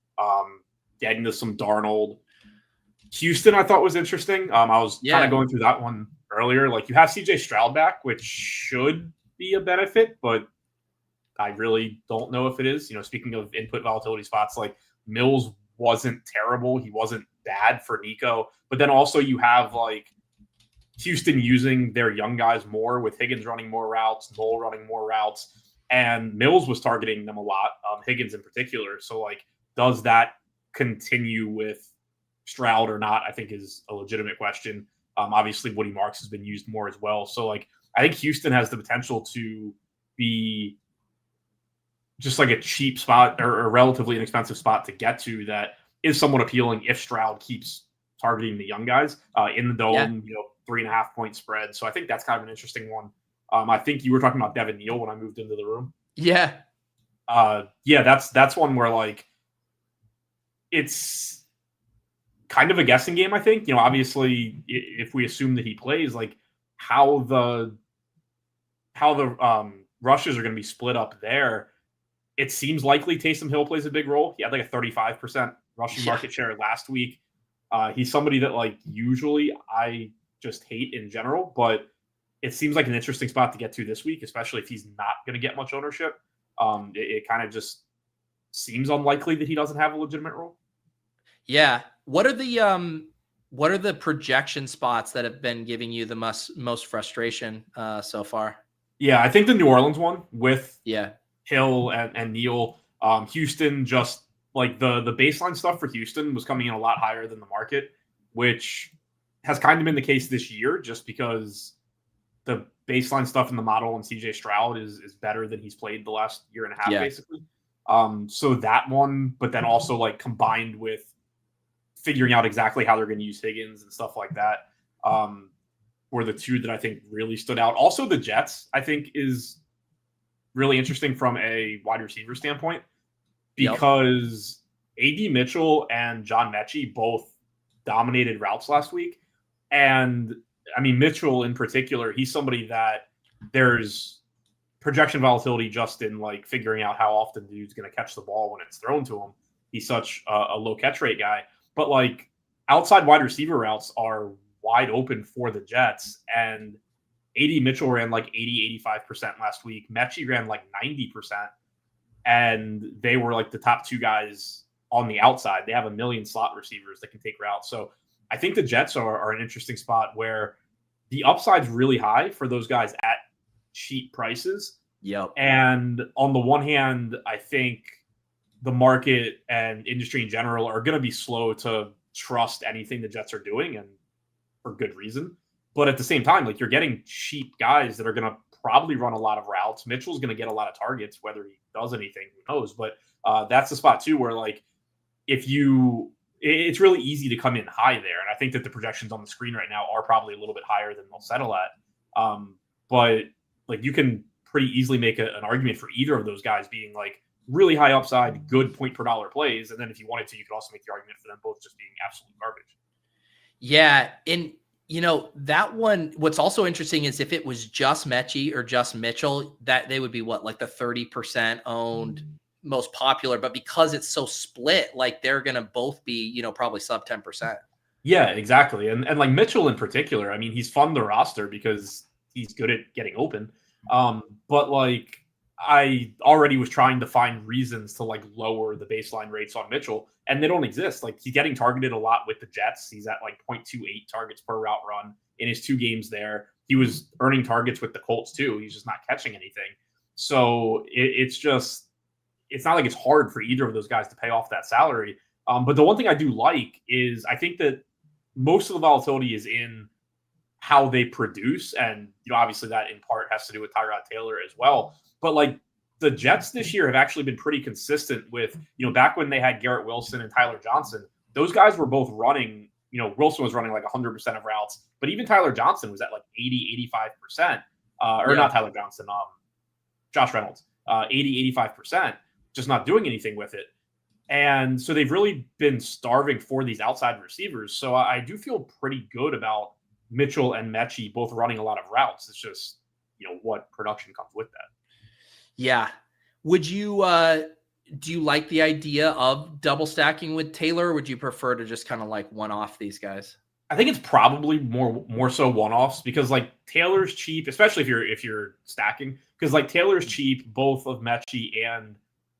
Getting to some Darnold. Houston, I thought was interesting. I was kind of going through that one earlier. Like you have CJ Stroud back, which should be a benefit, but I really don't know if it is. Speaking of input volatility spots, like Mills wasn't terrible. He wasn't bad for Nico. But then also you have like Houston using their young guys more with Higgins running more routes, Noel running more routes, and Mills was targeting them a lot, Higgins in particular. So like, does that continue with Stroud or not, I think is a legitimate question. Obviously, Woody Marks has been used more as well. So like, I think Houston has the potential to be just like a cheap spot or a relatively inexpensive spot to get to that is somewhat appealing if Stroud keeps targeting the young guys in the dome, Yeah. 3.5 point spread. So I think that's kind of an interesting one. I think you were talking about Devin Neal when I moved into the room. Yeah. That's one where like it's kind of a guessing game. I think, obviously if we assume that he plays, like how the rushes are going to be split up there. It seems likely Taysom Hill plays a big role. He had like a 35% rushing market share last week. He's somebody that like usually I just hate in general, but it seems like an interesting spot to get to this week, especially if he's not going to get much ownership. It kind of just seems unlikely that he doesn't have a legitimate role. Yeah. What are the projection spots that have been giving you the most frustration so far? Yeah, I think the New Orleans one with Yeah. Hill and Neal. Houston, just like the baseline stuff for Houston was coming in a lot higher than the market, which has kind of been the case this year just because the baseline stuff in the model and CJ Stroud is better than he's played the last year and a half, basically. So that one, but then also like combined with figuring out exactly how they're going to use Higgins and stuff like that, were the two that I think really stood out. Also, the Jets, I think, is really interesting from a wide receiver standpoint because A.D. Mitchell and John Mechie both dominated routes last week. And I mean, Mitchell in particular, he's somebody that there's projection volatility just in like figuring out how often the dude's going to catch the ball when it's thrown to him. He's such a low catch rate guy. But like outside wide receiver routes are wide open for the Jets. And A.D. Mitchell ran like 85% last week. Mechie ran like 90%. And they were like the top two guys on the outside. They have a million slot receivers that can take routes. So I think the Jets are an interesting spot where the upside's really high for those guys at cheap prices. Yep. And on the one hand, I think the market and industry in general are going to be slow to trust anything the Jets are doing, and for good reason. But at the same time, like you're getting cheap guys that are going to probably run a lot of routes. Mitchell's going to get a lot of targets, whether he does anything, who knows? But that's the spot too, where like it's really easy to come in high there. And I think that the projections on the screen right now are probably a little bit higher than they'll settle at. But like you can pretty easily make an argument for either of those guys being like really high upside, good point per dollar plays. And then if you wanted to, you could also make the argument for them both just being absolute garbage. Yeah. And that one, what's also interesting is if it was just Mechie or just Mitchell, that they would be like the 30% owned most popular, but because it's so split, like they're going to both be, probably sub 10%. Yeah, exactly. And like Mitchell in particular, I mean, he's fun to roster because he's good at getting open. But like I already was trying to find reasons to like lower the baseline rates on Mitchell, and they don't exist. Like he's getting targeted a lot with the Jets. He's at like 0.28 targets per route run in his 2 games there. He was earning targets with the Colts too. He's just not catching anything. So it's not like it's hard for either of those guys to pay off that salary. But the one thing I do like is I think that most of the volatility is in how they produce. And, obviously that in part has to do with Tyrod Taylor as well. But like the Jets this year have actually been pretty consistent with, back when they had Garrett Wilson and Tyler Johnson, those guys were both running, Wilson was running like 100% of routes, but even Tyler Johnson was at like 85%, not Tyler Johnson, Josh Reynolds, 85%, just not doing anything with it. And so they've really been starving for these outside receivers. So I do feel pretty good about Mitchell and Mechie both running a lot of routes. It's just, what production comes with that. Yeah. Would you, do you like the idea of double stacking with Taylor? Or would you prefer to just kind of like one off these guys? I think it's probably more so one-offs because like Taylor's cheap, especially if you're stacking, because like Taylor's cheap, both of Mechie and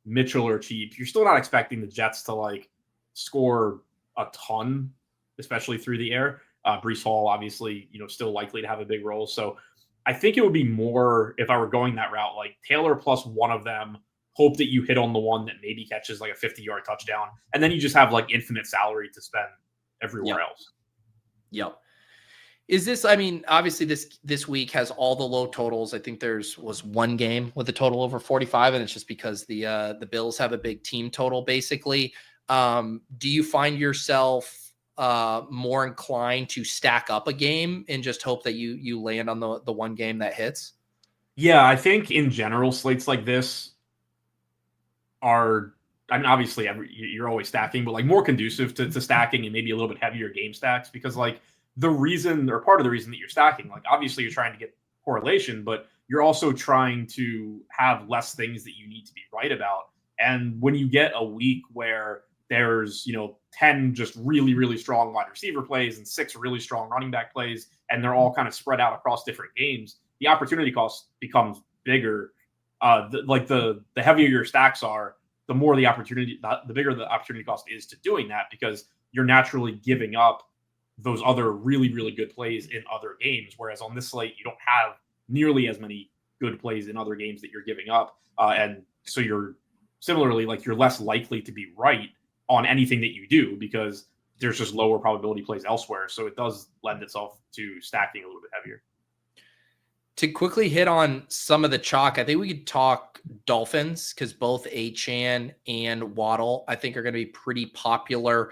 Mitchell are cheap. You're still not expecting the Jets to like score a ton, especially through the air. Breece Hall, obviously, still likely to have a big role. So I think it would be more, if I were going that route, like Taylor plus one of them, hope that you hit on the one that maybe catches like a 50-yard touchdown. And then you just have like infinite salary to spend everywhere else. Yep. Is this, I mean, obviously this week has all the low totals. I think was one game with a total over 45, and it's just because the Bills have a big team total basically. Do you find yourself more inclined to stack up a game and just hope that you land on the one game that hits? Yeah, I think in general, slates like this are, I mean, obviously you're always stacking, but like more conducive to stacking and maybe a little bit heavier game stacks, because like the reason, or part of the reason that you're stacking, like obviously you're trying to get correlation, but you're also trying to have less things that you need to be right about. And when you get a week where there's, 10 just really, really strong wide receiver plays and 6 really strong running back plays, and they're all kind of spread out across different games, the opportunity cost becomes bigger. The heavier your stacks are, the more the bigger the opportunity cost is to doing that, because you're naturally giving up those other really, really good plays in other games. Whereas on this slate, you don't have nearly as many good plays in other games that you're giving up. And so you're similarly, like, you're less likely to be right on anything that you do, because there's just lower probability plays elsewhere. So it does lend itself to stacking a little bit heavier. To quickly hit on some of the chalk, I think we could talk Dolphins, because both Achane and Waddle, I think, are going to be pretty popular.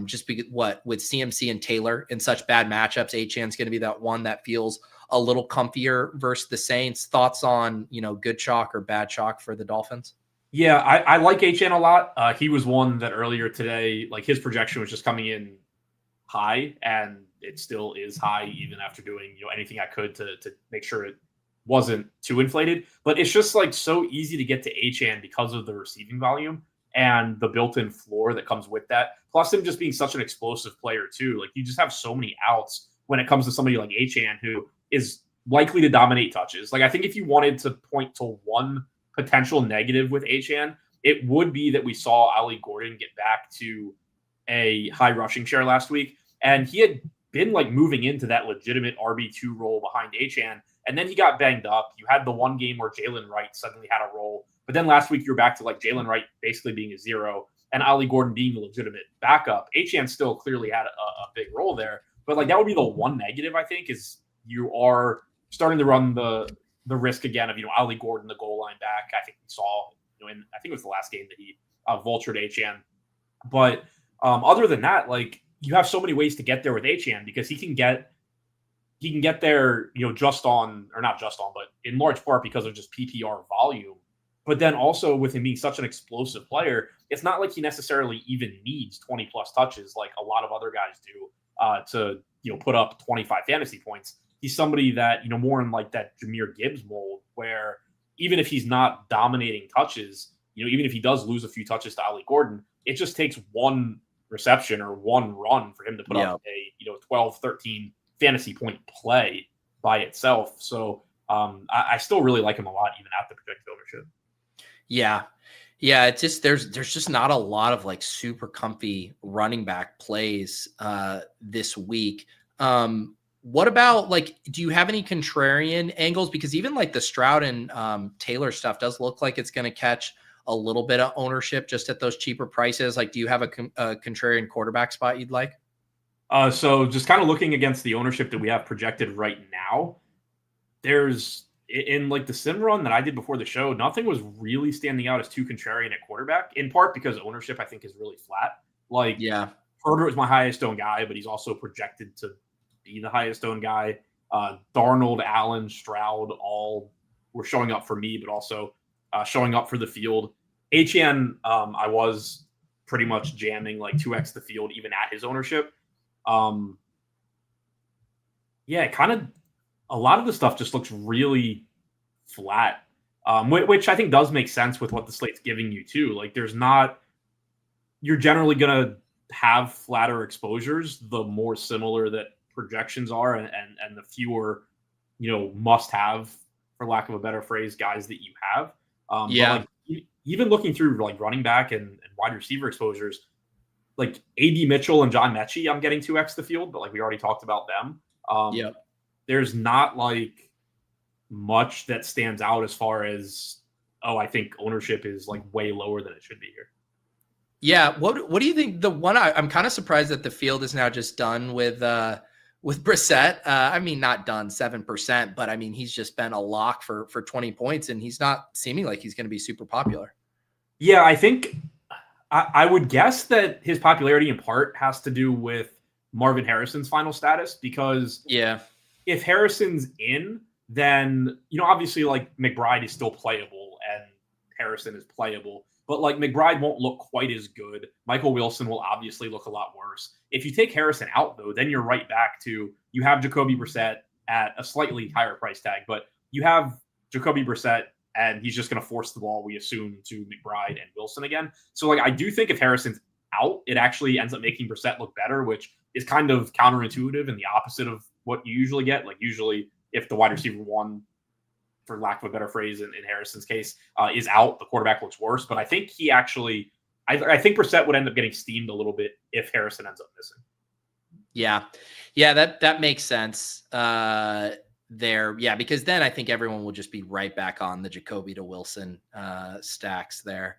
Just because with CMC and Taylor in such bad matchups, Achane's going to be that one that feels a little comfier versus the Saints. Thoughts on, good chalk or bad chalk for the Dolphins? Yeah, I like Etienne a lot. He was one that earlier today, like, his projection was just coming in high, and it still is high even after doing anything I could to make sure it wasn't too inflated. But it's just like so easy to get to Achane because of the receiving volume and the built-in floor that comes with that. Plus him just being such an explosive player too. Like, you just have so many outs when it comes to somebody like Achane, who is likely to dominate touches. Like, I think if you wanted to point to one potential negative with Achane, it would be that we saw Ali Gordon get back to a high rushing share last week, and he had been like moving into that legitimate RB2 role behind Achane, and then he got banged up. You had the one game where Jalen Wright suddenly had a role, but then last week you're back to like Jalen Wright basically being a zero and Ali Gordon being the legitimate backup. Achane still clearly had a big role there, but like that would be the one negative, I think, is you are starting to run the risk again of Ali Gordon, the goal line back. I think we saw in, I think it was the last game that he vultured Achane. But other than that, like, you have so many ways to get there with Achane, because he can get there, just on, or not just on, but in large part because of just PPR volume. But then also with him being such an explosive player, it's not like he necessarily even needs 20 plus touches like a lot of other guys do to put up 25 fantasy points. He's somebody that, more in like that Jahmyr Gibbs mold, where even if he's not dominating touches, even if he does lose a few touches to Ali Gordon, it just takes one reception or one run for him to put up a 12, 13 fantasy point play by itself. So I still really like him a lot, even at the projected ownership. Yeah. It's just there's just not a lot of like super comfy running back plays this week. What about, like, do you have any contrarian angles? Because even like the Stroud and Taylor stuff does look like it's going to catch a little bit of ownership just at those cheaper prices. Like, do you have a contrarian quarterback spot you'd like? So just kind of looking against the ownership that we have projected right now, there's, in like the sim run that I did before the show, nothing was really standing out as too contrarian at quarterback, in part because ownership, I think, is really flat. Like, Herbert is my highest owned guy, but he's also projected to be the highest owned guy. Darnold, Allen, Stroud, all were showing up for me, but also showing up for the field. Etienne, I was pretty much jamming like 2x the field even at his ownership. Kind of a lot of the stuff just looks really flat, which I think does make sense with what the slate's giving you too. Like, you're generally going to have flatter exposures the more similar that projections are, and the fewer, must have, for lack of a better phrase, guys that you have. But like, even looking through like running back and wide receiver exposures, like A.D. Mitchell and John Mechie, I'm getting 2x the field, but like we already talked about them. There's not like much that stands out as far as, I think ownership is like way lower than it should be here. Yeah. What do you think? The one I'm kind of surprised that the field is now just done with Brissett. I mean, not done 7%, but I mean, he's just been a lock for 20 points, and he's not seeming like he's going to be super popular. Yeah, I think I would guess that his popularity in part has to do with Marvin Harrison's final status, because if Harrison's in, then, obviously like McBride is still playable and Harrison is playable, but like McBride won't look quite as good. Michael Wilson will obviously look a lot worse. If you take Harrison out, though, then you're right back to, you have Jacoby Brissett at a slightly higher price tag, but you have Jacoby Brissett and he's just going to force the ball, we assume, to McBride and Wilson again. So like, I do think if Harrison's out, it actually ends up making Brissett look better, which is kind of counterintuitive and the opposite of what you usually get. Like usually if the wide receiver one, for lack of a better phrase in Harrison's case, is out, the quarterback looks worse. But I think he actually, I think Brissett would end up getting steamed a little bit if Harrison ends up missing. Yeah, that makes sense there. Yeah, because then I think everyone will just be right back on the Jacoby to Wilson stacks there.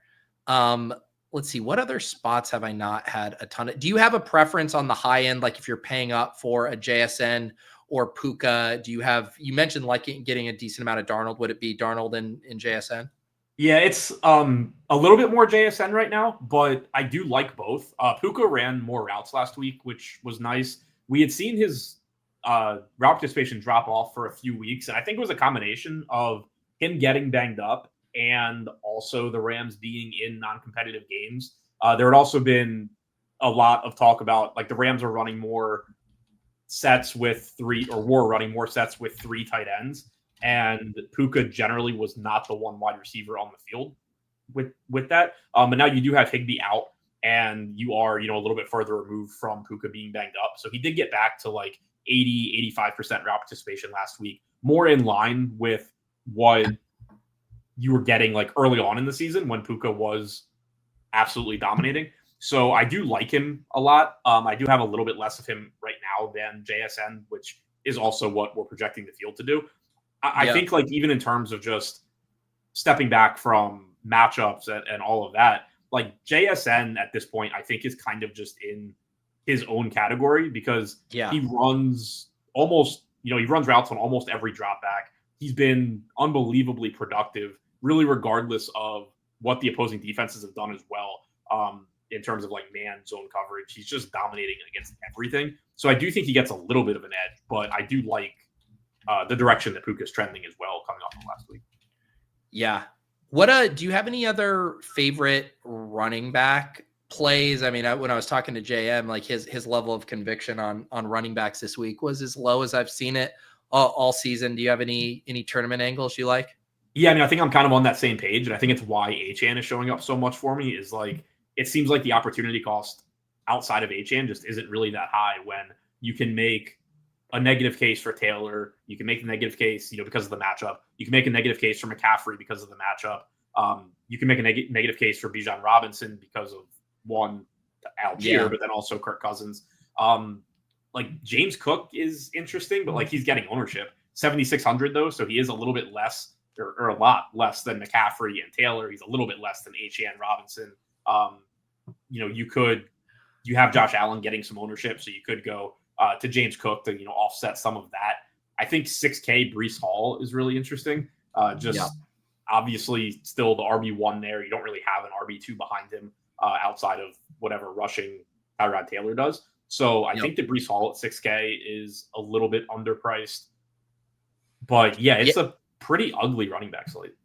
Let's see, what other spots have I not had a ton of? Do you have a preference on the high end? Like if you're paying up for a JSN or Puka, you mentioned like getting a decent amount of Darnold. Would it be Darnold in JSN? Yeah, it's a little bit more JSN right now, but I do like both. Puka ran more routes last week, which was nice. We had seen his route participation drop off for a few weeks, and I think it was a combination of him getting banged up and also the Rams being in non-competitive games. There had also been a lot of talk about like the Rams are running more sets with running more sets with 3 tight ends. And Puka generally was not the one wide receiver on the field with that. But now you do have Higbee out and you are, a little bit further removed from Puka being banged up. So he did get back to like 80-85% route participation last week, more in line with what you were getting like early on in the season when Puka was absolutely dominating. So I do like him a lot. I do have a little bit less of him right now than JSN, which is also what we're projecting the field to do. I think like even in terms of just stepping back from matchups and all of that, like JSN at this point, I think is kind of just in his own category because he runs almost, he runs routes on almost every drop back. He's been unbelievably productive, really regardless of what the opposing defenses have done as well. In terms of like man zone coverage, he's just dominating against everything. So I do think he gets a little bit of an edge, but I do like the direction that Puka is trending as well coming off of last week. Yeah. What do you have any other favorite running back plays? I mean, when I was talking to JM, like his level of conviction on running backs this week was as low as I've seen it all season. Do you have any tournament angles you like? Yeah, I mean, I think I'm kind of on that same page, and I think it's why Achane is showing up so much for me. Is like it seems like the opportunity cost outside of Achane just isn't really that high when you can make a negative case for Taylor. You can make a negative case, because of the matchup. You can make a negative case for McCaffrey because of the matchup. You can make a negative case for Bijan Robinson because of one, Algier, but then also Kirk Cousins. Like James Cook is interesting, but like he's getting ownership 7,600 though, so he is a little bit less or a lot less than McCaffrey and Taylor. He's a little bit less than Achane Robinson. You have Josh Allen getting some ownership, so you could go to James Cook to offset some of that. I think 6K Breece Hall is really interesting. Obviously still the RB1 there. You don't really have an RB2 behind him outside of whatever rushing Tyrod Taylor does. So I think that Breece Hall at 6K is a little bit underpriced. But it's a pretty ugly running back slate.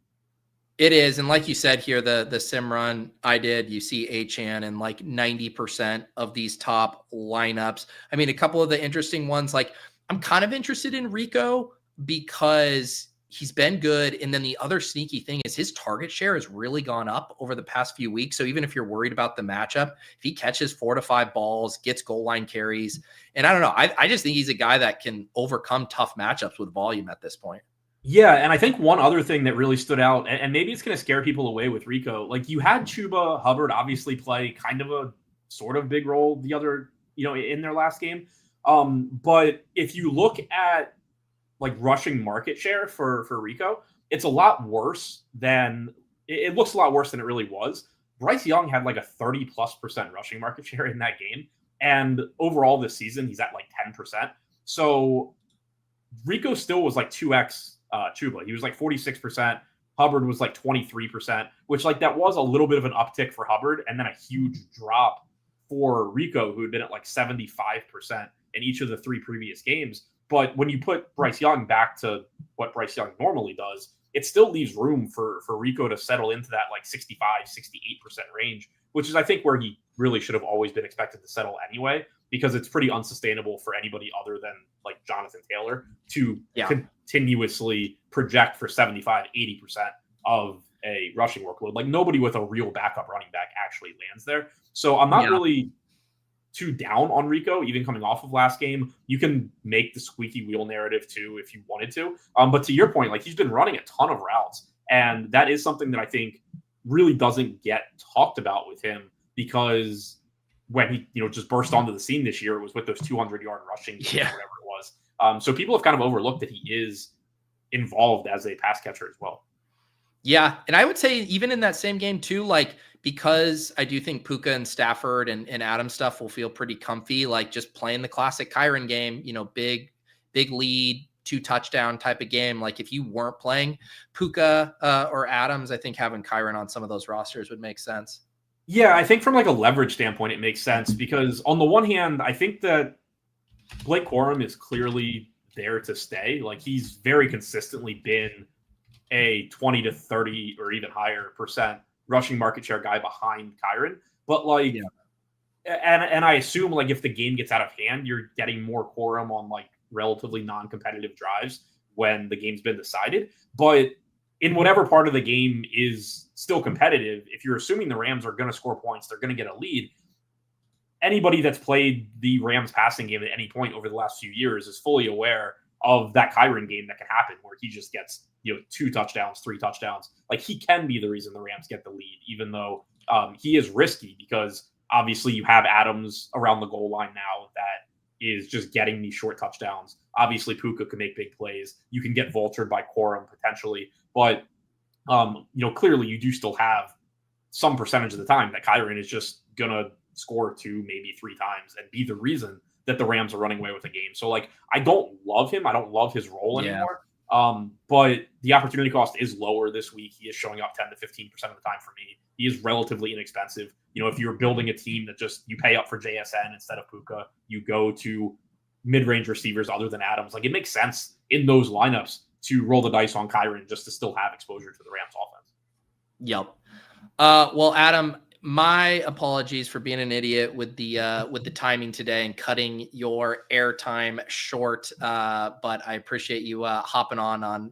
It is. And like you said here, the sim run I did, you see Achane in like 90% of these top lineups. I mean, a couple of the interesting ones, like I'm kind of interested in Rico because he's been good. And then the other sneaky thing is his target share has really gone up over the past few weeks. So even if you're worried about the matchup, if he catches 4 to 5 balls, gets goal line carries, and I don't know, I just think he's a guy that can overcome tough matchups with volume at this point. Yeah, and I think one other thing that really stood out, and maybe it's going to scare people away with Rico, like you had Chuba Hubbard obviously play kind of a sort of big role the other, in their last game. But if you look at like rushing market share for Rico, it's a lot worse than it looks a lot worse than it really was. Bryce Young had like a 30+% rushing market share in that game. And overall this season, he's at like 10%. So Rico still was like 2x Chuba. He was like 46%. Hubbard was like 23%, which like that was a little bit of an uptick for Hubbard and then a huge drop for Rico, who had been at like 75% in each of the 3 previous games. But when you put Bryce Young back to what Bryce Young normally does, it still leaves room for Rico to settle into that like 65, 68% range, which is, I think, where he really should have always been expected to settle anyway, because it's pretty unsustainable for anybody other than like Jonathan Taylor to continuously project for 75, 80% of a rushing workload. Like nobody with a real backup running back actually lands there. So I'm not really too down on Rico, even coming off of last game. You can make the squeaky wheel narrative too if you wanted to. But to your point, like he's been running a ton of routes, and that is something that I think really doesn't get talked about with him, because when he just burst onto the scene this year, it was with those 200-yard rushing games, or whatever it was. So people have kind of overlooked that he is involved as a pass catcher as well. Yeah, and I would say even in that same game too, like, because I do think Puka and Stafford and Adam stuff will feel pretty comfy, like just playing the classic Kyren game, big lead, 2 touchdown type of game. Like if you weren't playing Puka or Adams, I think having Kyren on some of those rosters would make sense. Yeah, I think from like a leverage standpoint, it makes sense, because on the one hand, I think that Blake Corum is clearly there to stay. Like he's very consistently been a 20 to 30 or even higher % rushing market share guy behind Kyren. But like, and I assume like if the game gets out of hand, you're getting more Corum on like relatively non-competitive drives when the game's been decided. But in whatever part of the game is still competitive, if you're assuming the Rams are going to score points, they're going to get a lead. Anybody that's played the Rams passing game at any point over the last few years is fully aware of that Kyren game that can happen, where he just gets 2 touchdowns, 3 touchdowns. Like he can be the reason the Rams get the lead, even though he is risky, because obviously you have Adams around the goal line now that is just getting these short touchdowns. Obviously Puka can make big plays. You can get vultured by Corum potentially, but clearly you do still have some percentage of the time that Kyren is just gonna score 2, maybe 3 times and be the reason that the Rams are running away with the game. So like, I don't love him. I don't love his role anymore. But the opportunity cost is lower this week. He is showing up 10 to 15% of the time for me. He is relatively inexpensive. If you're building a team that just, you pay up for JSN instead of Puka, you go to mid-range receivers other than Adams. Like it makes sense in those lineups to roll the dice on Kyren just to still have exposure to the Rams offense. Yep. Well, Adam, my apologies for being an idiot with the timing today and cutting your airtime short. But I appreciate you hopping on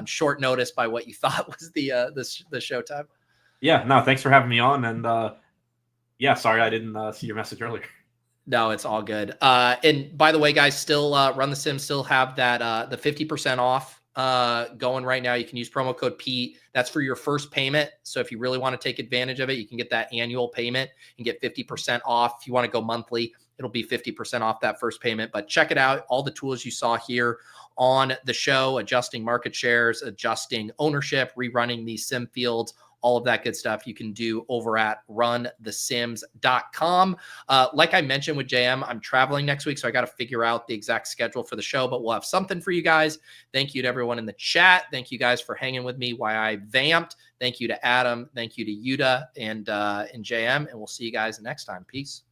short notice by what you thought was the show time. Yeah, no, thanks for having me on. And sorry I didn't see your message earlier. No, it's all good. And by the way, guys, still Run the Sim still have that the 50% off going right now. You can use promo code Pete. That's for your first payment. So if you really want to take advantage of it, you can get that annual payment and get 50% off. If you want to go monthly, it'll be 50% off that first payment. But check it out. All the tools you saw here on the show, adjusting market shares, adjusting ownership, rerunning these sim fields, all of that good stuff you can do over at runthesims.com. Like I mentioned with JM, I'm traveling next week, so I got to figure out the exact schedule for the show, but we'll have something for you guys. Thank you to everyone in the chat. Thank you guys for hanging with me while I vamped. Thank you to Adam. Thank you to Yuta and JM, and we'll see you guys next time. Peace.